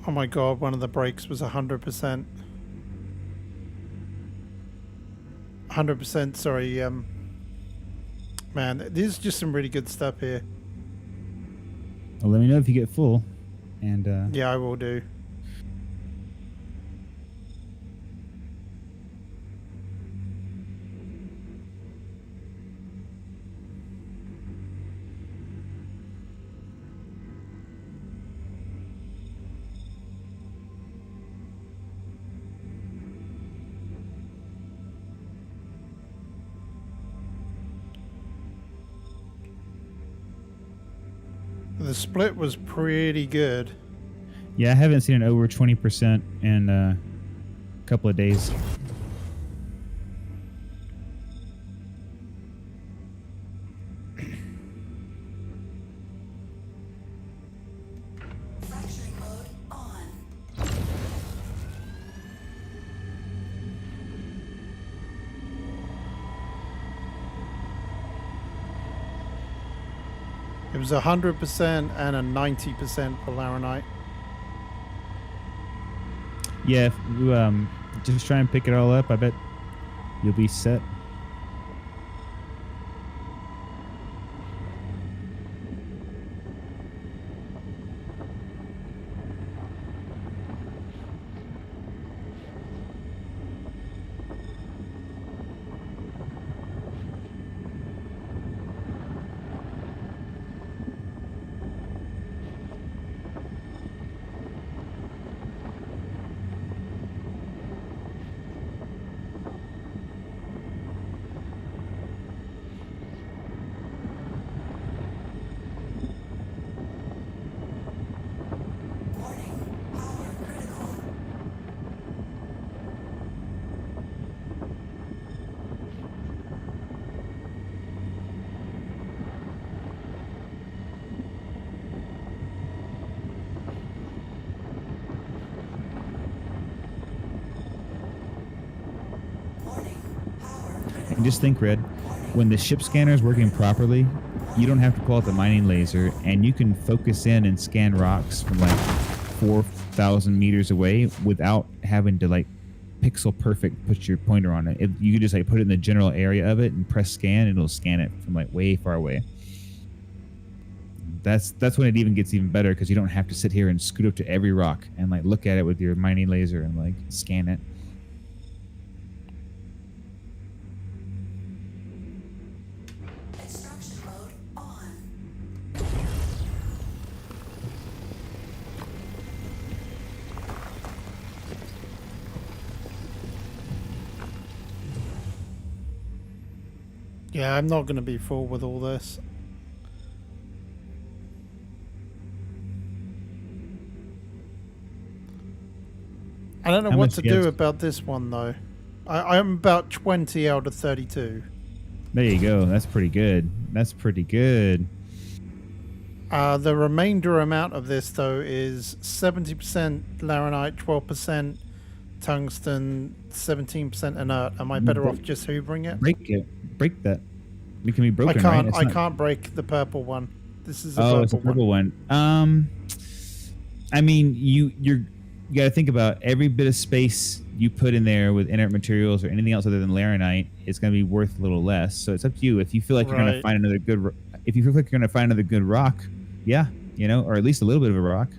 Oh my god, one of the breaks was 100%. 100%, sorry. Man, there's just some really good stuff here. Well, let me know if you get full, and Yeah, I will do. The split was pretty good. Yeah, I haven't seen it over 20% in a couple of days. Fracturing mode on. It was 100% and a 90% for Laranite. Yeah, if you just try and pick it all up, I bet you'll be set. Warning. Power critical. Warning. Power critical. And just think, Red, when the ship scanner is working properly, you don't have to pull out the mining laser, and you can focus in and scan rocks from like 4,000 meters away without having to like pixel perfect put your pointer on it. You can just like put it in the general area of it and press scan, and it'll scan it from like way far away. That's when it even gets even better, because you don't have to sit here and scoot up to every rock and like look at it with your mining laser and like scan it. Extraction mode on. Yeah, I'm not going to be full with all this. I don't know How what much to do you do have? about this one, though. I'm about 20 out of 32. There you go. That's pretty good. That's pretty good. The remainder amount of this, though, is 70% Laranite, 12% tungsten, 17% inert. Am I better off just hoovering it? Break it. Break that. It can be broken. I can't. Right? It's I not- can't break the purple one. This is a Oh, purple it's a purple one. one. I mean, you got to think about every bit of space you put in there with inert materials or anything else other than Laranite. It's going to be worth a little less. So it's up to you. If you feel like you're going to Right. find another good, if you feel like you're going to find another good rock, yeah, or at least a little bit of a rock.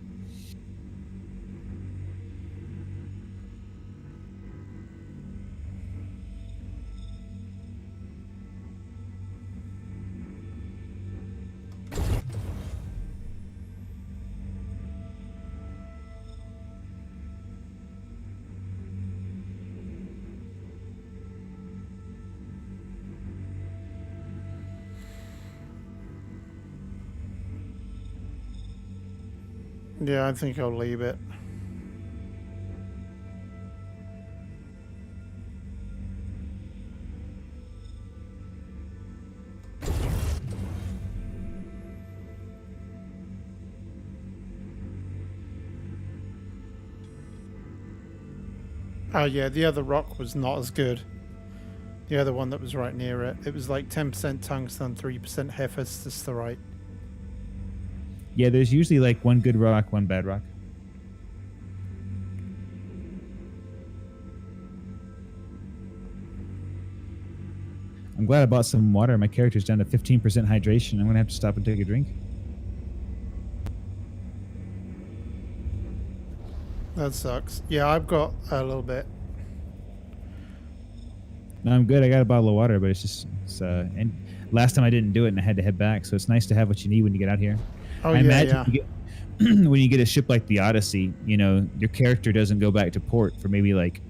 Yeah, I think I'll leave it. Oh yeah, the other rock was not as good. The other one that was right near it. It was like 10% tungsten, 3% hephaestus. Yeah, there's usually like one good rock, one bad rock. I'm glad I bought some water. My character's down to 15% hydration. I'm going to have to stop and take a drink. That sucks. Yeah, I've got a little bit. No, I'm good. I got a bottle of water, but and last time I didn't do it and I had to head back. So it's nice to have what you need when you get out here. Oh I yeah, imagine yeah. you get, when you get a ship like the Odyssey, your character doesn't go back to port for maybe like,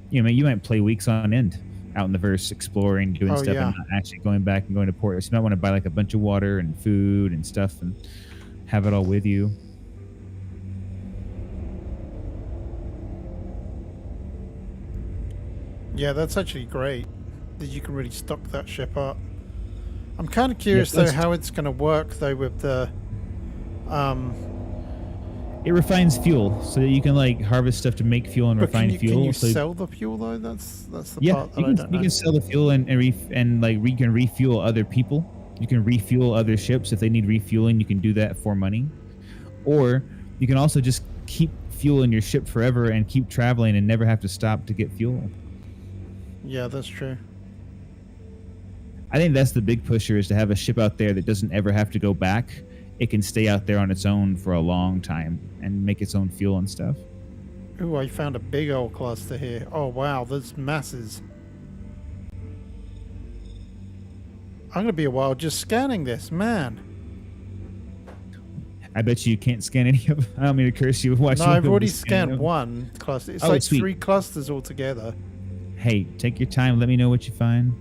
you might play weeks on end out in the verse, exploring, doing Oh, stuff, yeah. and not actually going back and going to port. So you might want to buy like a bunch of water and food and stuff and have it all with you. Yeah, that's actually great that you can really stock that ship up. I'm kind of curious Yeah, though how it's going to work though with the It refines fuel so that you can like harvest stuff to make fuel and but refine fuel. can you So sell the fuel though? That's the yeah, part that I don't you know. can sell the fuel you can refuel other people. You can refuel other ships if they need refueling. You can do that for money, or you can also just keep fuel in your ship forever and keep traveling and never have to stop to get fuel. Yeah, that's true. I think that's the big pusher, is to have a ship out there that doesn't ever have to go back. It can stay out there on its own for a long time and make its own fuel and stuff. Ooh, I found a big old cluster here. Oh wow, there's masses. I'm gonna be a while just scanning this, man. I bet you can't scan any of them. I don't mean to curse you. Watch No, you I've be able to already scan scanned them. one cluster. It's Oh, like sweet. 3 clusters altogether. Hey, take your time. Let me know what you find.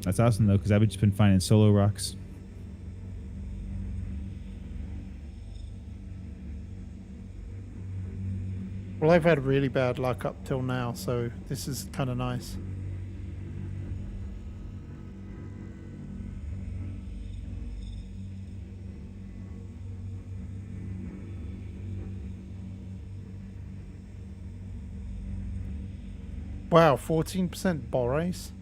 That's awesome, though, because I've just been finding solo rocks. Well, I've had really bad luck up till now, so this is kind of nice. Wow, 14% borace.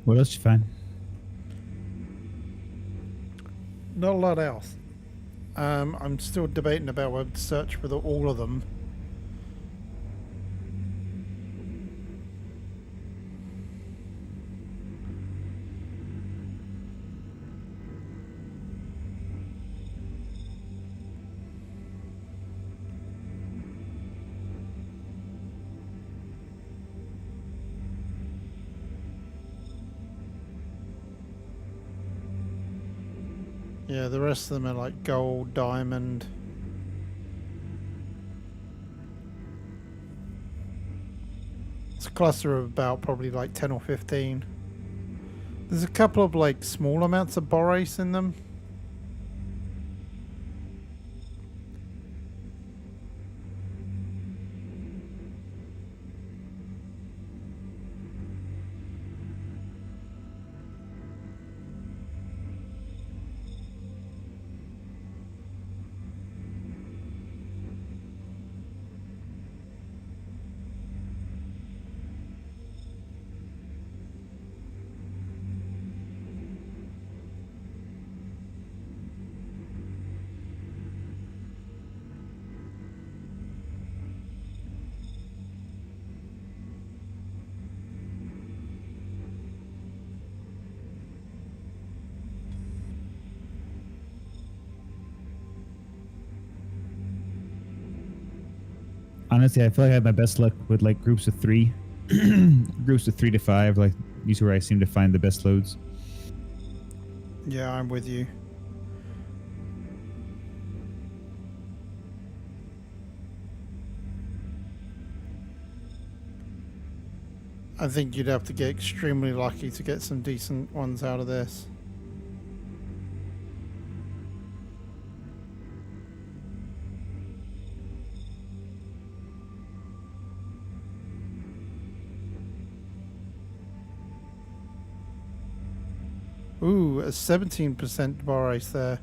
What else you find? Not a lot else. I'm still debating about whether to search for all of them. Yeah, the rest of them are like gold, diamond. It's a cluster of about probably like 10 or 15. There's a couple of like small amounts of borace in them. Honestly, I feel like I have my best luck with like groups of 3. Groups of 3 to 5. Like, these are where I seem to find the best loads. Yeah, I'm with you. I think you'd have to get extremely lucky to get some decent ones out of this. Ooh, a 17% borace there.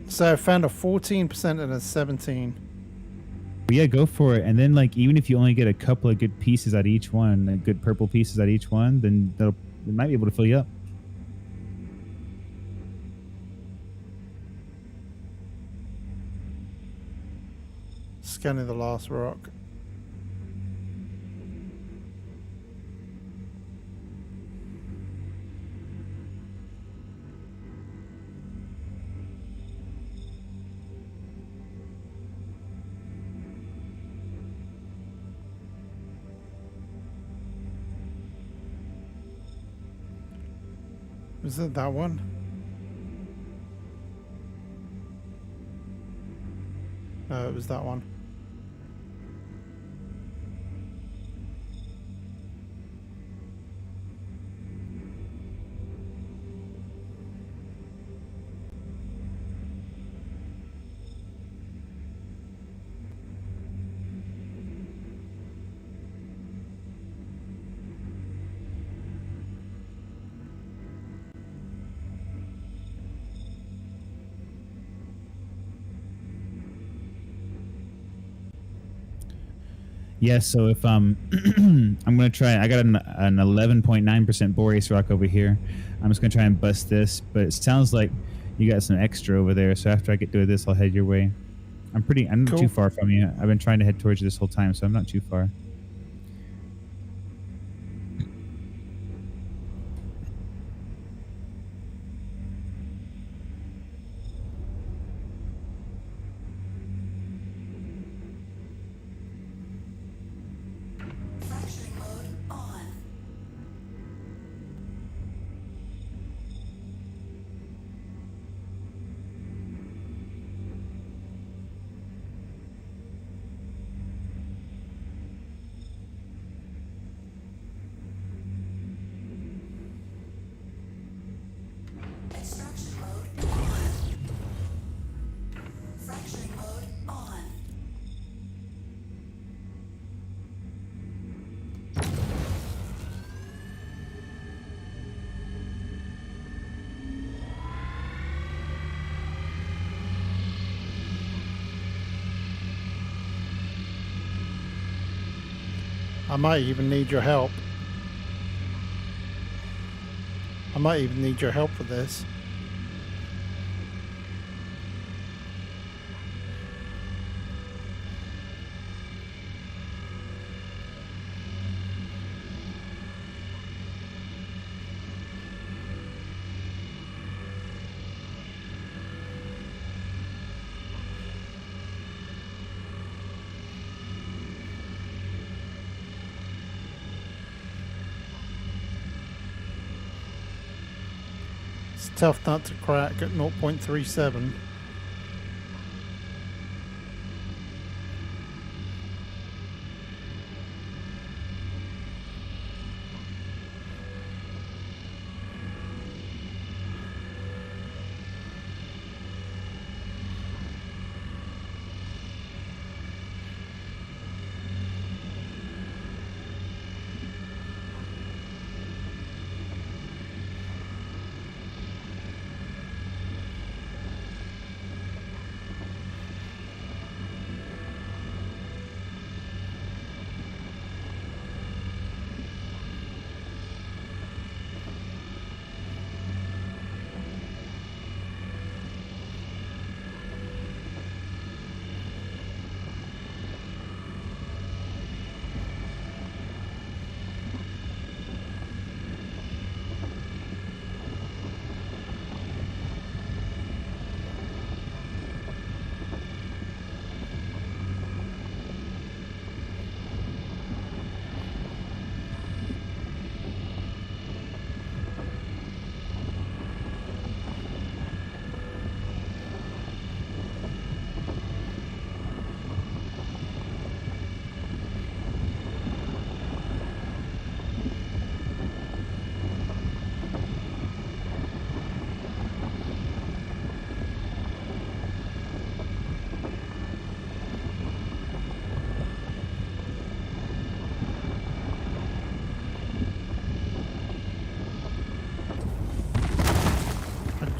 So I found a 14% and a 17. But yeah, go for it. And then, like, even if you only get a couple of good pieces out of each one, like good purple pieces out of each one, then it might be able to fill you up. Scanning the last rock. Was it that one? No, it was that one. Yeah, so if I'm gonna try. I got an 11.9% borace rock over here. I'm just gonna try and bust this, but it sounds like you got some extra over there. So after I get through this, I'll head your way. I'm not Cool. too far from you. I've been trying to head towards you this whole time, so I'm not too far. Fracturing mode on. Extraction mode on. Fracturing mode on. I might even need your help. I might even need your help for this. It's a tough nut to crack at 0.37.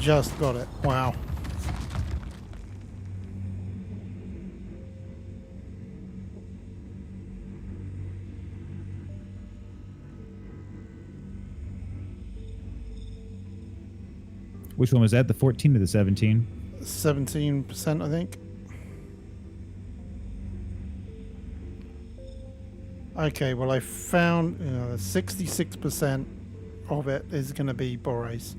just got it. Wow. Which one was that? The 14 or the 17? 17%, I think. Okay, well I found 66% of it is going to be borace.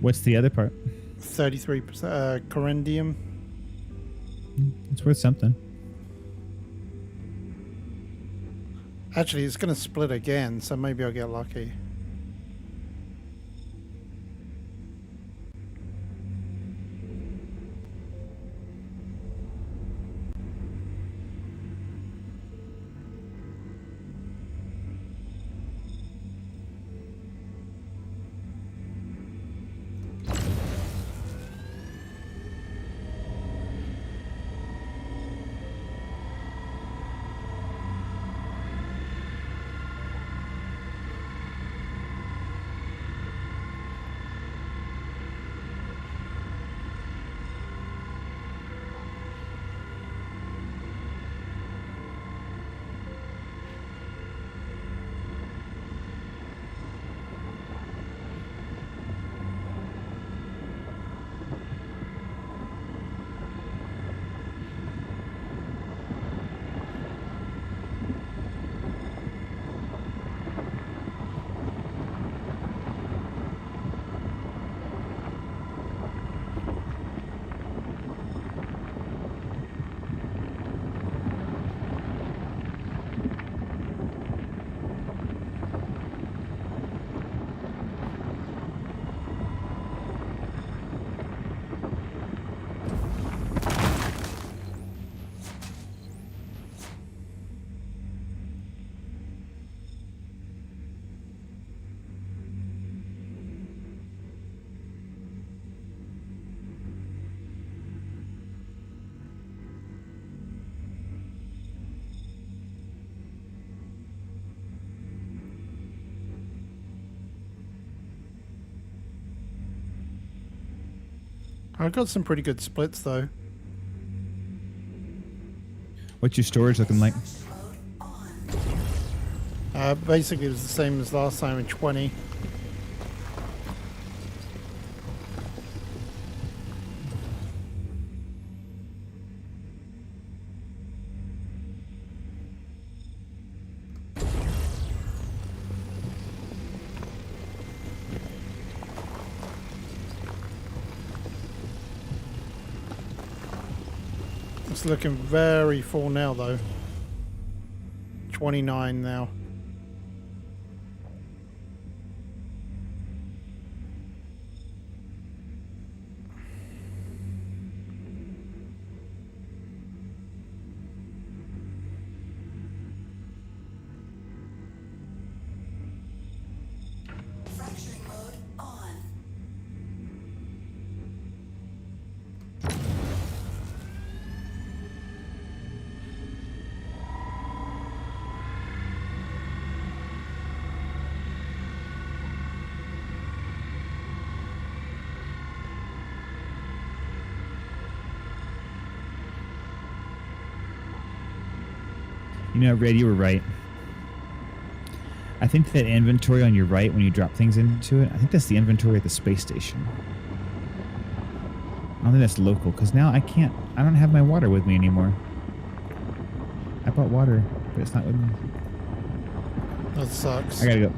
What's the other part? 33% coryndium. It's worth something. Actually, it's going to split again, so maybe I'll get lucky. I've got some pretty good splits though. What's your storage looking like? Basically, it was the same as last time in 20. It's looking very full now though. 29 now. Fracturing mode on. You know, Red, you were right. I think that inventory on your right when you drop things into it, I think that's the inventory at the space station. I don't think that's local, because now I don't have my water with me anymore. I bought water, but it's not with me. That sucks. I gotta go.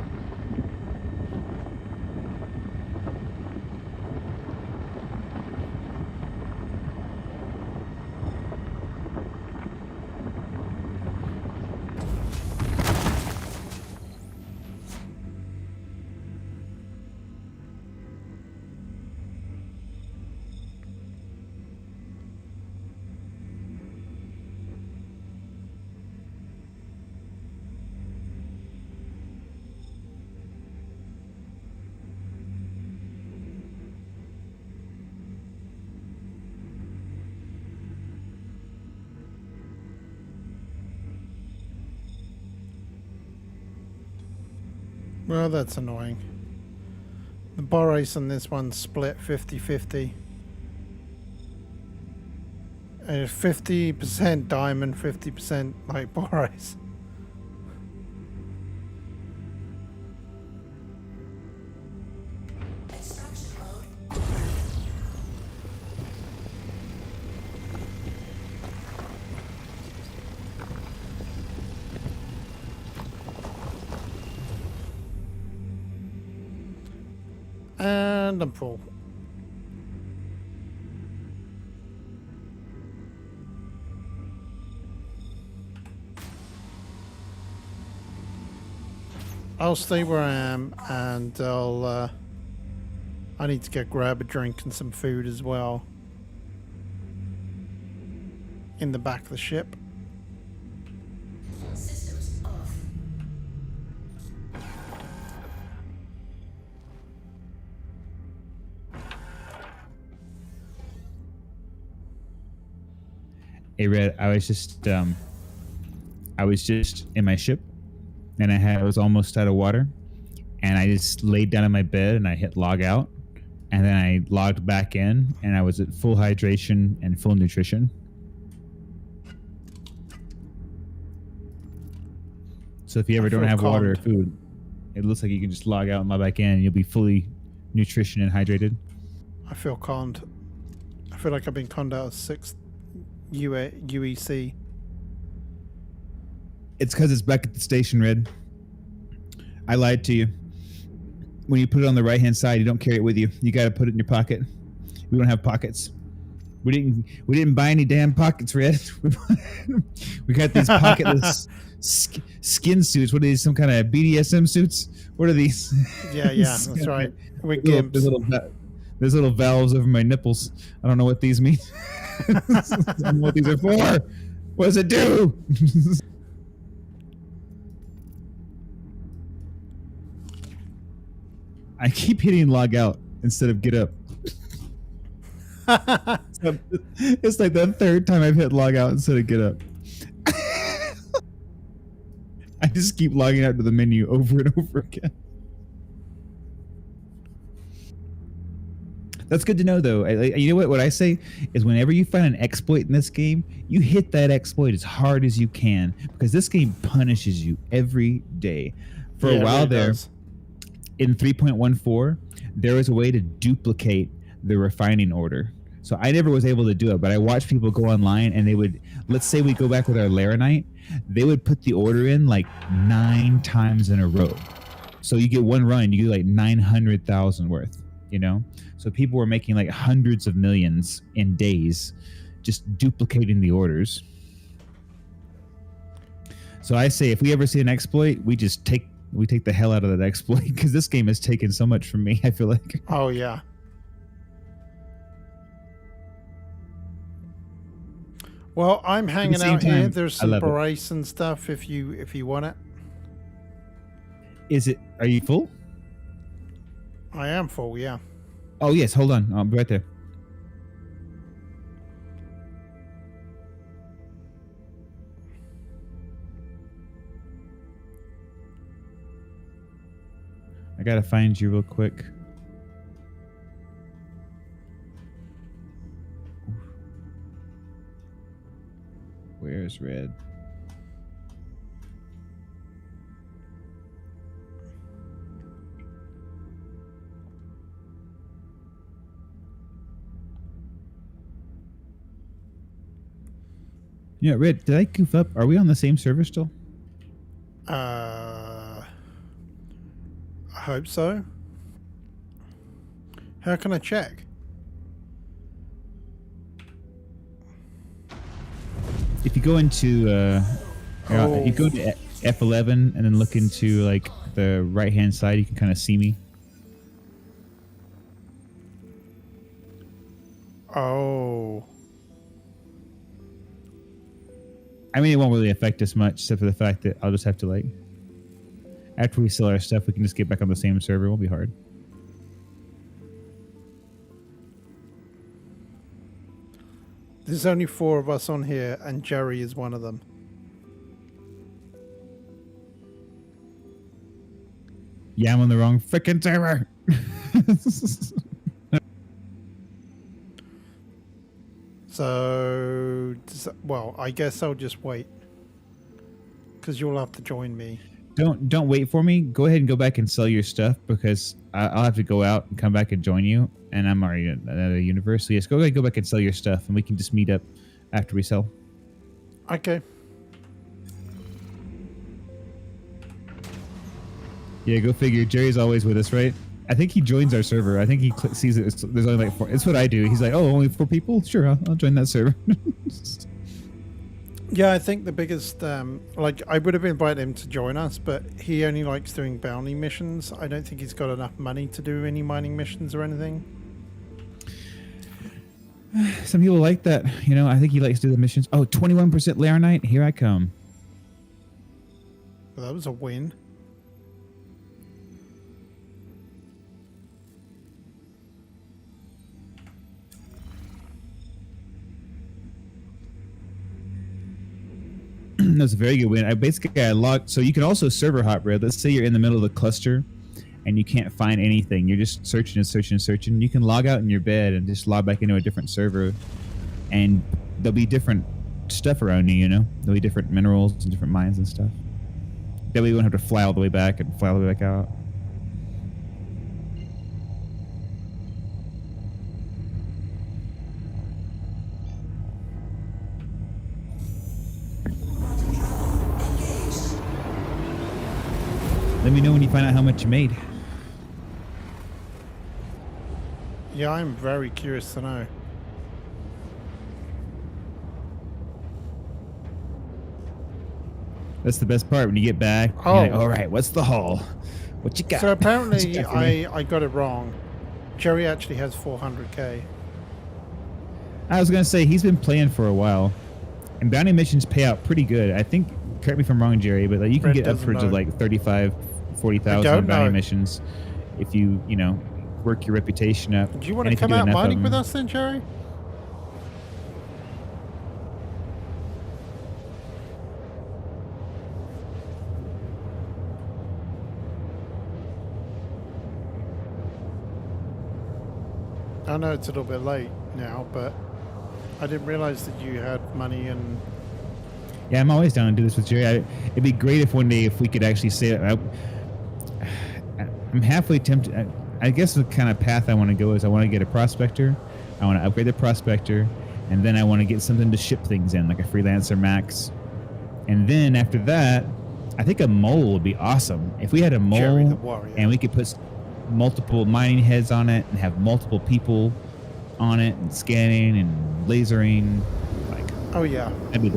Well, that's annoying. The Boris and this one's split 50-50. 50% diamond, 50% like Boris. Extraction mode. And I'm full. I'll stay where I am, and I need to grab a drink and some food as well. In the back of the ship. Systems off. Hey, Red, I was just in my ship, and I was almost out of water, and I just laid down in my bed and I hit log out, and then I logged back in, and I was at full hydration and full nutrition. So if you ever I don't feel have water or calmed. food, it looks like you can just log out and log back in, and you'll be fully nutrition and hydrated. I feel conned. I feel like I've been conned out of 6th UEC. It's because it's back at the station, Red. I lied to you. When you put it on the right-hand side, you don't carry it with you. You got to put it in your pocket. We don't have pockets. We didn't buy any damn pockets, Red. We got these pocketless skin suits. What are these? Some kind of BDSM suits? What are these? Yeah, that's right. We're There's gimps. there's little valves over my nipples. I don't know what these mean. I don't know what these are for. What does it do? I keep hitting log out instead of get up. It's like the third time I've hit log out instead of get up. I just keep logging out to the menu over and over again. That's good to know, though. You know what? What I say is whenever you find an exploit in this game, you hit that exploit as hard as you can, because this game punishes you every day. For a while there, in 3.14, there was a way to duplicate the refining order. So I never was able to do it, but I watched people go online, and they would, let's say we go back with our Laranite, they would put the order in like 9 times in a row. So you get one run, you get like 900,000 worth, you know? So people were making like hundreds of millions in days just duplicating the orders. So I say if we ever see an exploit, we take the hell out of that exploit, because this game has taken so much from me, I feel like. Oh, yeah. Well, I'm hanging out here. Time, There's some barace and stuff if you want it. Are you full? I am full, yeah. Oh, yes. Hold on. I'll be right there. I gotta find you real quick. Where's Red? Yeah, Red, did I goof up? Are we on the same server still? I hope so. How can I check? If you go into if you go to F11 and then look into like the right hand side, you can kind of see me. Oh. I mean, it won't really affect us much, except for the fact that I'll just have to, like, after we sell our stuff, we can just get back on the same server. It won't be hard. There's only 4 of us on here, and Jerry is one of them. Yeah, I'm on the wrong frickin' server. So, well, I guess I'll just wait. Because you'll have to join me. Don't wait for me. Go ahead and go back and sell your stuff because I'll have to go out and come back and join you. And I'm already at a university. Yes, go ahead and go back and sell your stuff, and we can just meet up after we sell. Okay. Yeah, go figure. Jerry's always with us, right? I think he joins our server. I think he sees it. There's only like 4. It's what I do. He's like, oh, only 4 people? Sure, I'll join that server. Yeah, I think the biggest, like, I would have invited him to join us, but he only likes doing bounty missions. I don't think he's got enough money to do any mining missions or anything. Some people like that. You know, I think he likes to do the missions. Oh, 21% Laranite. Here I come. Well, that was a win. That's a very good win. I logged. So you can also server hop, Red. Let's say you're in the middle of the cluster and you can't find anything. You're just searching and searching and searching. You can log out in your bed and just log back into a different server, and there'll be different stuff around you. You know, there'll be different minerals and different mines and stuff. That way you won't have to fly all the way back and fly all the way back out. Let me know when you find out how much you made. Yeah, I'm very curious to know. That's the best part when you get back. Oh. You're like, all right, what's the haul? What you got? So What you apparently got for me? I got it wrong. Jerry actually has 400k. I was gonna say he's been playing for a while, and bounty missions pay out pretty good. I think. Correct me if I'm wrong, Jerry, but like you can Red get doesn't upwards of know. like 35, 40,000 I on don't bounty know. missions if you work your reputation up. Do you want And to if come do out enough of mining them. with us then, Jerry? I know it's a little bit late now, but I didn't realize that you had money and... Yeah, I'm always down to do this with Jerry. It'd be great if one day if we could actually say it. I'm halfway tempted. I guess the kind of path I want to go is I want to get a prospector. I want to upgrade the prospector, and then I want to get something to ship things in, like a freelancer max. And then after that, I think a mole would be awesome. If we had a Jerry the mole warrior. and we could put multiple mining heads on it and have multiple people on it and scanning and lasering, like Oh yeah. that'd be the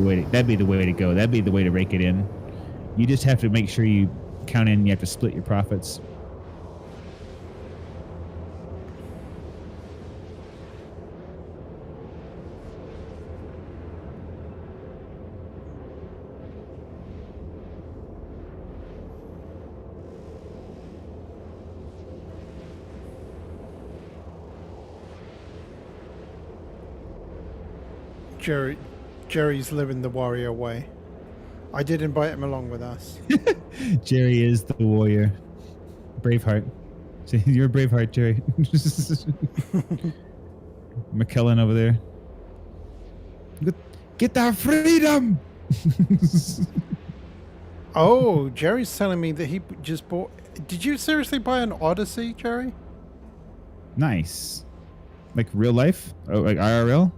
way to go. That'd be the way to rake it in. You just have to make sure you count in. You have to split your profits. Jerry's living the warrior way. I did invite him along with us. Jerry is the warrior. Braveheart. See, you're a Braveheart, Jerry. McKellen over there. Get our freedom! Oh, Jerry's telling me that he just bought... Did you seriously buy an Odyssey, Jerry? Nice. Like real life? Oh, like IRL?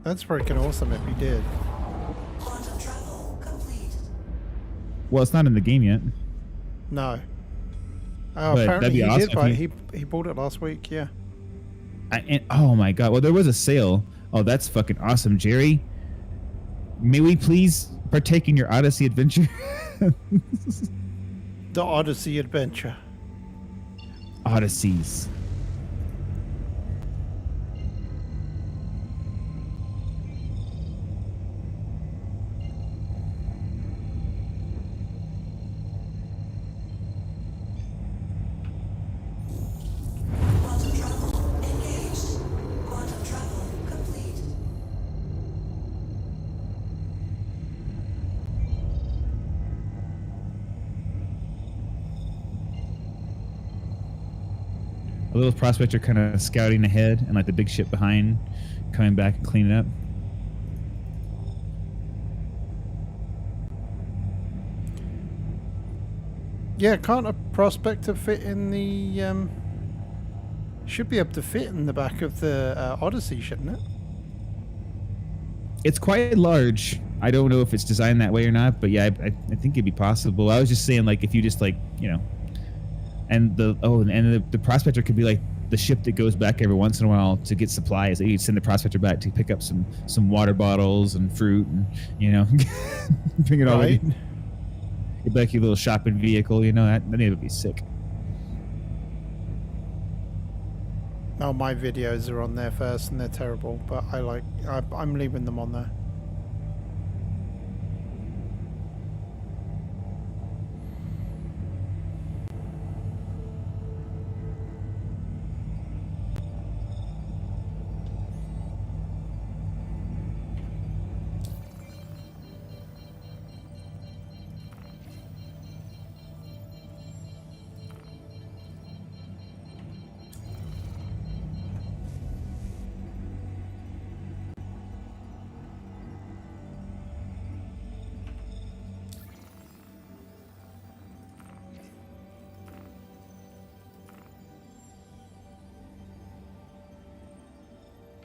That's freaking awesome if he did. Quantum travel complete. Well, it's not in the game yet. No. But Oh, that'd apparently be he awesome did if buy you- he bought it last week, yeah. Oh my god. Well, there was a sale. Oh, that's fucking awesome, Jerry. May we please partake in your Odyssey adventure? The Odyssey adventure. Odysseys. Quantum travel engaged. Quantum travel complete. little prospector kind of scouting ahead, and like the big ship behind, coming back and cleaning up. Yeah, can't a prospector fit in the? Should be able to fit in the back of the Odyssey, shouldn't it? It's quite large. I don't know if it's designed that way or not, but yeah, I think it'd be possible. I was just saying, like, if you just like, you know, and the prospector could be like the ship that goes back every once in a while to get supplies. You'd send the prospector back to pick up some water bottles and fruit, and you know, bring it all. Right. It'd be like your little shopping vehicle, you know. That it would be sick. Oh, my videos are on there first, and they're terrible. But I'm leaving them on there.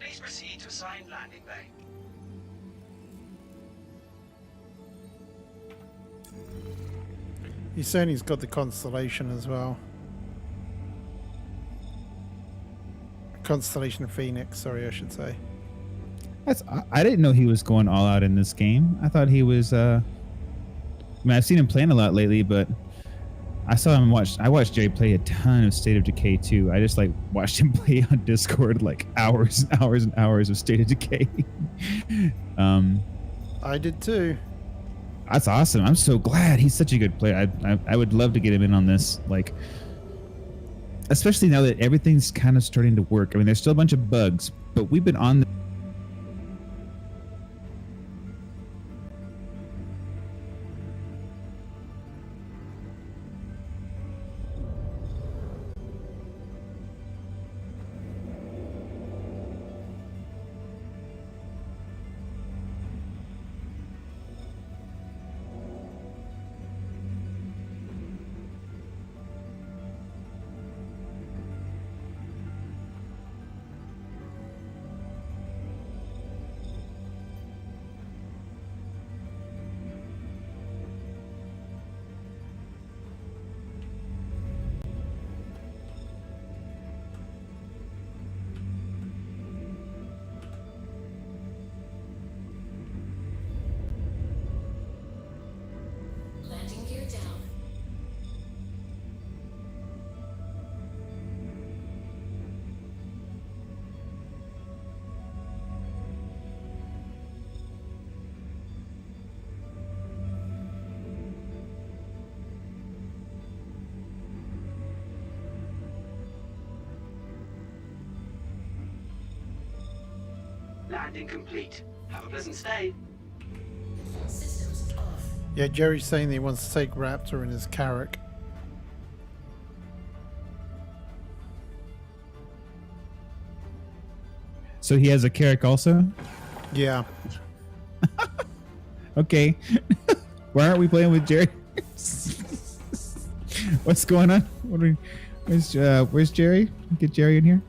Please proceed to assigned landing bay. He's saying he's got the constellation as well. Constellation of Phoenix, sorry, I should say. I didn't know he was going all out in this game. I thought he was. I mean, I've seen him playing a lot lately, but I watched Jerry play a ton of State of Decay 2. I just like watched him play on Discord like hours and hours and hours of State of Decay. I did too. That's awesome. I'm so glad he's such a good player. I would love to get him in on this, like, especially now that everything's kind of starting to work. I mean, there's still a bunch of bugs, but we've been on Landing gear down. Landing complete. Have a pleasant stay. Systems off. Yeah, Jerry's saying that he wants to take Raptor in his Carrack. So he has a Carrack also? Yeah. Okay. Why aren't we playing with Jerry? What's going on? Where's Jerry? Get Jerry in here.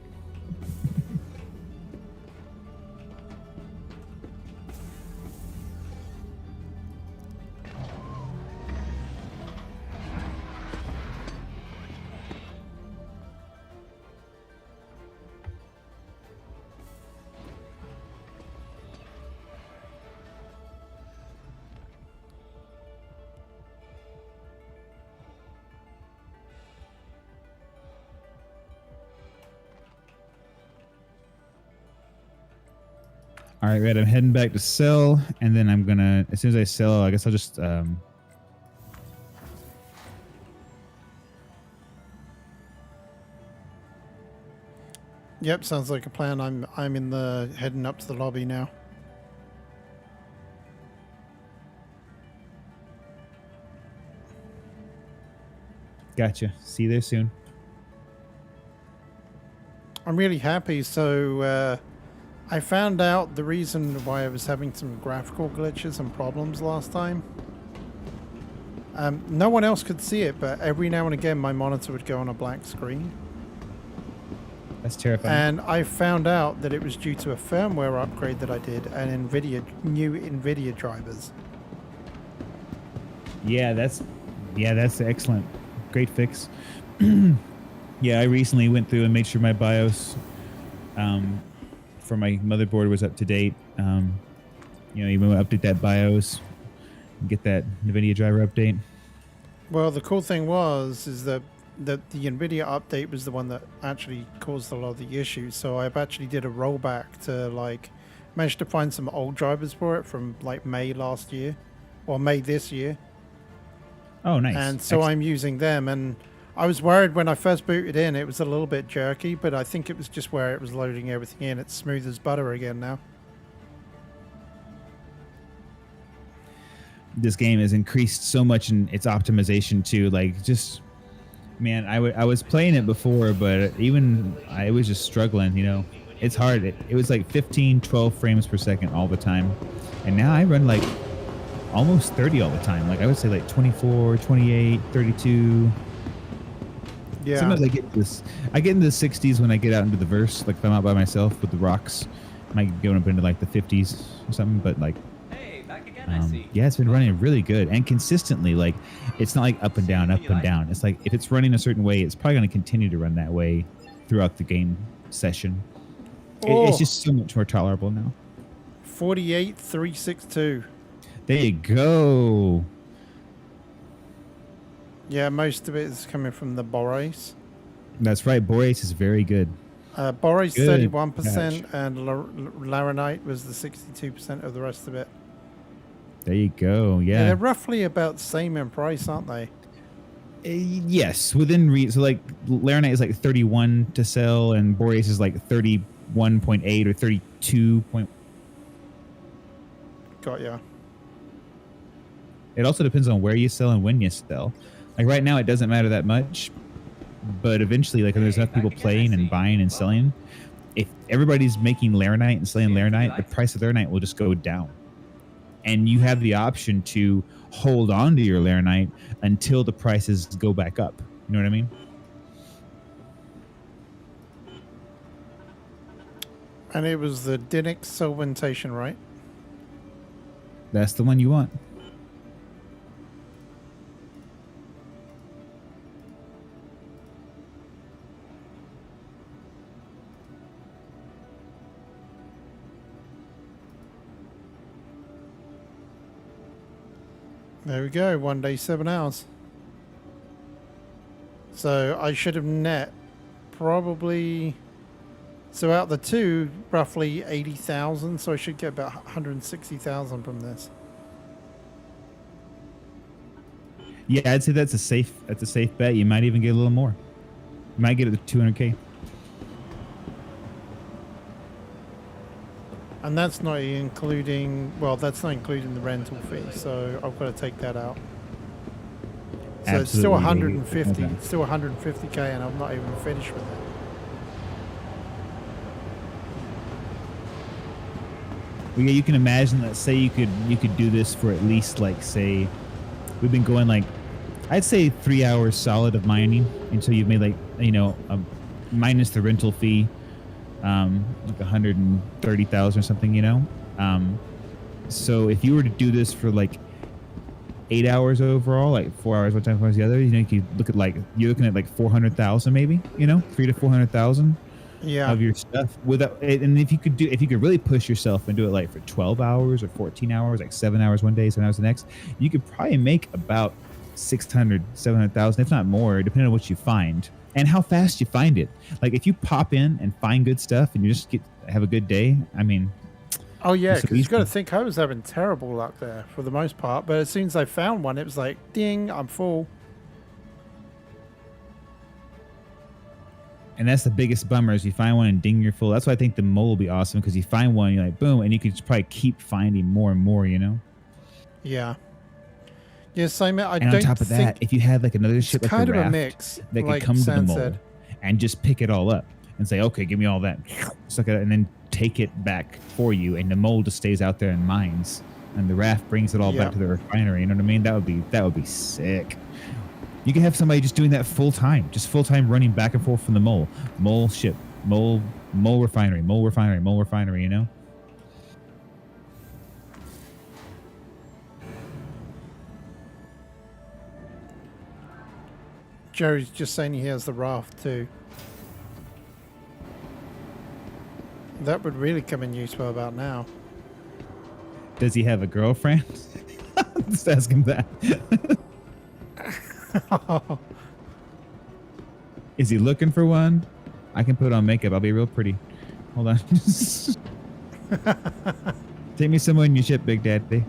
All right, Red, I'm heading back to sell, and then I'm gonna, as soon as I sell, I guess I'll just Yep, sounds like a plan. I'm in the heading up to the lobby now. gotcha. See you there soon. I'm really happy. So I found out the reason why I was having some graphical glitches and problems last time. No one else could see it, but every now and again my monitor would go on a black screen. That's terrifying. And I found out that it was due to a firmware upgrade that I did and new NVIDIA drivers. Yeah, that's excellent. Great fix. Yeah, I recently went through and made sure my BIOS for my motherboard was up to date. Even update that BIOS and get that NVIDIA driver update. Well, the cool thing is that the NVIDIA update was the one that actually caused a lot of the issues. So I've actually did a rollback to managed to find some old drivers for it from May last year or May this year. Oh, nice. And so I'm using them, and I was worried when I first booted in, it was a little bit jerky, but I think it was just where it was loading everything in. It's smooth as butter again now. This game has increased so much in its optimization too. Man, I was playing it before, but I was just struggling, It's hard. It was 15, 12 frames per second all the time. And now I run almost 30 all the time. I would say 24, 28, 32. Yeah. Sometimes I get into the 60s when I get out into the verse, if I'm out by myself with the rocks. I might go up into the 50s or something, but Hey, back again, I see. yeah, it's been running really good and consistently. It's not up and down, up and down. It's if it's running a certain way, it's probably going to continue to run that way throughout the game session. It's just so much more tolerable now. 48362. There you go. Yeah, most of it is coming from the Borace. That's right. Borace is very good. Borace Good 31% catch. and Laranite was the 62% of the rest of it. There you go. Yeah. They're roughly about the same in price, aren't they? Yes, within reason. So Laranite is 31 to sell, and Boreas is 31.8 or 32. Got ya. It also depends on where you sell and when you sell. Right now, it doesn't matter that much, but eventually, when there's enough people playing and buying and selling, if everybody's making Laranite and selling Laranite, the price of Laranite will just go down. And you have the option to hold on to your Laranite until the prices go back up. You know what I mean? And it was the Dinix Solventation, right? That's the one you want. There we go. 1 day, 7 hours. So I should have net probably... So out of the two, roughly 80,000. So I should get about 160,000 from this. Yeah, I'd say that's a safe bet. You might even get a little more. You might get it to 200K. And that's not including, that's not including the rental fee, so I've got to take that out. So it's still Absolutely. 150, Okay. it's still 150k, and I'm not even finished with it. Well, yeah, you can imagine that. Say you could do this for at least say, we've been going I'd say 3 hours solid of mining until you've made minus the rental fee. 130,000 or something, so if you were to do this for 8 hours overall, 4 hours one time, 4 hours the other, you could look at you're looking at 400,000 maybe, 300,000 to 400,000 Yeah. of your stuff without. And if you could really push yourself and do it for 12 hours or 14 hours, 7 hours one day, 7 hours the next, you could probably make about 600, 700,000, if not more, depending on what you find and how fast you find it. If you pop in and find good stuff and you just have a good day, I mean. Oh yeah, it's so because you've got to easy. think I was having terrible luck there for the most part, but as soon as I found one, it was ding, I'm full. And that's the biggest bummer is you find one and ding, you're full. That's why I think the mole will be awesome, because you find one, you're boom, and you could just probably keep finding more and more, Yeah. Yeah, same. I And don't on top of that, think if you had another ship it's like kind a of a raft mix. that could like come to the Sam mole said. and just pick it all up, and say, okay, give me all that, suck it out, and then take it back for you, and the mole just stays out there and mines, and the raft brings it all Yeah. back to the refinery. You know what I mean? That would be sick. You can have somebody just doing that full time, running back and forth from the mole ship, mole refinery, mole refinery, mole refinery. You know? Jerry's just saying he has the raft too. That would really come in useful about now. Does he have a girlfriend? Just ask him that. Is he looking for one? I can put on makeup. I'll be real pretty. Hold on. Take me somewhere in your ship, Big Daddy.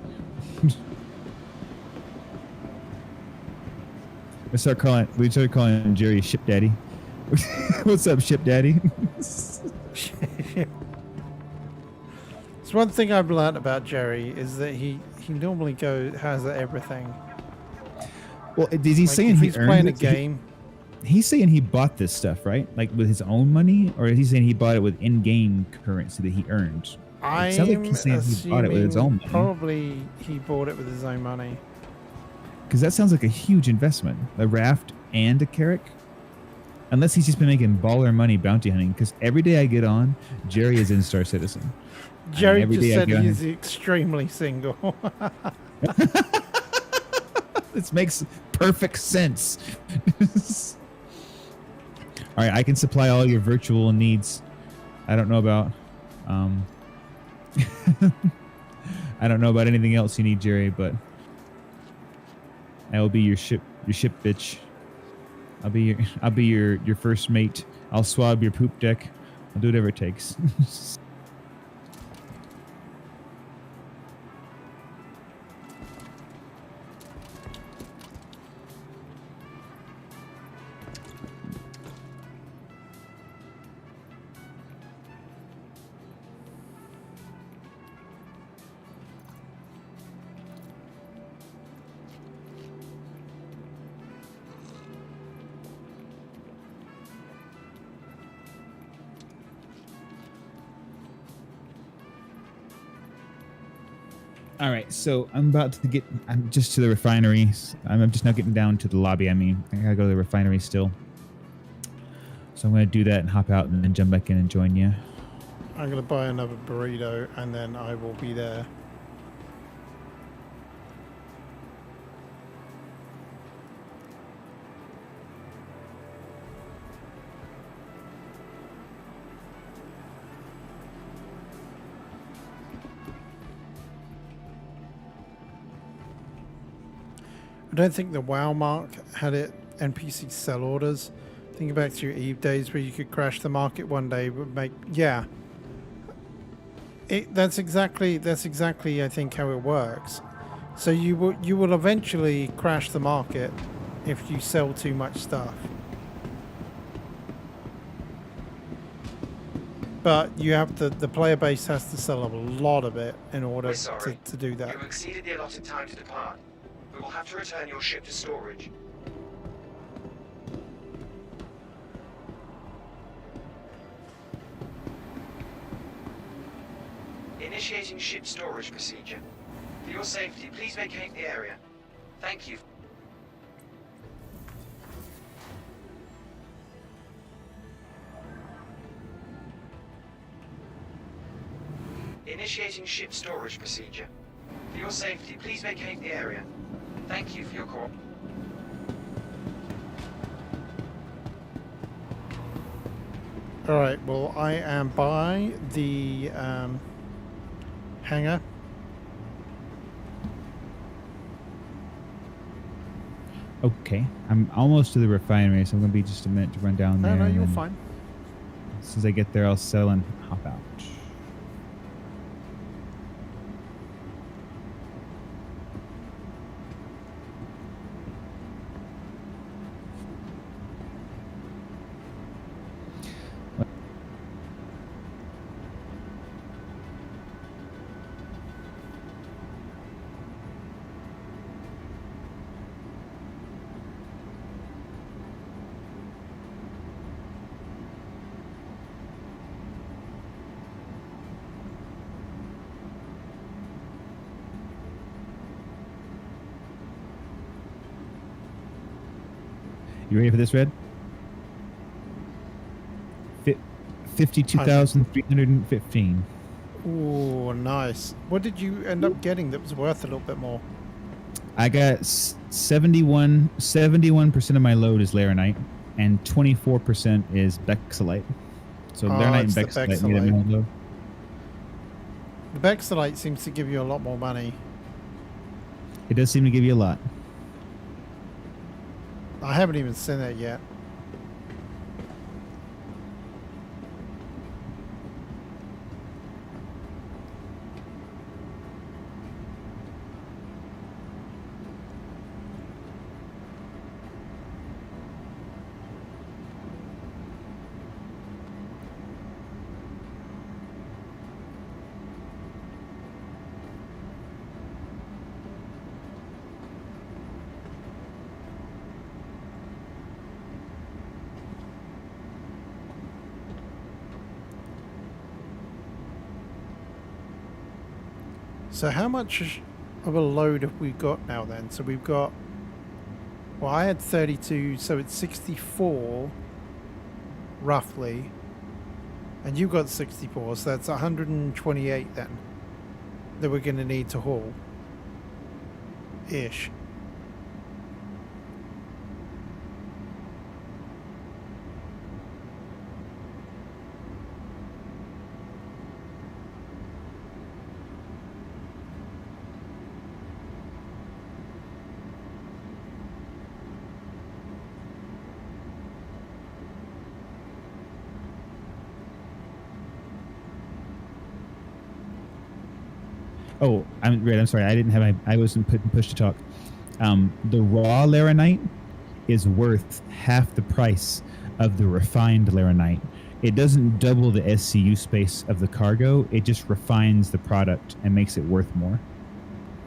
We start calling Jerry Ship Daddy. What's up, Ship Daddy? It's one thing I've learned about Jerry is that he normally has everything. Well, is he Like, saying if he he's earned playing a it? game? He's saying he bought this stuff, right? Like with his own money, or is he saying he bought it with in-game currency that he earned? It sounds like he's saying he bought it with his own money. Probably he bought it with his own money. Because that sounds like a huge investment. A raft and a carrack. Unless he's just been making baller money bounty hunting. Because every day I get on, Jerry is in Star Citizen. Jerry every just day I said get on he's extremely single. This makes perfect sense. All right, I can supply all your virtual needs. I don't know about I don't know about anything else you need, Jerry, but I will be your ship bitch. I'll be your first mate. I'll swab your poop deck. I'll do whatever it takes. All right, so I'm just to the refinery. I'm just now getting down to the lobby. I mean, I gotta go to the refinery still. So I'm gonna do that and hop out and then jump back in and join you. I'm going to buy another burrito and then I will be there. I don't think the WoW mark had it NPC sell orders. Think back to your Eve days where you could crash the market one day would make that's exactly I think how it works. So you will eventually crash the market if you sell too much stuff. But you have the player base has to sell a lot of it in order We're sorry. to do that. You exceeded the allotted time to depart. We will have to return your ship to storage. Initiating ship storage procedure. For your safety, please vacate the area. Thank you. Initiating ship storage procedure. For your safety, please vacate the area. Thank you for your call. All right. Well, I am by the hangar. Okay, I'm almost to the refinery, so I'm gonna be just a minute to run down there. No, and you're then fine. As soon as I get there, I'll sell and hop out. You ready for this, Red? 52,315. Ooh, nice. What did you end up getting that was worth a little bit more? I got 71% of my load is laranite, and 24% is bexolite. So laranite and it's the bexolite made up my bexolite. load. The Bexolite seems to give you a lot more money. It does seem to give you a lot. I haven't even seen it yet. So how much of a load have we got now then? So we've got, well, I had 32, so it's 64 roughly. And you got 64, so that's 128 then that we're going to need to haul. Ish. Oh, I'm sorry. I didn't have I wasn't push to talk. The raw laranite is worth half the price of the refined laranite. It doesn't double the SCU space of the cargo. It just refines the product and makes it worth more.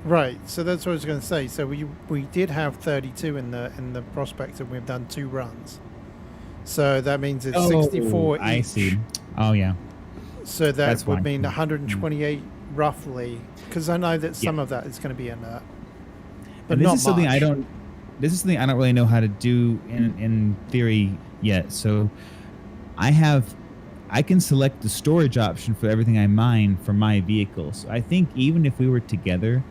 Right, so that's what I was going to say. So we did have 32 in the Prospector, and we've done 2 runs. So that means it's 64 each. I see. Oh yeah. So That's that would fine. mean 128 roughly, because I know that some of that is going to be inert. But And this not is something much. This is something I don't really know how to do in theory yet. So I can select the storage option for everything I mine for my vehicle. So I think even if we were together,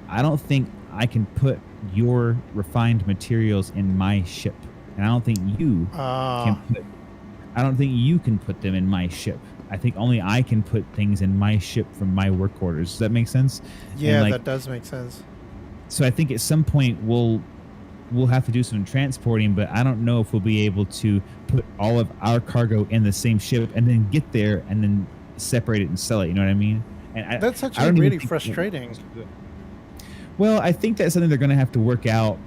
I don't think I can put your refined materials in my ship, and I don't think you can put them in my ship. I think only I can put things in my ship from my work orders. Does that make sense? Yeah, And that does make sense. So I think at some point we'll have to do some transporting, but I don't know if we'll be able to put all of our cargo in the same ship and then get there and then separate it and sell it. You know what I mean? And That's I actually don't even really think- frustrating. Well, I think that's something they're going to have to work out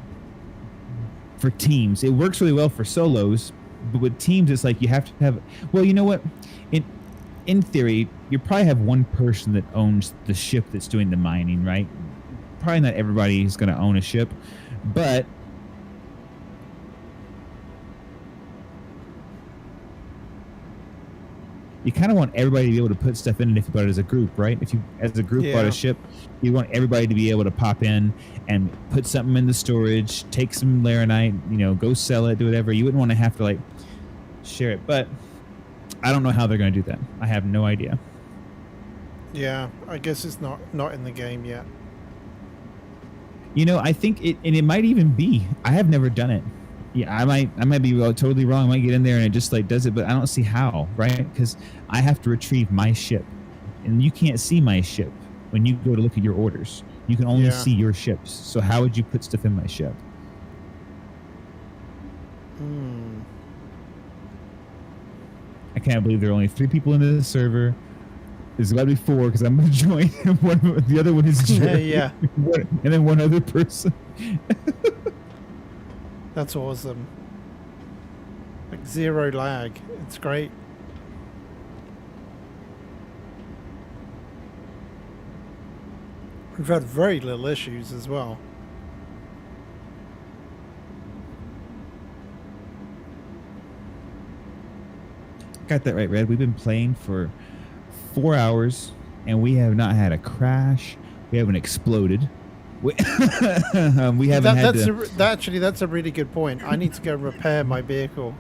for teams. It works really well for solos, but with teams, it's like you have to have. Well, you know what? In theory, you probably have one person that owns the ship that's doing the mining, right? Probably not everybody is going to own a ship, but you kind of want everybody to be able to put stuff in it if you bought it as a group, right? If you, as a group, bought Yeah. a ship, you want everybody to be able to pop in and put something in the storage, take some laranite, go sell it, do whatever. You wouldn't want to have to like share it, but I don't know how they're going to do that. I have no idea. Yeah, I guess it's not in the game yet. I think it might even be. I have never done it. Yeah, I might be totally wrong. I might get in there and it just like does it, but I don't see how, right? Because I have to retrieve my ship, and you can't see my ship when you go to look at your orders. You can only Yeah. see your ships. So how would you put stuff in my ship? I can't believe there are only 3 people in this server. There's got to be 4 because I'm going to join. The other one is Jerry. Yeah. And then one other person. That's awesome. Like 0 lag. It's great. We've had very little issues as well. Got that right, Red. We've been playing for 4 hours, and we have not had a crash. We haven't exploded. We haven't had to. Actually, that's a really good point. I need to go repair my vehicle.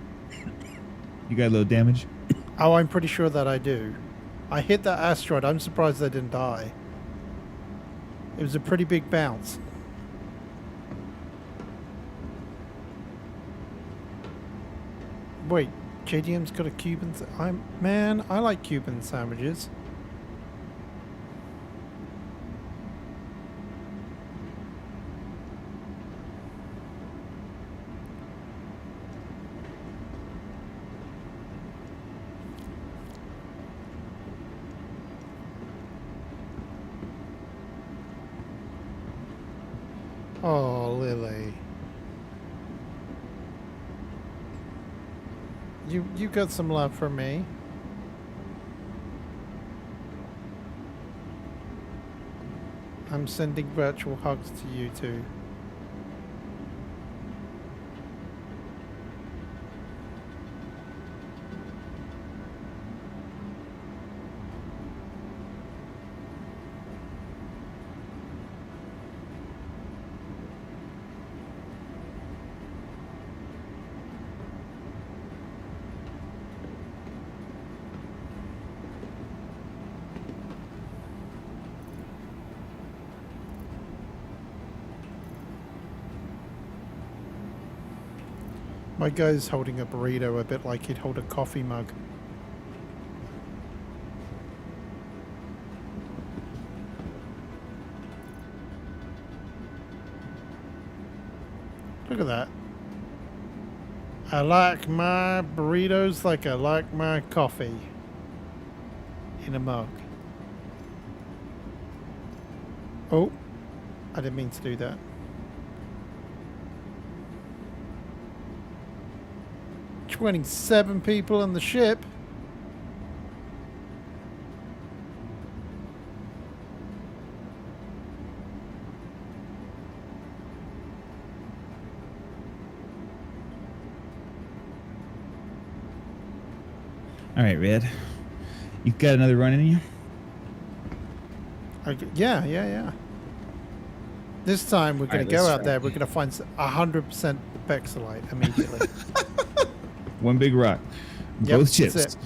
You got a little damage? Oh, I'm pretty sure that I do. I hit that asteroid. I'm surprised I didn't die. It was a pretty big bounce. Wait, JDM's got a Cuban... Man, I like Cuban sandwiches. Oh, Lily. You got some love for me. I'm sending virtual hugs to you too. My guy's holding a burrito a bit like he'd hold a coffee mug. Look at that. I like my burritos like I like my coffee. In a mug. Oh, I didn't mean to do that. "27 people on the ship." All right, Red. You got another run in you? Yeah. This time we're going to go out there. We're going to find 100% pixelite immediately. One big rock. Yep, Both chips. that's it.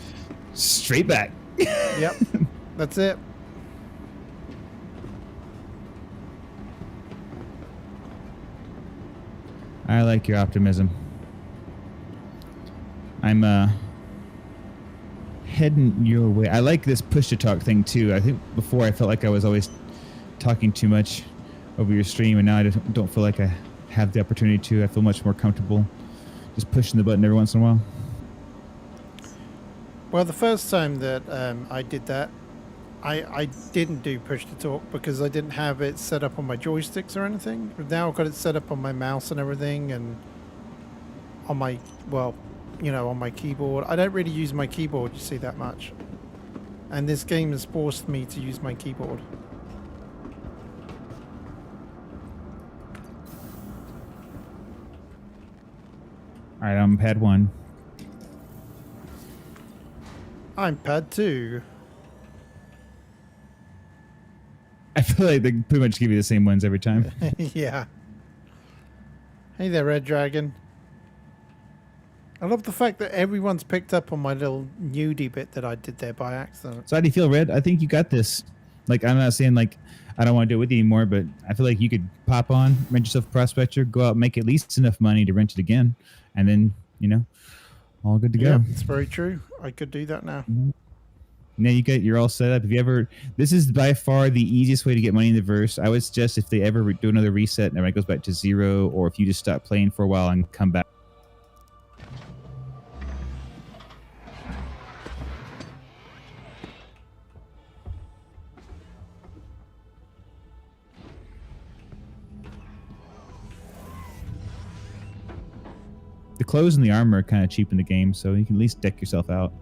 Straight back. Yep, that's it. I like your optimism. I'm heading your way. I like this push to talk thing too. I think before I felt like I was always talking too much over your stream, and now I don't feel like I have the opportunity to. I feel much more comfortable just pushing the button every once in a while. Well, the first time that I did that, I didn't do push to talk because I didn't have it set up on my joysticks or anything. But now I've got it set up on my mouse and everything, and on my, well, you know, on my keyboard. I don't really use my keyboard, you see, that much. And this game has forced me to use my keyboard. All right, I'm pad 1. I'm pad 2. I feel like they pretty much give you the same ones every time. Yeah. Hey there, Red Dragon. I love the fact that everyone's picked up on my little nudie bit that I did there by accident. So how do you feel, Red? I think you got this. Like, I'm not saying like I don't want to do it with you anymore, but I feel like you could pop on, rent yourself a Prospector, go out and make at least enough money to rent it again, and then, you know, all good to go. Yeah, it's very true. I could do that now. Now you're all set up. If you ever, this is by far the easiest way to get money in the verse. I would suggest if they ever do another reset and everything goes back to 0, or if you just stop playing for a while and come back. The clothes and the armor are kind of cheap in the game, so you can at least deck yourself out.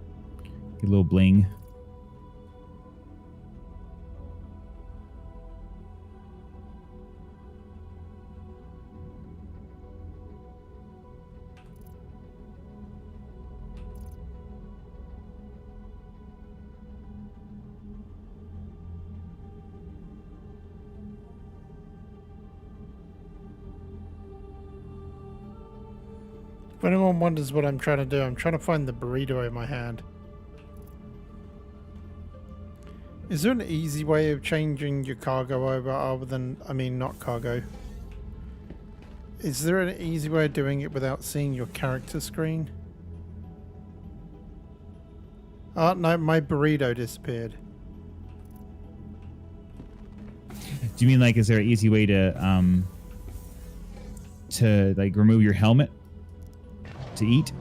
Get a little bling. anyone wonders what I'm trying to do, I'm trying to find the burrito in my hand. Is there an easy way of changing your cargo over other than, I mean, not cargo? Is there an easy way of doing it without seeing your character screen? Oh, no, my burrito disappeared. Do you mean like, is there an easy way to like remove your helmet to eat?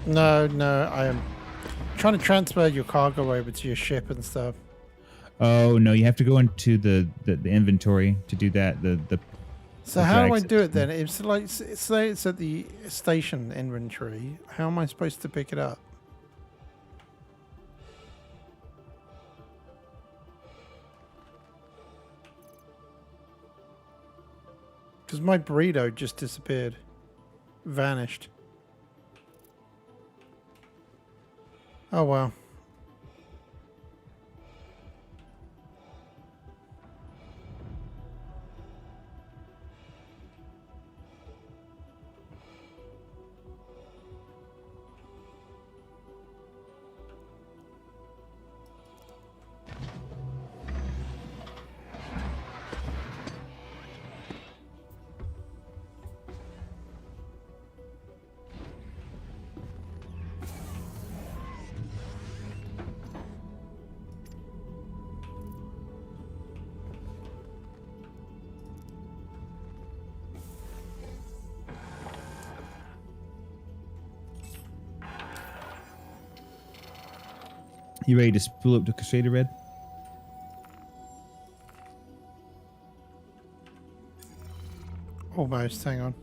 No, I am trying to transfer your cargo over to your ship and stuff. Oh no, you have to go into the inventory to do that. So how do I do it then? It's like, say it's at the station inventory. How am I supposed to pick it up? Because my burrito just disappeared. Vanished. Oh well. You ready to spool up to Crusader, Red? Almost, hang on.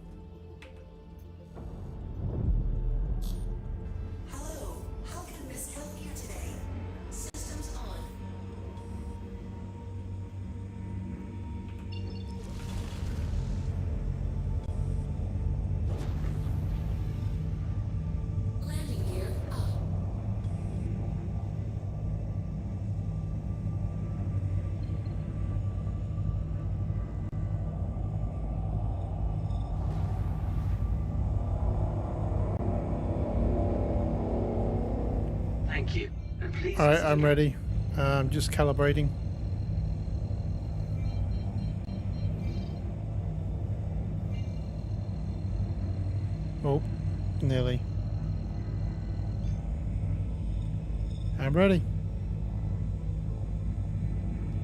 Hello, how can Miss help you today? Systems on. Landing gear up. Thank you. And please. Alright, I'm ready. I'm just calibrating. Oh, nearly. I'm ready.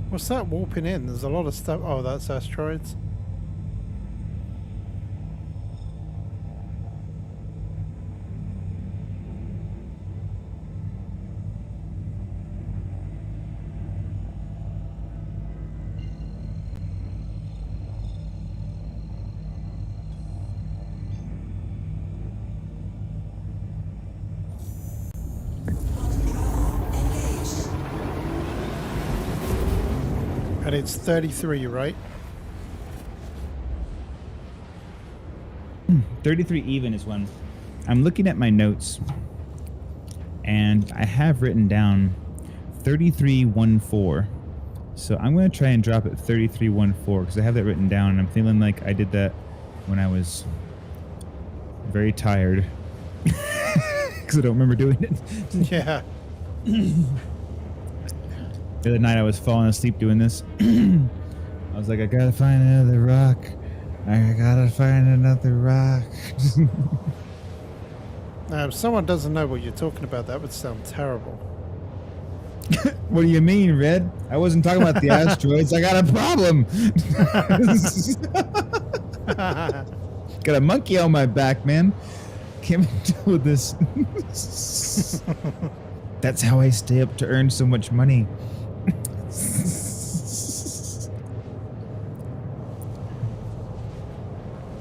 What's that warping in? There's a lot of stuff. Oh, that's asteroids. And it's 33, right? 33 even is one. I'm looking at my notes, and I have written down 3314. So I'm going to try and drop it 3314 because I have that written down, and I'm feeling like I did that when I was very tired because I don't remember doing it. Yeah. The other night I was falling asleep doing this. I was like, I gotta find another rock. I gotta find another rock. Now, if someone doesn't know what you're talking about, that would sound terrible. What do you mean, Red? I wasn't talking about the asteroids. I got a problem. Got a monkey on my back, man. Can't deal with this. That's how I stay up to earn so much money.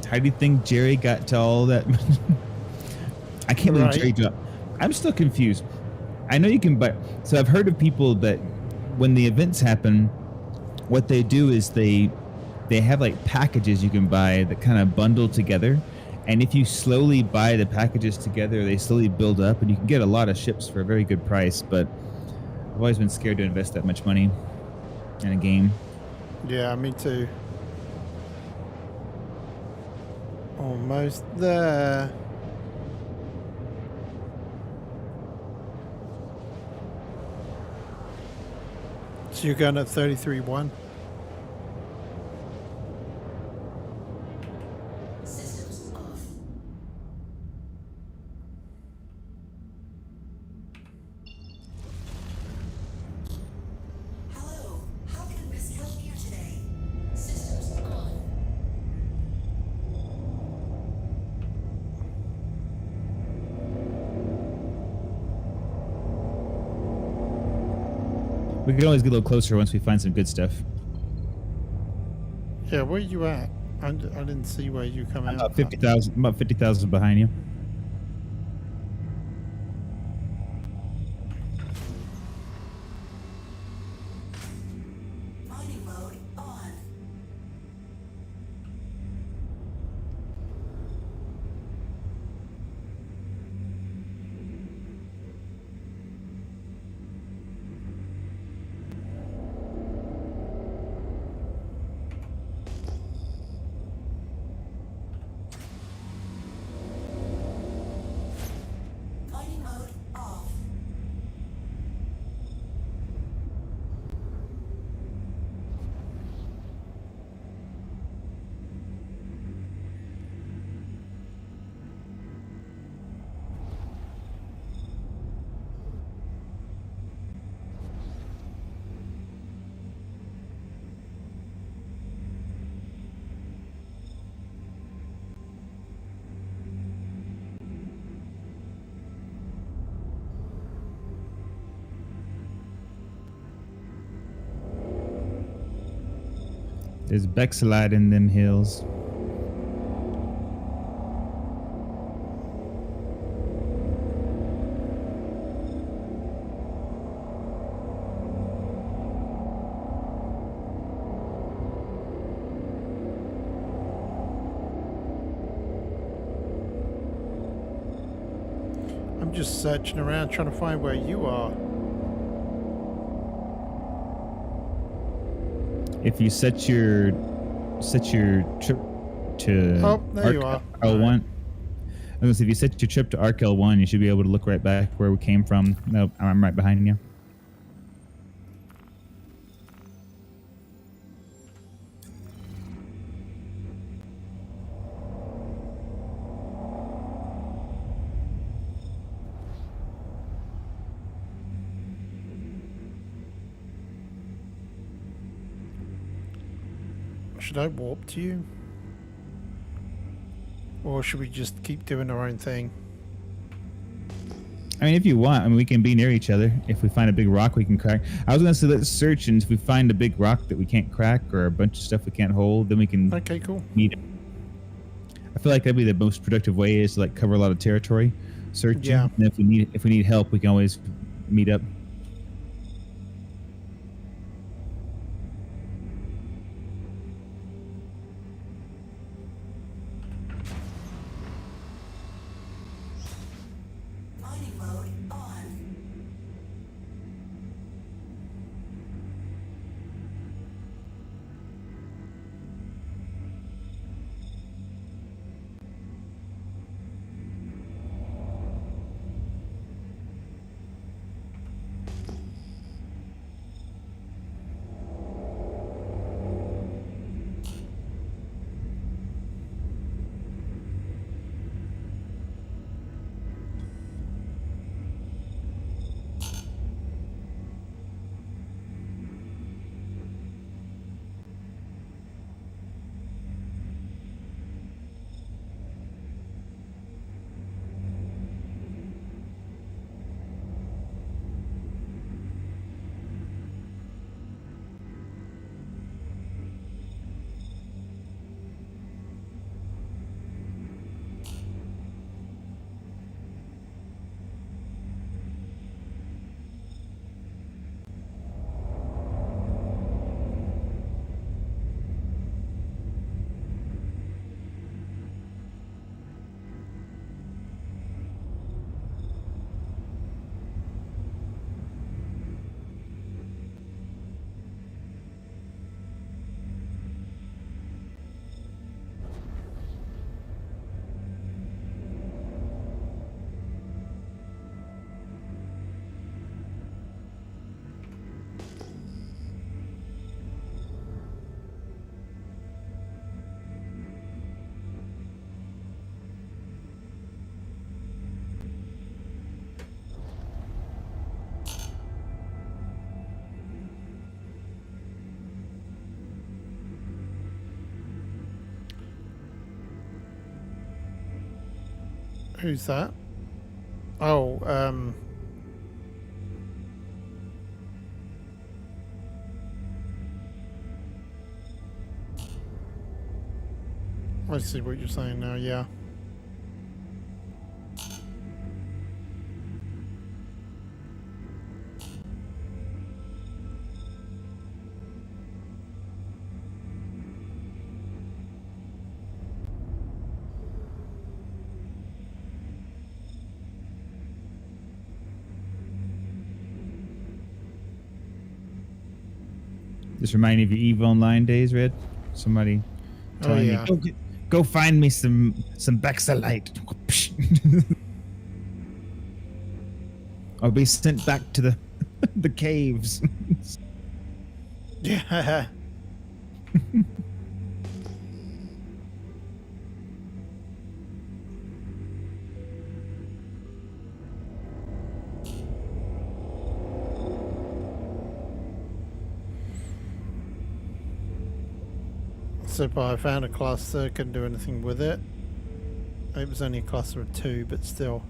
How do you think Jerry got to all that? I can't believe Jerry dropped. I'm still confused. I know you can buy. So I've heard of people that when the events happen, what they do is they have like packages you can buy that kind of bundle together. And if you slowly buy the packages together, they slowly build up, and you can get a lot of ships for a very good price. But I've always been scared to invest that much money in a game. Yeah, me too. Almost there. So you're going at 33.1. Systems off. Hello, how can Miss help you today? Systems on. We can always get a little closer once we find some good stuff. Yeah, where are you at? I didn't see where you come out. About 50,000. About 50,000 behind you. Mining mode on. Mining mode off. There's Bexalide in them hills. I'm just searching around trying to find where you are. If you set your trip to Oh, there you are. L1. If you set your trip to Arc L1, you should be able to look right back where we came from. No, I'm right behind you. Should I warp to you? Or should we just keep doing our own thing? I mean, if you want, I mean, we can be near each other. If we find a big rock we can crack. I was going to say let's search, and if we find a big rock that we can't crack or a bunch of stuff we can't hold, then we can Okay, cool. meet. I feel like that'd be the most productive way is to like cover a lot of territory, searching. Yeah. And if we need help, we can always meet up. Mining mode on. Who's that? Oh, I see what you're saying now, yeah. This remind you of your EVE Online days, Red? Somebody telling yeah. you, go find me some Bexalite. I'll be sent back to the the caves. Yeah. So I found a cluster, couldn't do anything with it. It was only a cluster of 2, but still.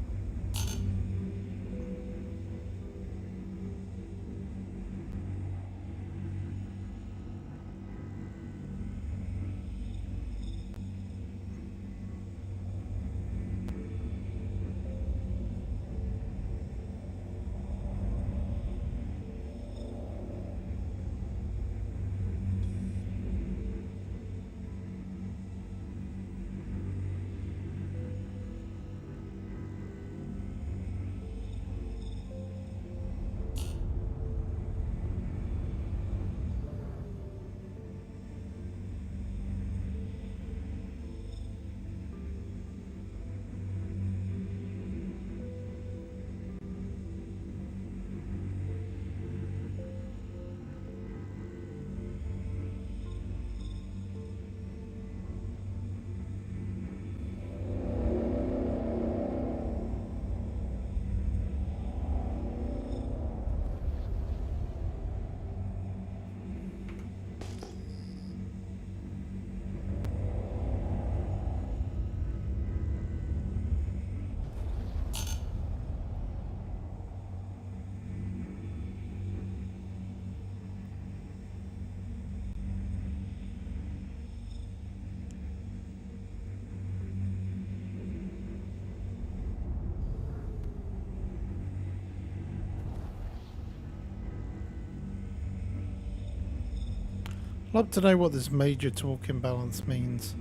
I'd love to know what this major torque imbalance means.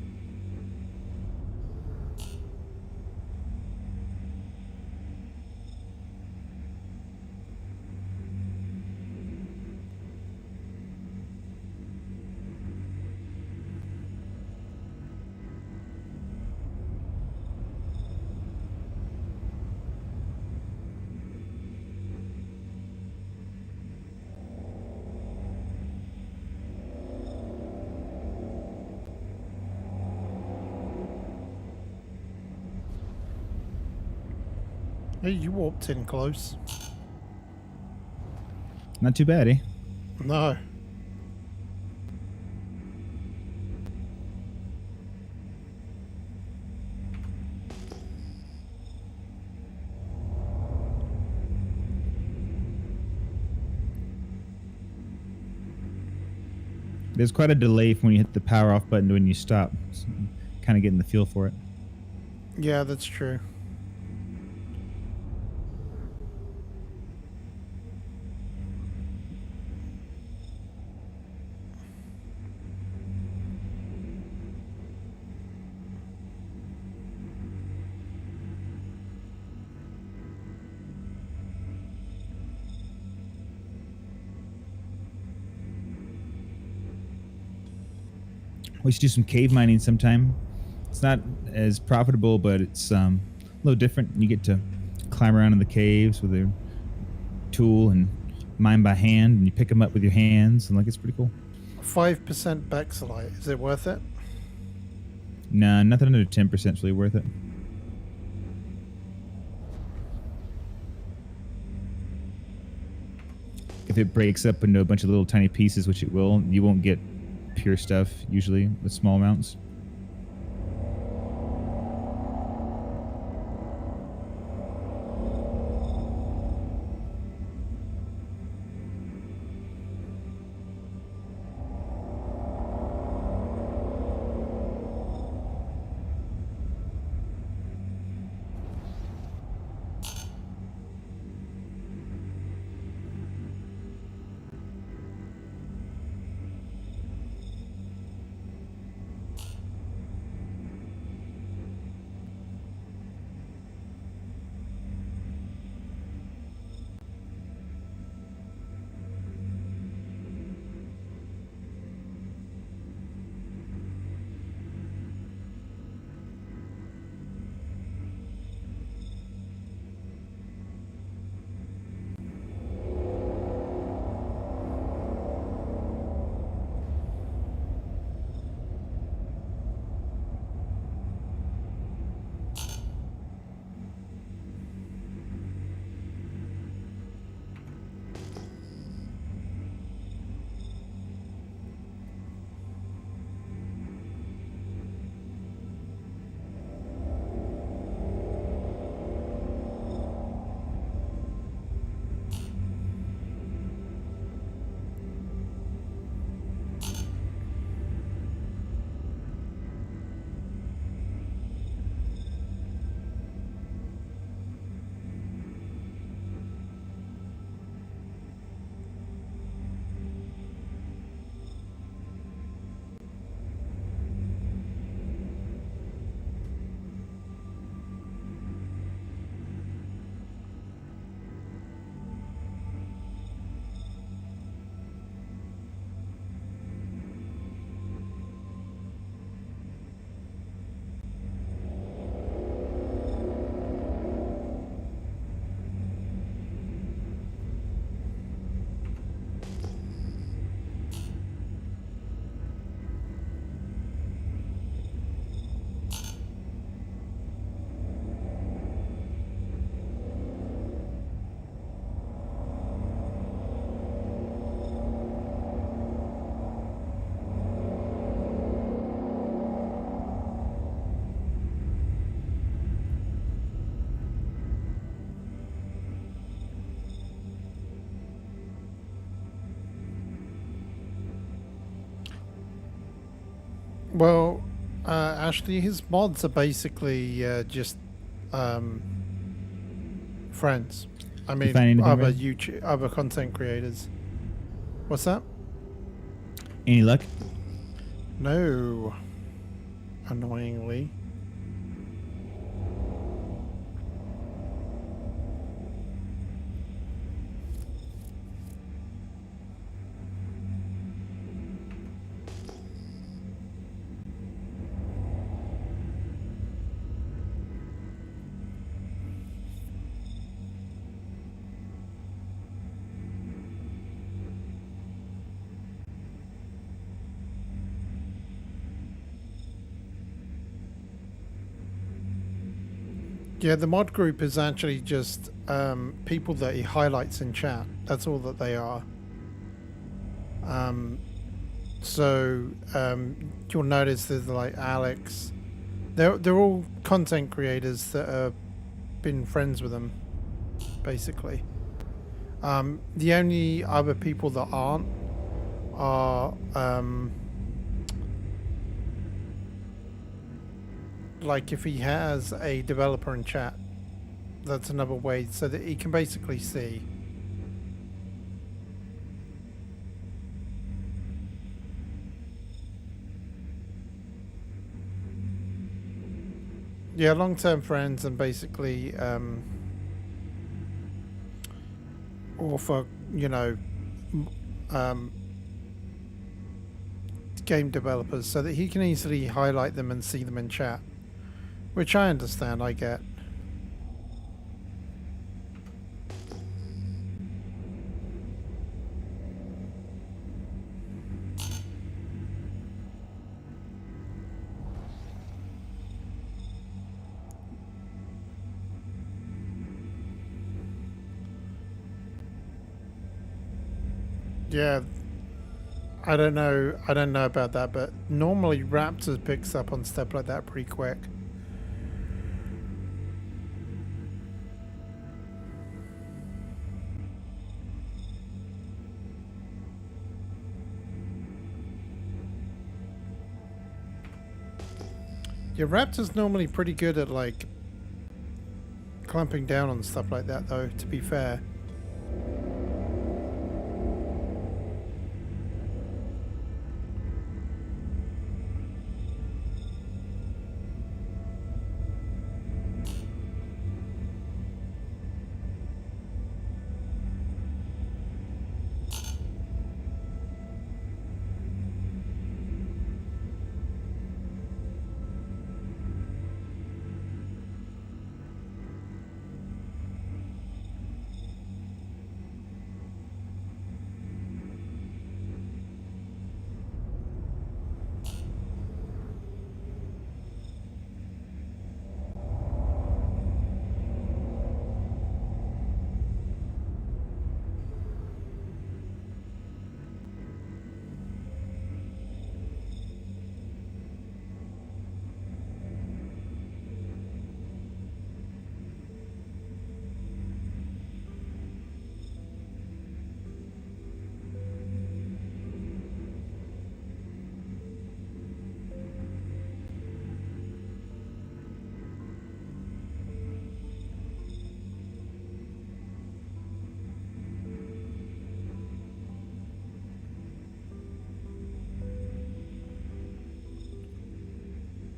Hey, you warped in close. Not too bad, eh? No. There's quite a delay from when you hit the power off button to when you stop. So kind of getting the feel for it. Yeah, that's true. We should do some cave mining sometime. It's not as profitable, but it's a little different. You get to climb around in the caves with a tool and mine by hand, and you pick them up with your hands, and like it's pretty cool. 5% Bexalite. Is it worth it? Nah, nothing under 10% is really worth it. If it breaks up into a bunch of little tiny pieces, which it will, you won't get pure stuff usually with small amounts. Well, Ashley, his mods are basically just friends. I find mean, anything, other Red? YouTube, other content creators. What's that? Any luck? No. Annoyingly. Yeah, the mod group is actually just people that he highlights in chat. That's all that they are. You'll notice there's like Alex. They're all content creators that have been friends with him, basically. The only other people that aren't are like if he has a developer in chat, that's another way so that he can basically see. Yeah, long-term friends and basically or for, you know, game developers so that he can easily highlight them and see them in chat. Which I understand, I get. Yeah, I don't know about that, but normally Raptors picks up on stuff like that pretty quick. Yeah, Raptor's normally pretty good at like clamping down on stuff like that though, to be fair.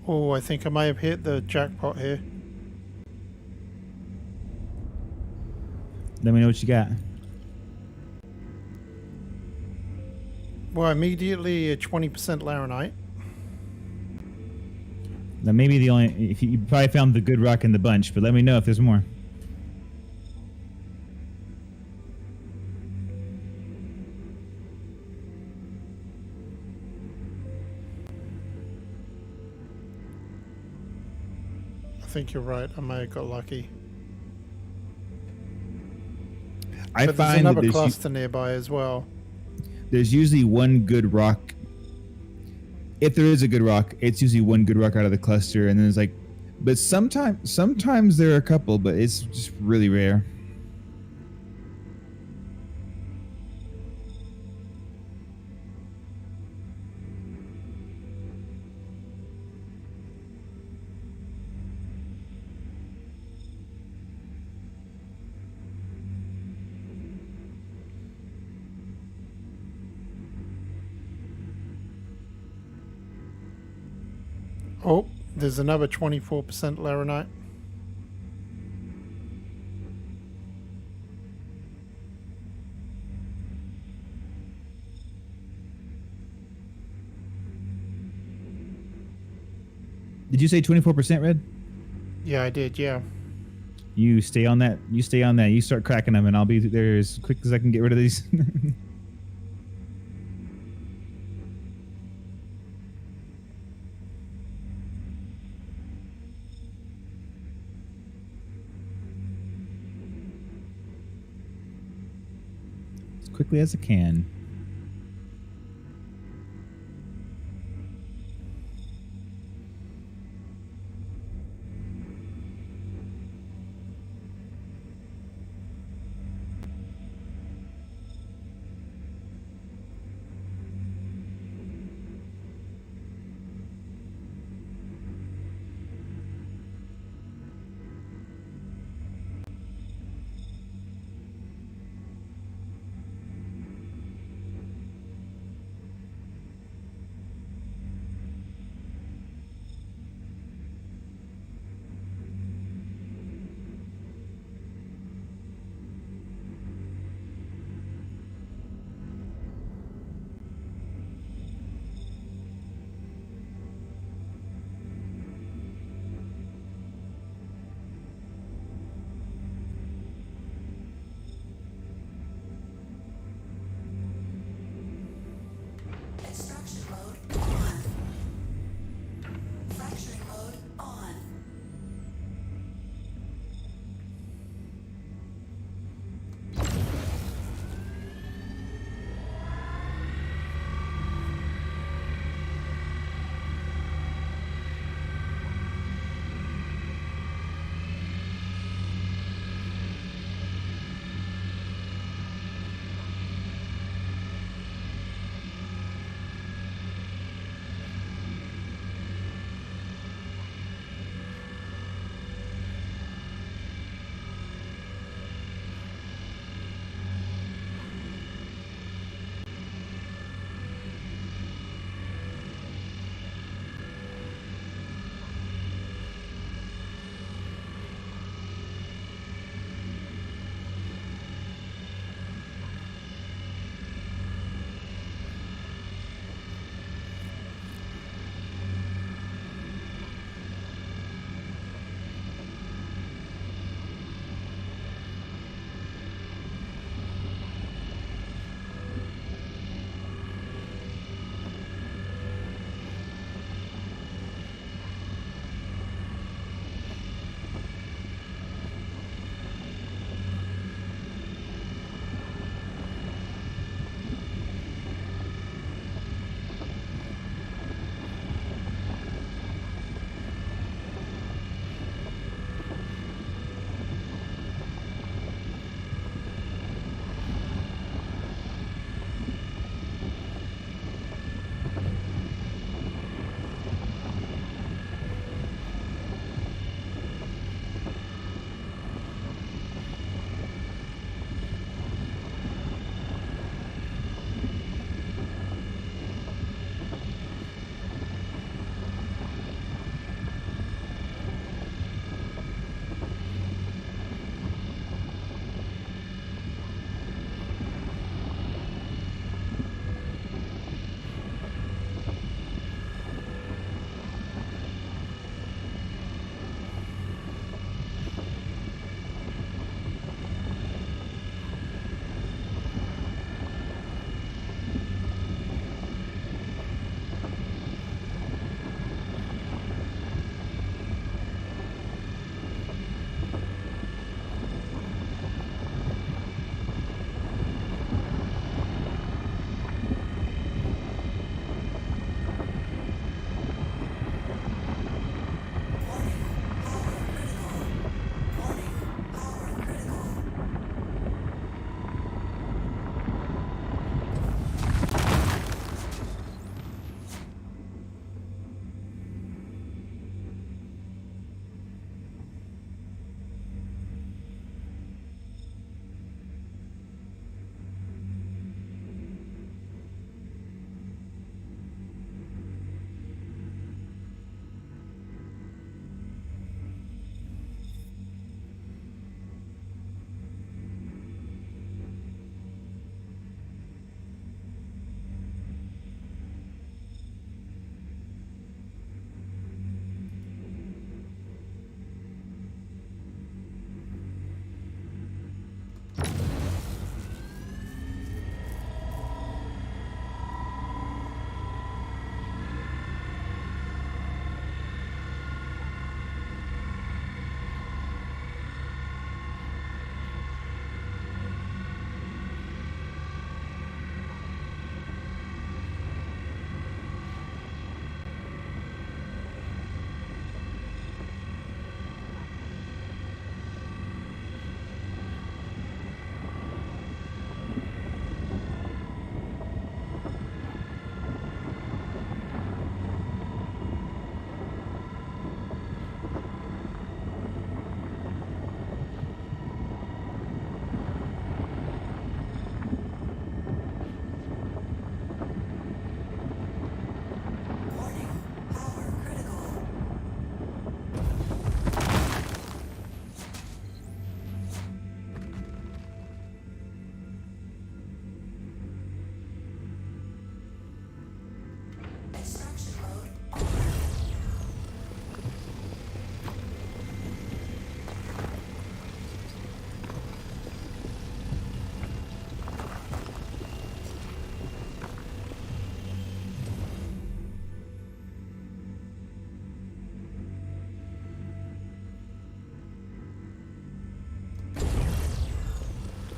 Oh, I think I may have hit the jackpot here. Let me know what you got. Well, immediately a 20% Laranite. That may be the only. If you probably found the good rock in the bunch, but let me know if there's more. I think you're right. I may have got lucky. I But there's find that another cluster nearby as well. there's usually one good rock. If there is a good rock, it's usually one good rock out of the cluster, and then there's like, but sometimes there are a couple, but it's just really rare. Oh, there's another 24% laranite. Did you say 24%, Red? Yeah, I did. Yeah. You stay on that. You stay on that. You start cracking them, and I'll be there as quick as I can get rid of these. As quickly as I can.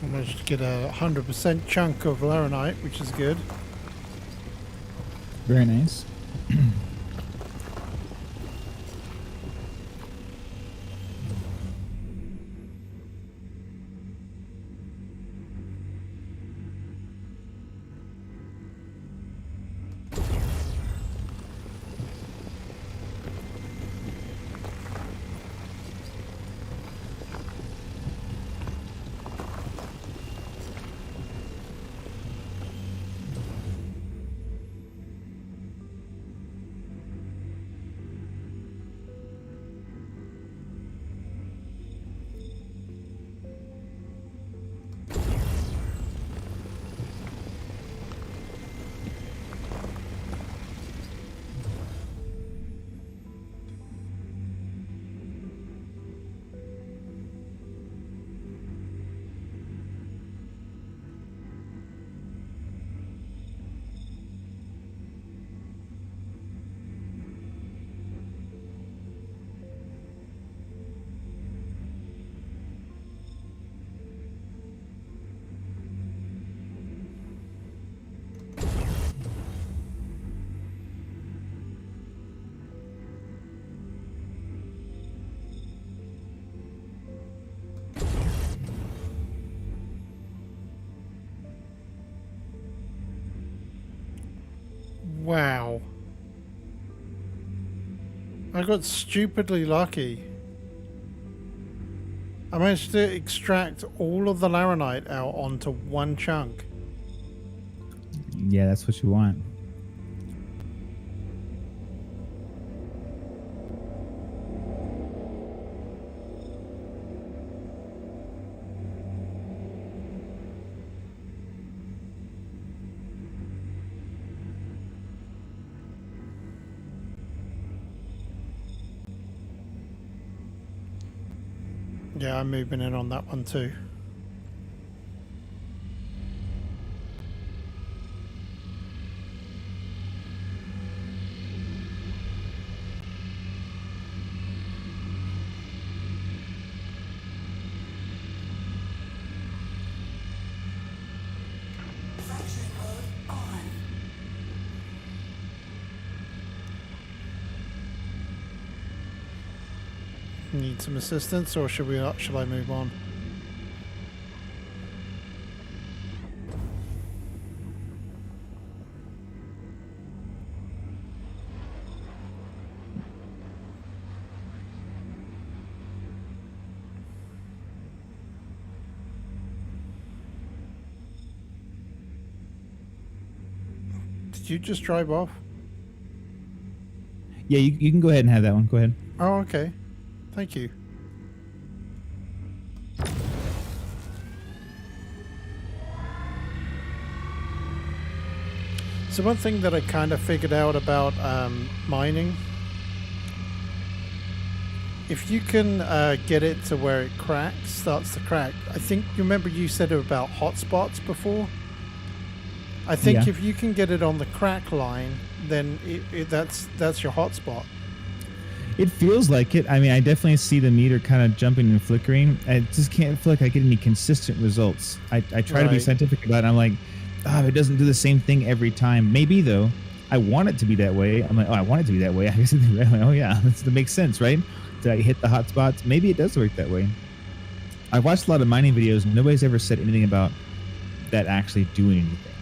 I managed to get a 100% chunk of laranite, which is good. Very nice. Wow. I got stupidly lucky. I managed to extract all of the laranite out onto one chunk. Yeah, that's what you want. Yeah, I'm moving in on that one too. Fracturing mode on. Need some assistance, or should I move on? Did you just drive off? Yeah, you can go ahead and have that one. Go ahead. Oh, okay. Thank you. So one thing that I kind of figured out about mining, if you can get it to where it starts to crack, I think, you remember you said about hotspots before? I think Yeah. if you can get it on the crack line, then that's your hotspot. It feels like it. I mean, I definitely see the meter kind of jumping and flickering. I just can't feel like I get any consistent results. I try to be Right. scientific about it. I'm like, it doesn't do the same thing every time. Maybe, though. I want it to be that way. I'm like, I want it to be that way. I guess oh, yeah, that makes sense, right? Did I hit the hot spots? Maybe it does work that way. I've watched a lot of mining videos, and nobody's ever said anything about that actually doing anything.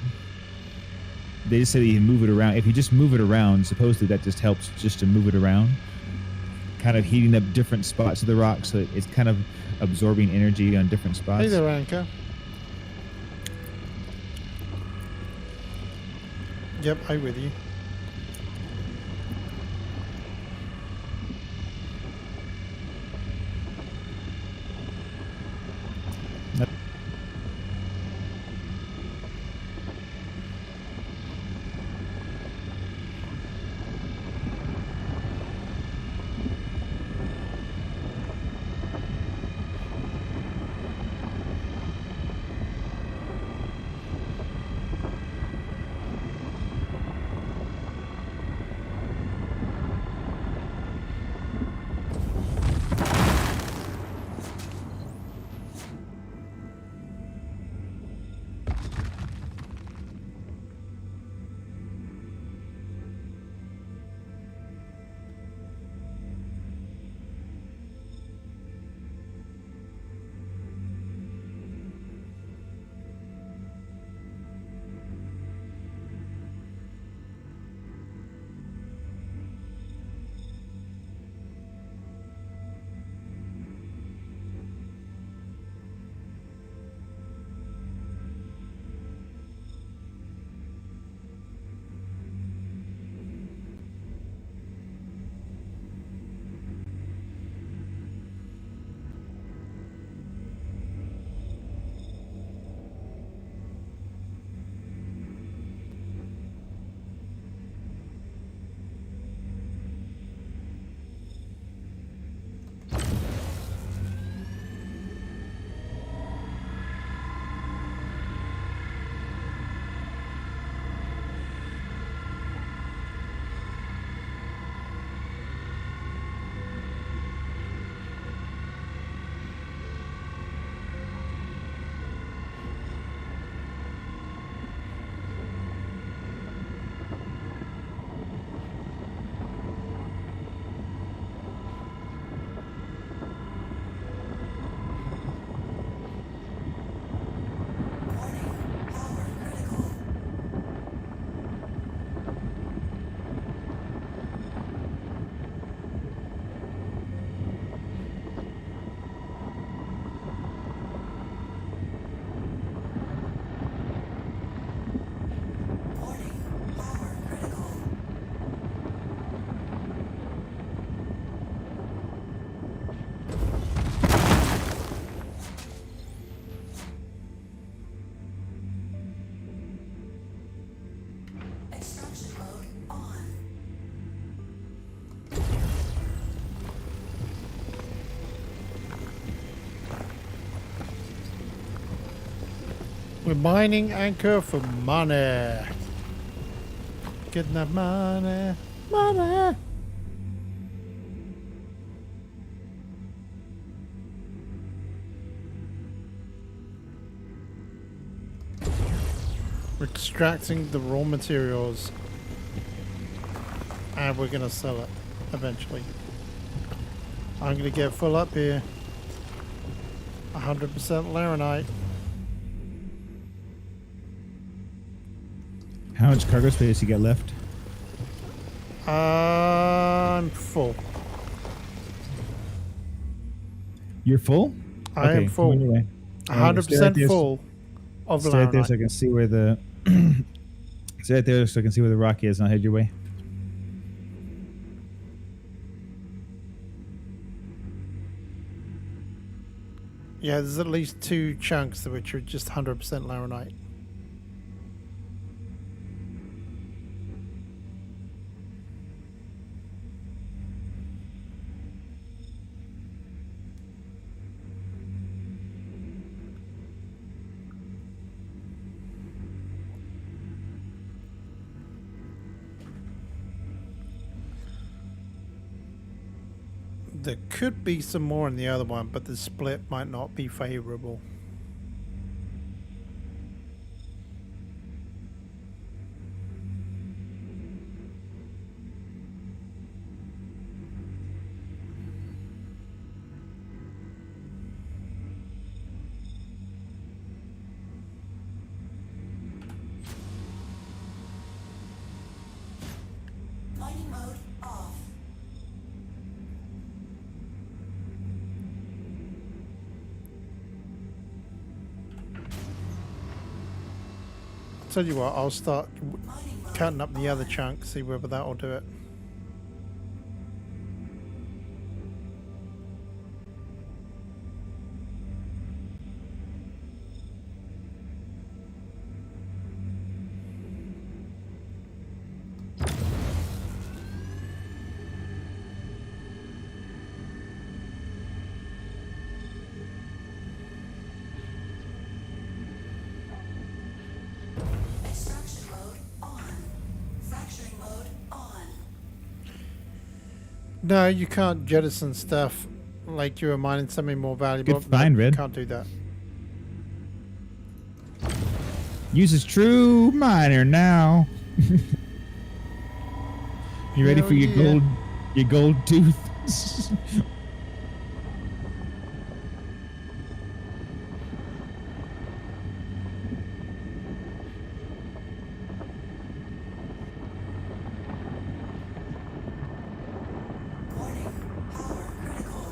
They just say that you can move it around. If you just move it around, supposedly that just helps just to move it around. Kind of heating up different spots of the rock, so it's kind of absorbing energy on different spots. Hey there, Anchor. Yep, I'm with you. We're mining Anchor for money. Getting that money. Money. We're extracting the raw materials. And we're going to sell it eventually. I'm going to get full up here. 100% laranite. How much cargo space you got left? I'm full. You're full? I am full. come on your way. 100% full of Stay right there so I laranite. can see where the stay right there so I can see where the rock is and I'll head your way. Yeah, there's at least 2 chunks which are just 100% laranite. There could be some more in the other one, but the split might not be favorable. Mining mode off. Tell you what, I'll start Mining mode cutting up the other chunk, see whether that'll do it. extraction mode on. Fracturing mode on. No, you can't jettison stuff like you were mining something more valuable. Good find, No, you Red. can't do that. Uses true miner now. You ready Hell for yeah. your gold tooth? Warning. Power critical.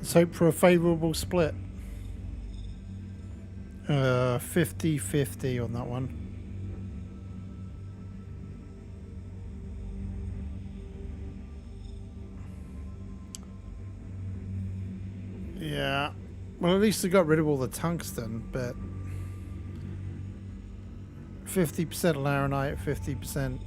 Let's hope for a favorable split. 50-50 on that one. Yeah. Well, at least they got rid of all the tungsten, but 50% laranite, 50%.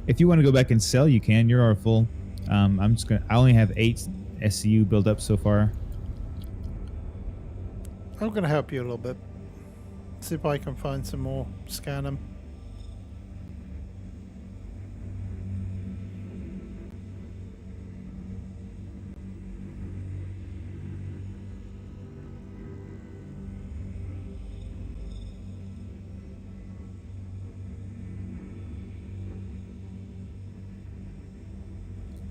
If you want to go back and sell, you can. You're our full. I'm just gonna. I only have 8 SCU built up so far. I'm going to help you a little bit. See if I can find some more. Scan them.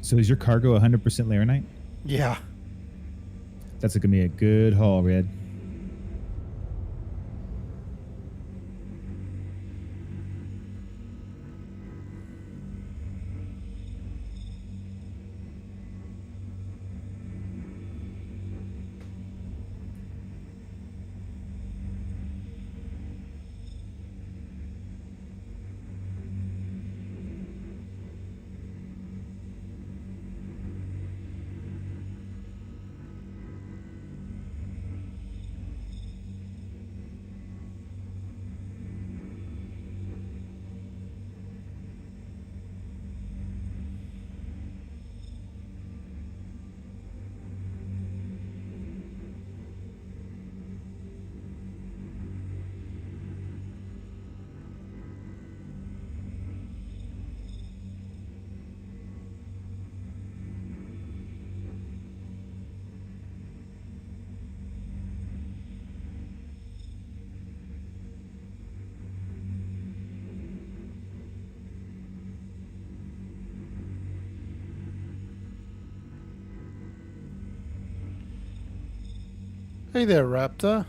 So is your cargo 100% Laranite? Yeah. That's gonna be a good haul, Red. Hey there, Raptor.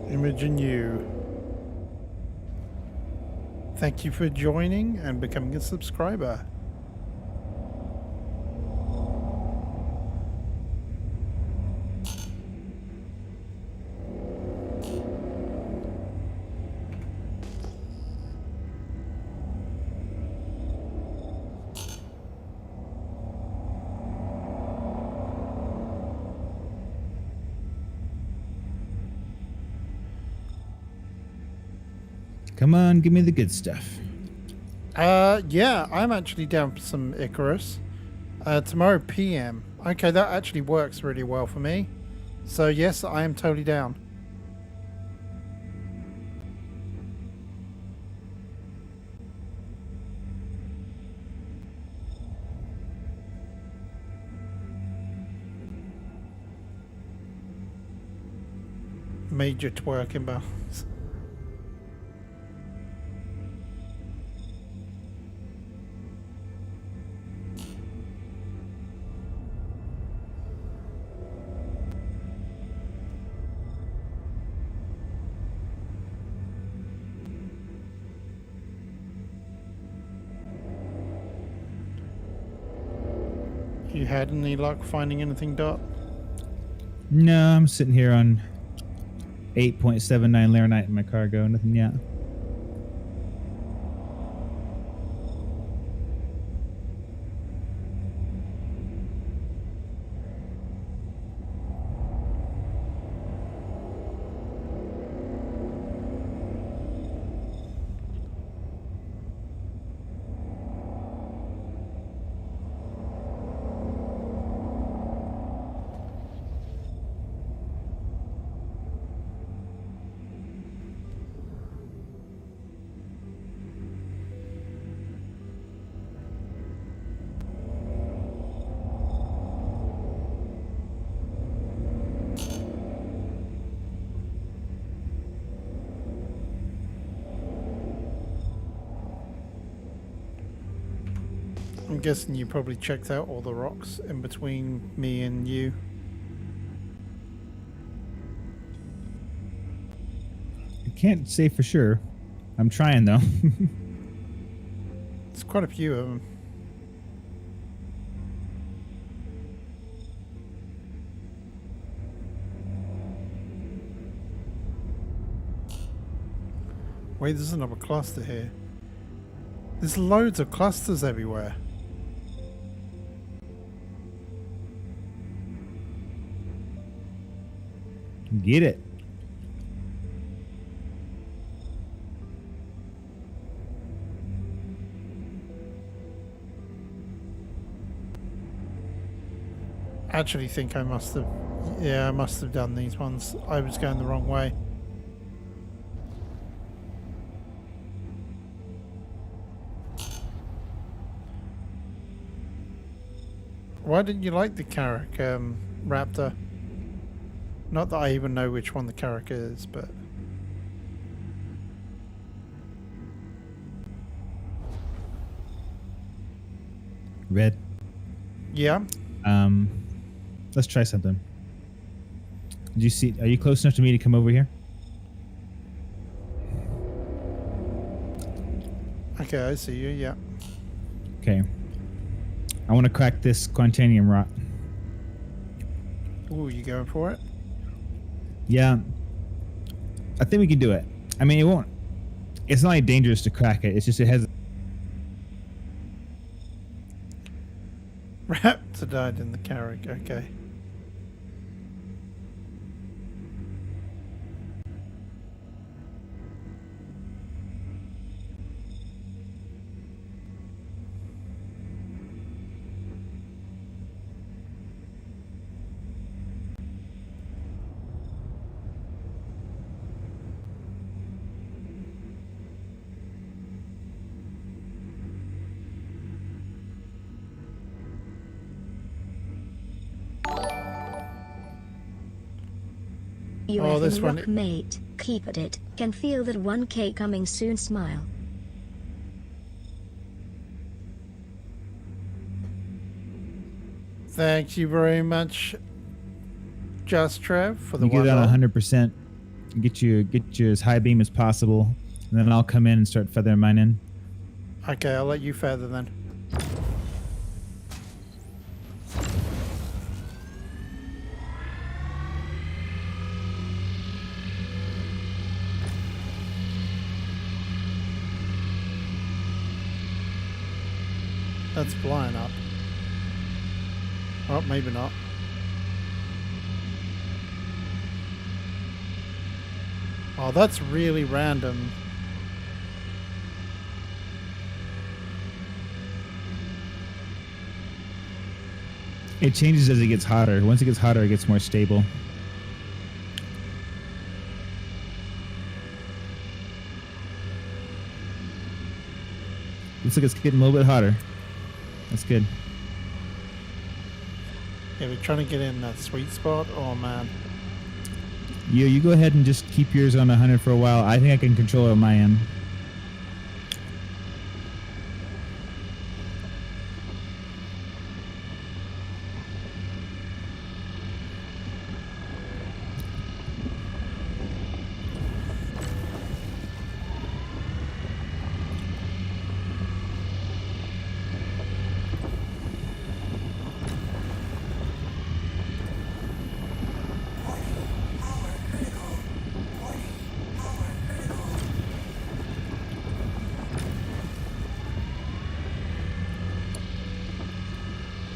Imogen you. Thank you for joining and becoming a subscriber. Come on, give me the good stuff. Yeah, I'm actually down for some Icarus. Tomorrow PM. Okay, that actually works really well for me. So yes, I am totally down. Major twerk imbalance. You had any luck finding anything, Dot? No, I'm sitting here on 8.79 Laranite in my cargo. Nothing yet. I'm guessing you probably checked out all the rocks in between me and you. I can't say for sure. I'm trying though. There's quite a few of them. Wait, there's another cluster here. There's loads of clusters everywhere. Get it. I actually think I must have... Yeah, I must have done these ones. I was going the wrong way. Why didn't you like the Carrack Raptor? Not that I even know which one the Carrack is, but... Red. Yeah. Let's try something. Do you see? Are you close enough to me to come over here? Okay, I see you, yeah. Okay. I want to crack this quantanium rock. Ooh, you going for it? Yeah. I think we can do it. I mean, it won't. It's not like dangerous to crack it. It's just it has. Raptor died in the Carrack, okay. You Oh, have this been one- rock mate. Keep at it. Can feel that 1K coming soon. Smile. Thank you very much, Just Trev, for the You get it on $1. 100%. Get you as high beam as possible, and then I'll come in and start feathering mine in. Okay, I'll let you feather then. That's flying up. Oh, maybe not. Oh, that's really random. It changes as it gets hotter. Once it gets hotter, it gets more stable. Looks like it's getting a little bit hotter. That's good. Yeah, we're trying to get in that sweet spot. Oh, man. You go ahead and just keep yours on 100 for a while. I think I can control it on my end.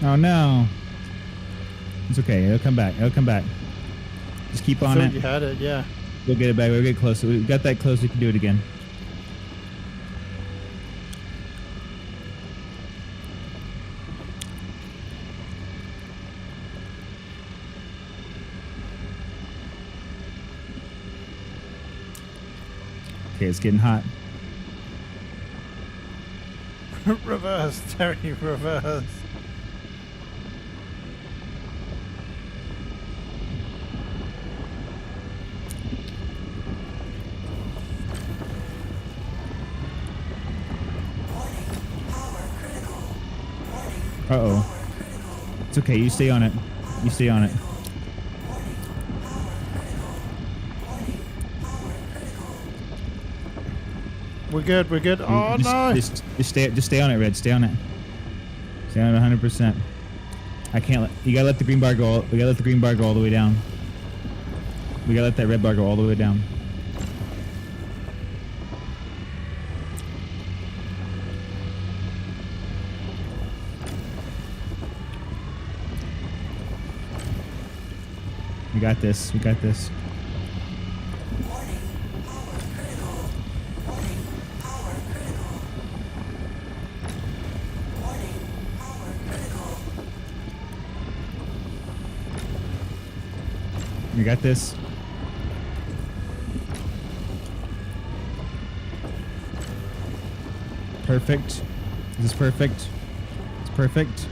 Oh no. It's okay. It'll come back. It'll come back. Just keep I on thought it. you had it, yeah. We'll get it back. We'll get close. We got that close. We can do it again. Okay, it's getting hot. Reverse, Terry, reverse. Uh-oh. It's okay. You stay on it. You stay on it. We're good, we're good. Oh, no! Just stay on it, Red. Stay on it. Stay on it 100%. I can't let... You gotta let the green bar go... We gotta let the green bar go all the way down. We gotta let that red bar go all the way down. We got this. We got this. We got this. Perfect. This is perfect. It's perfect.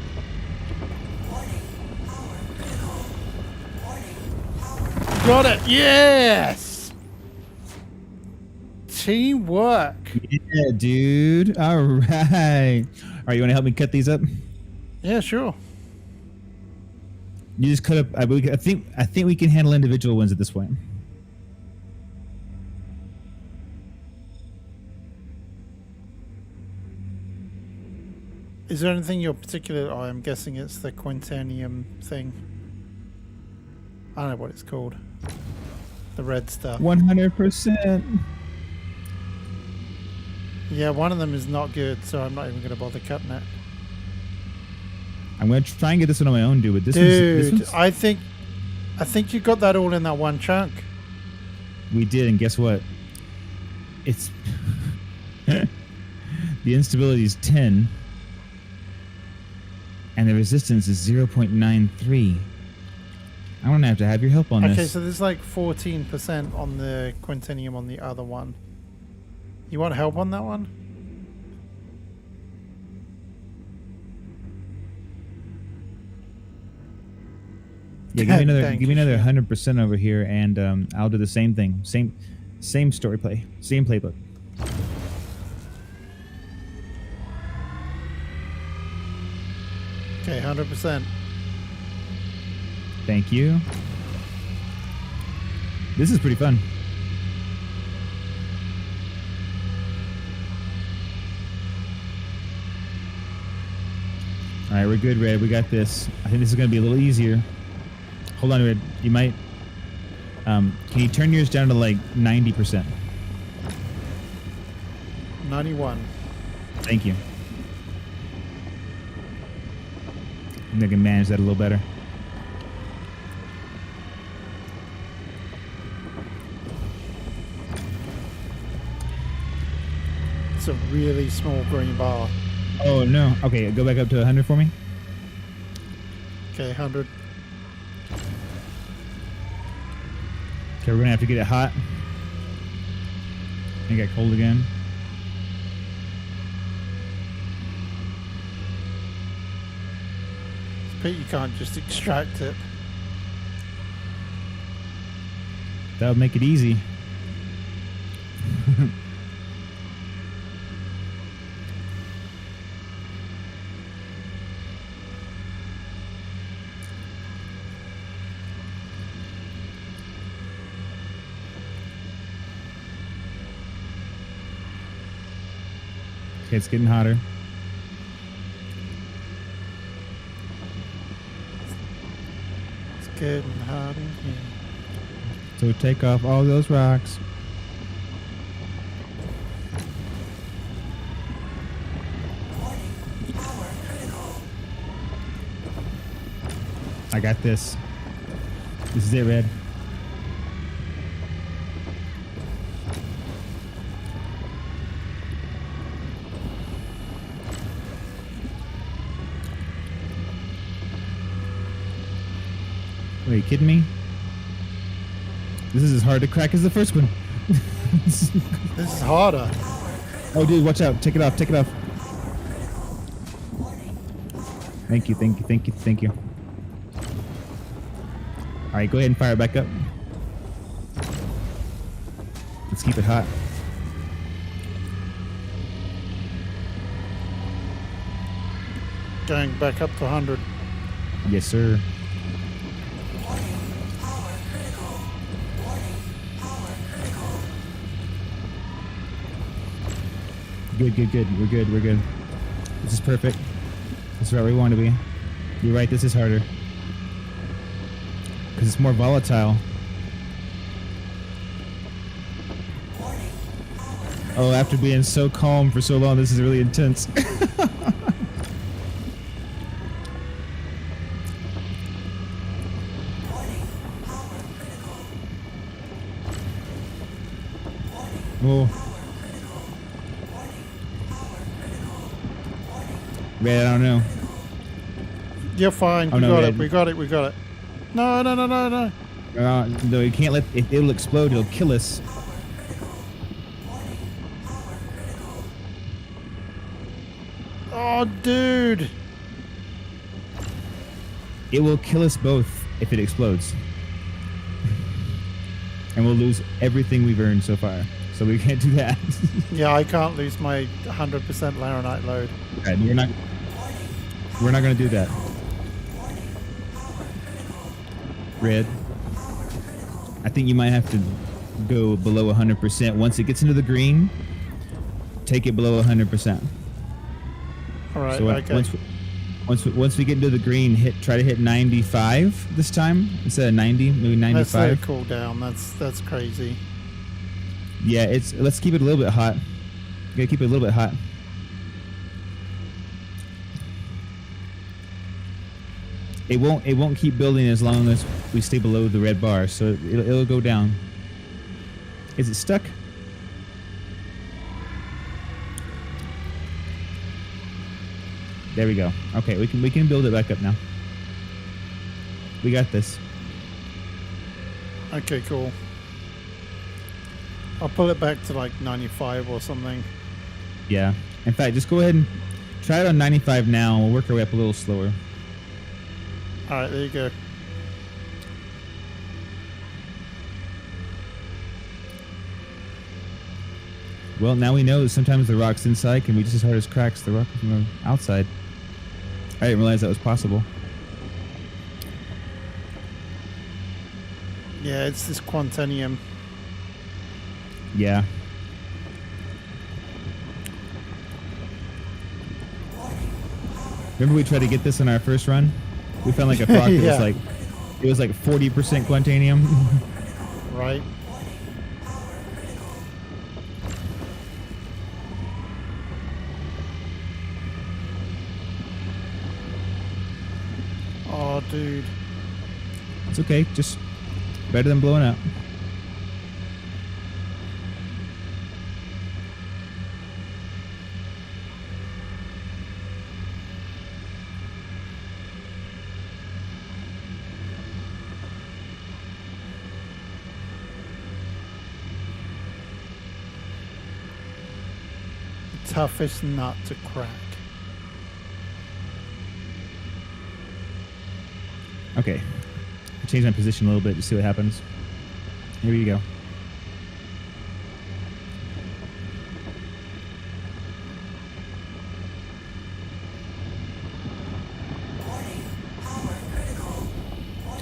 Got it. Yes. Teamwork. Yeah, dude. All right. All right, you want to help me cut these up? Yeah, sure. You just cut up. I think we can handle individual ones at this point. Is there anything you're particular? Oh, I'm guessing it's the quintanium thing. I don't know what it's called. The red stuff. 100%. Yeah, one of them is not good, so I'm not even going to bother cutting it. I'm gonna try and get this one on my own, dude. But this Dude, one's, I think you got that all in that one chunk. we did, and guess what? It's the instability is 10, and the resistance is 0.93. I'm gonna have to have your help on Okay, this. so there's like 14% on the quintanium on the other one. You want help on that one? Yeah, give me another. Thank Give me you, another Shane. 100% over here, and I'll do the same thing. Same story play. Same playbook. Okay, 100%. Thank you. This is pretty fun. All right, we're good, Red. We got this. I think this is going to be a little easier. Hold on, Red. You might... can you turn yours down to like 90%? 91. Thank you. I think I can manage that a little better. It's a really small green bar. Oh, no. Okay, go back up to 100 for me. Okay, 100. Okay, we're going to have to get it hot. It got cold again. Pete, you can't just extract it. That would make it easy. Okay, it's getting hotter. It's getting hot in here. So take off all those rocks. I got this. This is it, Red. Are you kidding me? This is as hard to crack as the first one. This is harder. Oh, dude, watch out. Take it off. Take it off. Thank you, thank you, thank you, thank you. All right, go ahead and fire it back up. Let's keep it hot. Going back up to 100. Yes, sir. Good, good, good. We're good, we're good. This is perfect. This is where we want to be. You're right, this is harder. Because it's more volatile. Oh, after being so calm for so long, this is really intense. Oh. Red, I don't know. You're fine. Oh, We no, got Red. it. We got it. We got it. No, no, no, no, no. No, you can't let it. It'll explode. It'll kill us. Oh, dude. It will kill us both if it explodes. and we'll lose everything we've earned so far. So we can't do that. Yeah, I can't lose my 100% Laranite load. Right, we're not going to do that. Red. I think you might have to go below 100%. Once it gets into the green, take it below 100%. All right, So okay. once we get into the green, try to hit 95 this time instead of 90, maybe Let's let 95. it cool down. That's crazy. Yeah, let's keep it a little bit hot. Gotta keep it a little bit hot. It won't keep building as long as we stay below the red bar, so it'll go down. Is it stuck? There we go. Okay, we can build it back up now. We got this. Okay, cool. I'll pull it back to like 95 or something. Yeah. In fact, just go ahead and try it on 95 now. We'll work our way up a little slower. All right, there you go. Well, now we know that sometimes the rocks inside can be just as hard as cracks the rock from the outside. I didn't realize that was possible. Yeah, it's this Quantanium. Yeah. Remember we tried to get this in our first run? We found like a rock that Yeah. was like 40% Quantanium. Right. Oh, dude. It's okay, just better than blowing up. Toughest nut to crack. Okay. I changed my position a little bit to see what happens. Here we go.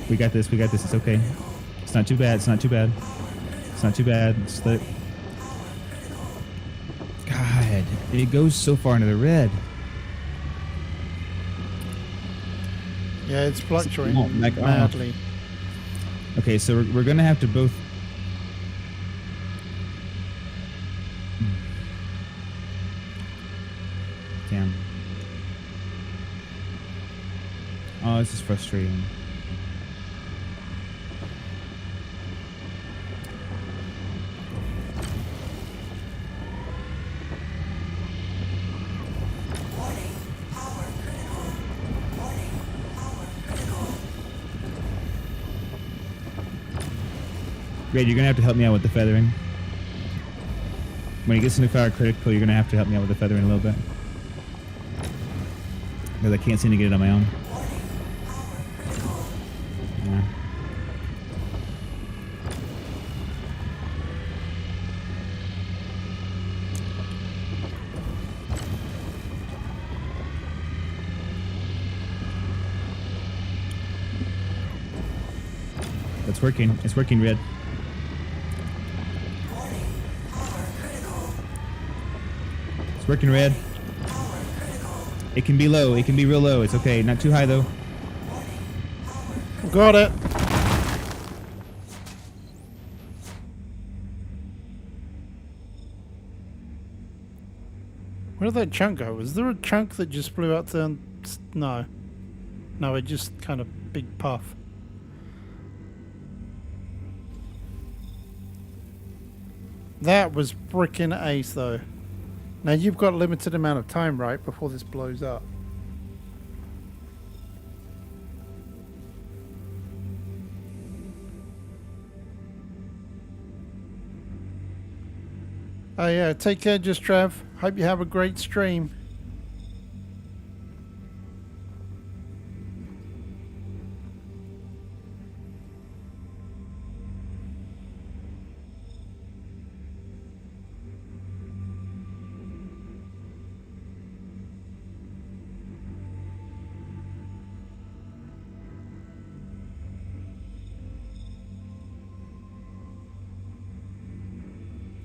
We got this, it's okay. It's not too bad, it's not too bad. It's not too bad. It's like... God, it goes so far into the red. Yeah, it's fluctuating won't back off. madly. Okay, so we're gonna have to both... Damn. Oh, this is frustrating. Red, you're gonna have to help me out with the feathering. When he gets into fire critical, you're gonna have to help me out with the feathering a little bit. Because I can't seem to get it on my own. Yeah. It's working. It's working, Red. It's working, Red. It can be low. It can be real low. It's okay. Not too high, though. Got it. Where did that chunk go? Was there a chunk that just flew out there? No. No, it just kind of big puff. That was freaking ace, though. Now, you've got a limited amount of time, right, before this blows up. Oh, yeah. Take care, Just Trev. Hope you have a great stream.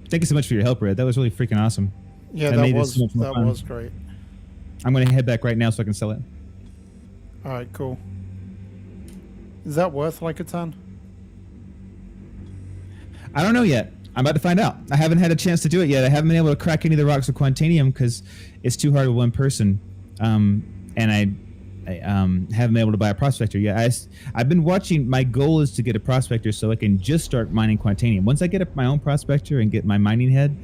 Thank you so much for your help, Red. That was really freaking awesome. Yeah, That that made this was so much more that fun. was great. I'm going to head back right now so I can sell it. All right, cool. Is that worth like a ton? I don't know yet. I'm about to find out. I haven't had a chance to do it yet. I haven't been able to crack any of the rocks with Quantanium because it's too hard with one person. And I haven't been able to buy a Prospector yet. I've been watching. My goal is to get a Prospector so I can just start mining Quantanium. Once I get my own Prospector and get my mining head,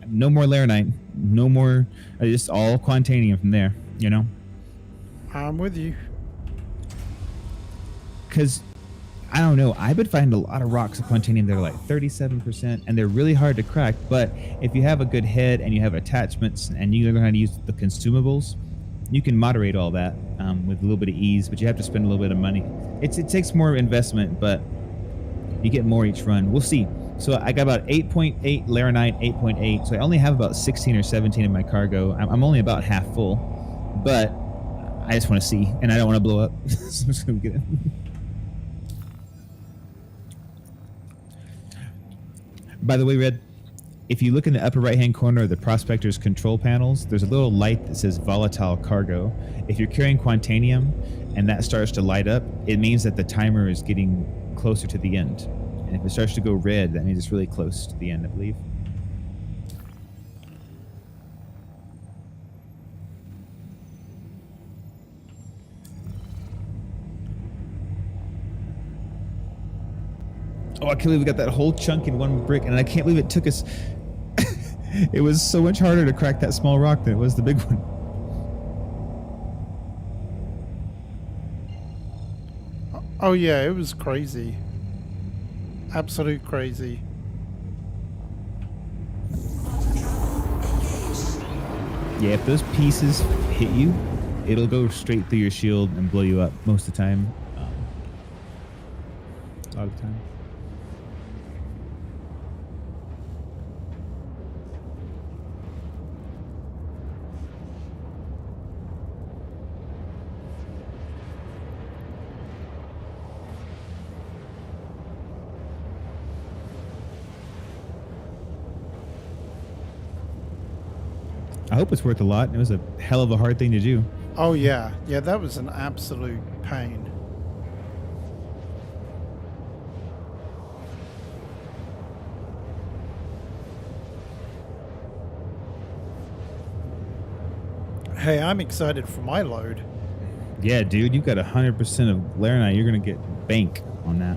no more Laranite, no more, just all Quantanium from there, you know? I'm with you. Because, I don't know, I've been finding a lot of rocks of Quantanium that are like 37%, and they're really hard to crack, but if you have a good head and you have attachments and you learn how to use the consumables, you can moderate all that with a little bit of ease, but you have to spend a little bit of money. It takes more investment, but you get more each run. We'll see. So I got about 8.8 Laranite, 8.8, so I only have about 16 or 17 in my cargo. I'm only about half full, but I just want to see, and I don't want to blow up. So I'm just going to get it. By the way, Red, if you look in the upper right-hand corner of the Prospector's control panels, there's a little light that says volatile cargo. If you're carrying Quantanium and that starts to light up, it means that the timer is getting closer to the end. And if it starts to go red, that means it's really close to the end, I believe. Oh, I can't believe we got that whole chunk in one brick, and I can't believe it took us... It was so much harder to crack that small rock than it was the big one. Oh yeah, it was crazy. Absolute crazy. Yeah, if those pieces hit you, it'll go straight through your shield and blow you up most of the time. A lot of the time. I hope it's worth a lot. It was a hell of a hard thing to do. Oh yeah, yeah, that was an absolute pain. Hey, I'm excited for my load. Yeah, dude, you've got 100% of Laranite. You're going to get bank on that.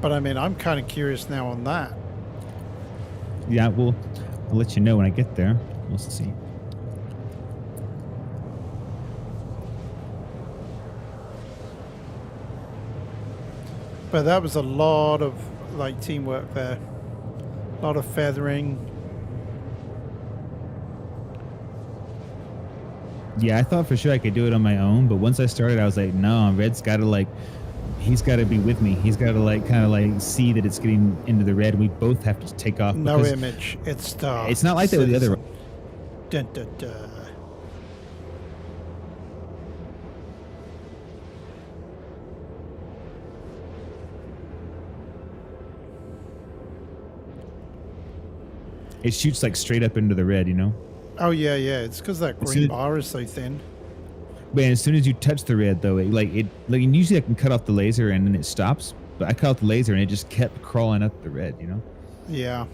But I mean, I'm kind of curious now on that. Yeah, I'll let you know when I get there. We'll see. But that was a lot of like teamwork there. A lot of feathering. Yeah, I thought for sure I could do it on my own, but once I started, I was like, no, Red's got to like, he's got to be with me. He's got to like kind of like see that it's getting into the red. We both have to take off. No image. It's star. It's not like that with the other. Dun, dun, dun. It shoots like straight up into the red, you know? Oh yeah, yeah. It's because that As green soon- bar is so thin. Man, as soon as you touch the red, though, like usually I can cut off the laser and then it stops, but I cut off the laser and it just kept crawling up the red, you know? Yeah.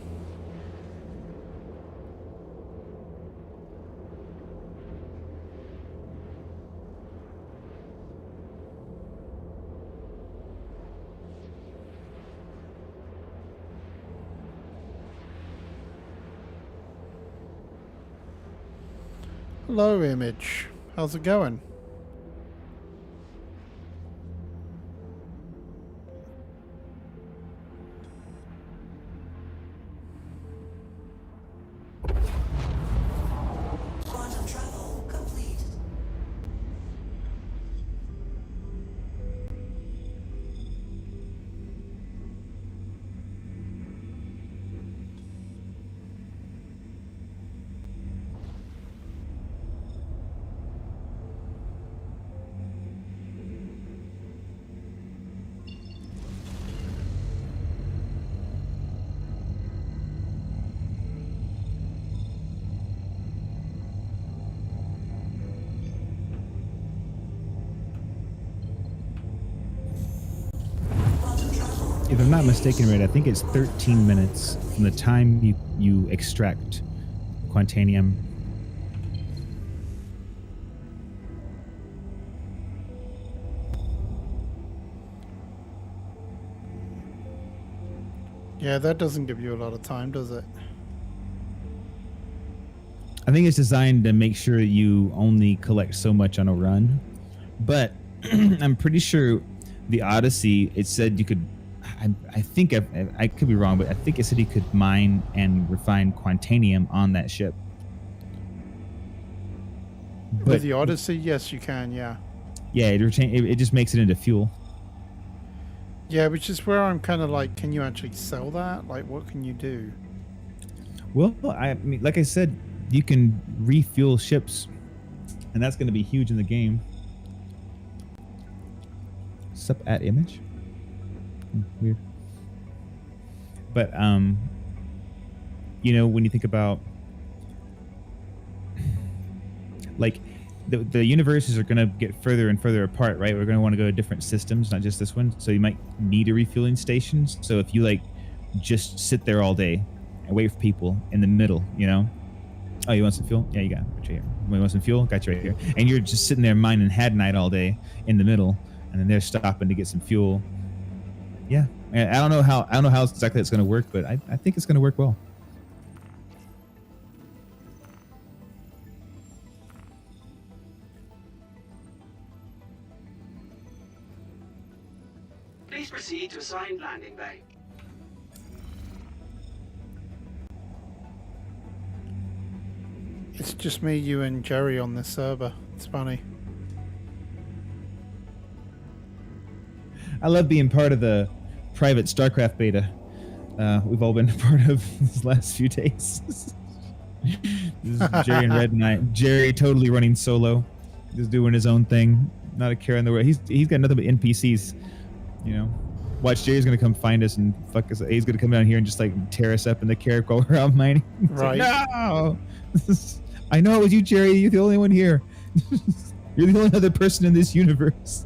Hello, Image. How's it going? Quantum travel complete. if I'm not mistaken, right, I think it's 13 minutes from the time you extract Quantanium. Yeah, that doesn't give you a lot of time, does it? I think it's designed to make sure that you only collect so much on a run. But I'm pretty sure the Odyssey, it said you could, I think I could be wrong, but I think it said you could mine and refine Quantanium on that ship. But With the Odyssey, yes, you can, yeah. yeah, it just makes it into fuel. Yeah, which is where I'm kind of like, can you actually sell that? Like, what can you do? Well, I mean, like I said, you can refuel ships, and that's going to be huge in the game. Sup at image? Weird. But you know, when you think about like the universes are going to get further and further apart, right? We're going to want to go to different systems, not just this one. So you might need a refueling station. So if you like just sit there all day and wait for people in the middle, you know, oh, you want some fuel? Yeah, you got it right here. You want some fuel? Got you right here. And you're just sitting there mining Hadnite all day in the middle, and then they're stopping to get some fuel. Yeah, I don't know how exactly it's going to work, but I think it's going to work well. Please proceed to assigned landing bay. It's just me, you, and Jerry on this server. It's funny. I love being part of the private StarCraft beta. We've all been a part of these last few days. This is Jerry and Red and I. Jerry totally running solo, just doing his own thing, not a care in the world. He's got nothing but NPCs, you know. Watch, Jerry's gonna come find us and fuck us. He's gonna come down here and just like tear us up in the carrot while we're out mining. Right. Like, no! I know it was you, Jerry. You're the only one here. You're the only other person in this universe.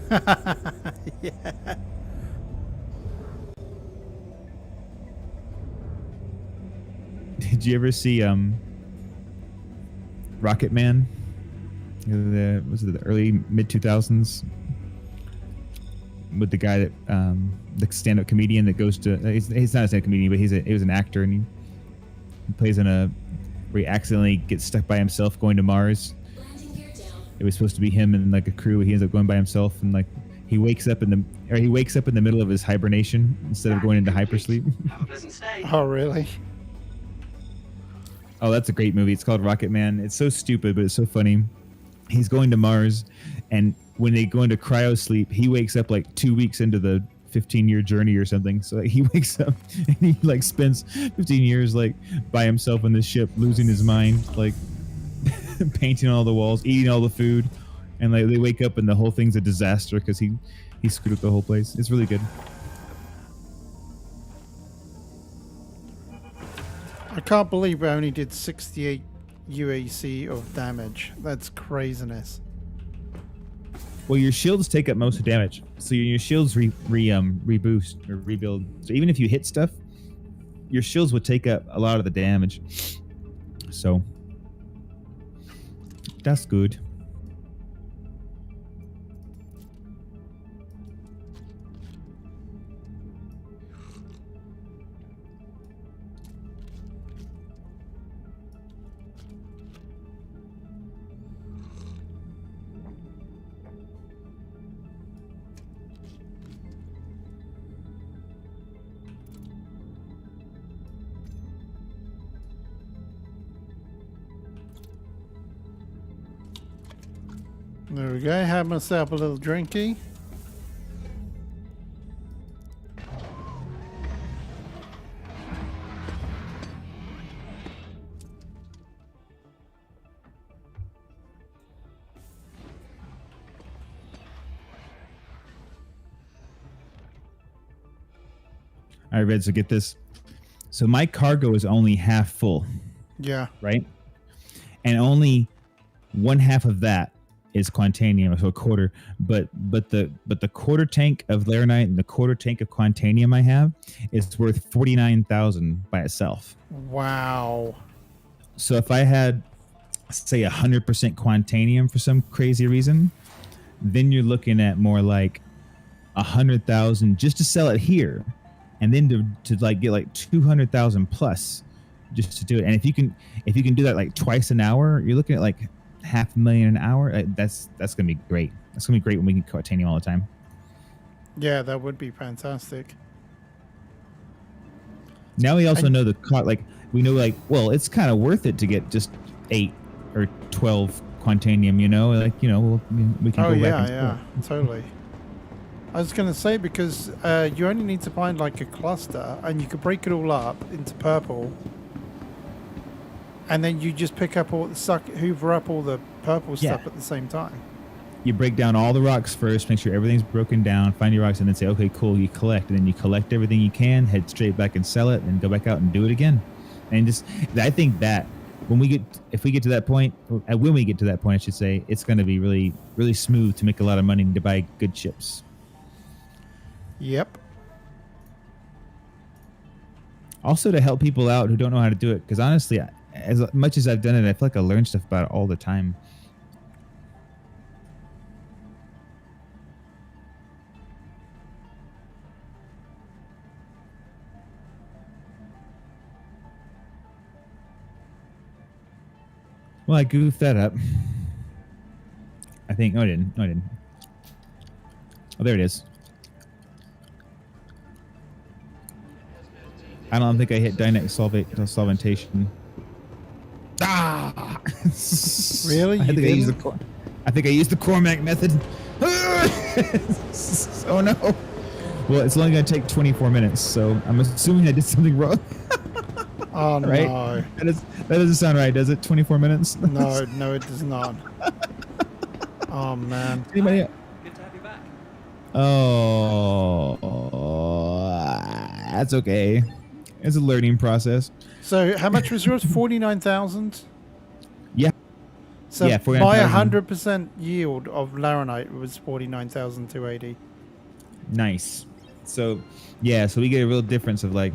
Yeah. Did you ever see Rocket Man? Was it the early mid 2000s? With the guy that the stand-up comedian that goes to he's not a stand-up comedian, but he was an actor, and he plays in a where he accidentally gets stuck by himself going to Mars. Landing gear down. It was supposed to be him and like a crew. He ends up going by himself, and like he wakes up in the middle of his hibernation instead of going into hypersleep. Have a pleasant stay. Oh, really? Oh, that's a great movie. It's called Rocket Man. It's so stupid, but it's so funny. He's going to Mars, and when they go into cryo sleep, he wakes up like 2 weeks into the 15-year journey or something. So like, he wakes up and he like spends 15 years like by himself on this ship, losing his mind, like painting all the walls, eating all the food, and like they wake up and the whole thing's a disaster because he screwed up the whole place. It's really good. I can't believe we only did 68 UAC of damage. That's craziness. Well, your shields take up most of the damage, so your shields reboost or rebuild. So even if you hit stuff, your shields would take up a lot of the damage. So that's good. There we go. Have myself a little drinky. All right, Red, so get this. So my cargo is only half full, Yeah. right? And only one half of that is quantanium, so a quarter. But the quarter tank of laranite and the quarter tank of quantanium I have is worth 49,000 by itself. Wow. So if I had, say, 100% quantanium for some crazy reason, then you're looking at more like 100,000 just to sell it here, and then to like get like 200,000 plus just to do it. And if you can do that like twice an hour, you're looking at like $500,000 an hour. That's gonna be great. That's gonna be great when we can quantanium all the time. Yeah, that would be fantastic. Now we also know we know like, well, it's kind of worth it to get just 8 or 12 quantanium, we can go back and forth. Totally. I was going to say, because you only need to find like a cluster, and you could break it all up into purple, and then you just pick up hoover up all the purple stuff at the same time. You break down all the rocks first, make sure everything's broken down, find your rocks, and then say, okay, cool, you collect. And then you collect everything you can, head straight back and sell it, and go back out and do it again. And I think that when we get to that point, I should say, it's going to be really, really smooth to make a lot of money and to buy good chips. Yep. Also to help people out who don't know how to do it, because honestly, as much as I've done it, I feel like I learn stuff about it all the time. Well, I goofed that up. I think. No, I didn't. Oh, there it is. I don't think I hit Dynex solventation. Ah! Really? I think I used the Cormac method. Oh no. Well, it's only going to take 24 minutes, so I'm assuming I did something wrong. Oh, right? no. That doesn't sound right, does it? 24 minutes? No, it does not. Oh, man. Anybody? Good to have you back. Oh, that's okay. It's a learning process. So, how much was yours? 49,000? Yeah. So, Yeah, my 49,000. 100% yield of laranite was 49,280. Nice. So, yeah, so we get a real difference of like,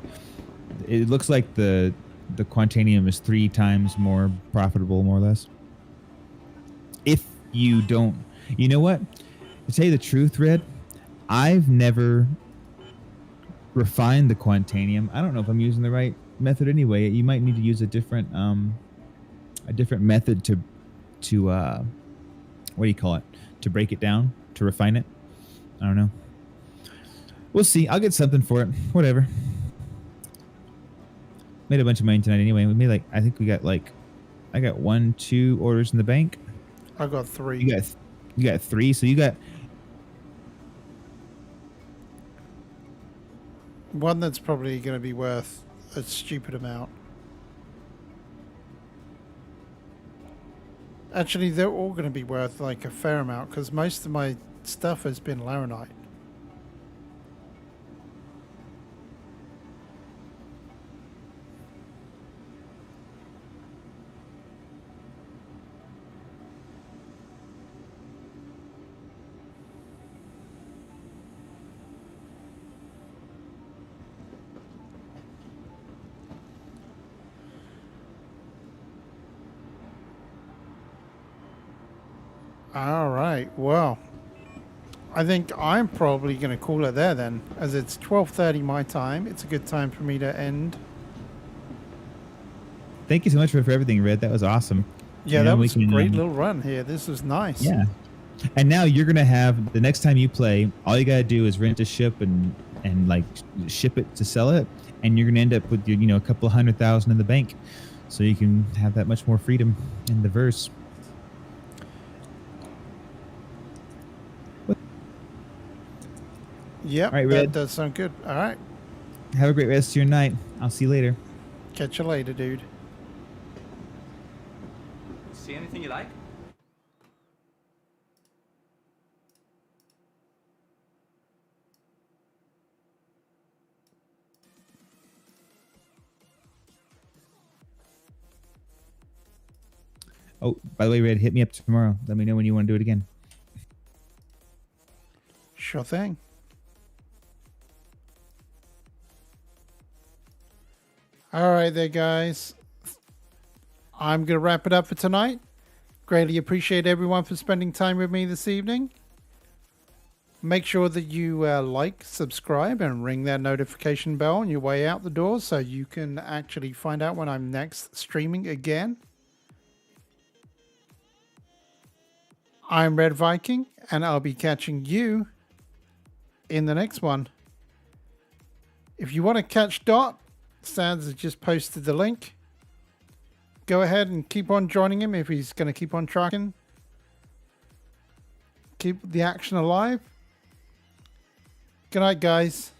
it looks like the quantanium is 3 times more profitable, more or less. If you don't, you know what? To tell you the truth, Red, I've never refined the quantanium. I don't know if I'm using the right method anyway. You might need to use a different method to what do you call it? To break it down, to refine it. I don't know. We'll see. I'll get something for it. Whatever. Made a bunch of money tonight anyway. We made I think we got I got 2 orders in the bank. I got 3. You got 3, so you got one that's probably going to be worth a stupid amount. Actually, they're all going to be worth like a fair amount, because most of my stuff has been laranite. All right. Well, I think I'm probably going to call it there then, as it's 12:30 my time. It's a good time for me to end. Thank you so much for everything, Red. That was awesome. Yeah, that was a great little run here. This was nice. Yeah. And now you're going to have, the next time you play, all you got to do is rent a ship and like ship it to sell it. And you're going to end up with your, a couple of 100,000 in the bank. So you can have that much more freedom in the verse. Yep, all right, that Red. does sound good. All right. Have a great rest of your night. I'll see you later. Catch you later, dude. See anything you like? Oh, by the way, Red, hit me up tomorrow. Let me know when you want to do it again. Sure thing. All right there, guys. I'm going to wrap it up for tonight. Greatly appreciate everyone for spending time with me this evening. Make sure that you like, subscribe, and ring that notification bell on your way out the door so you can actually find out when I'm next streaming again. I'm Red Viking, and I'll be catching you in the next one. If you want to catch Dot, Sans has just posted the link. Go ahead and keep on joining him if he's going to keep on tracking. Keep the action alive. Good night, guys.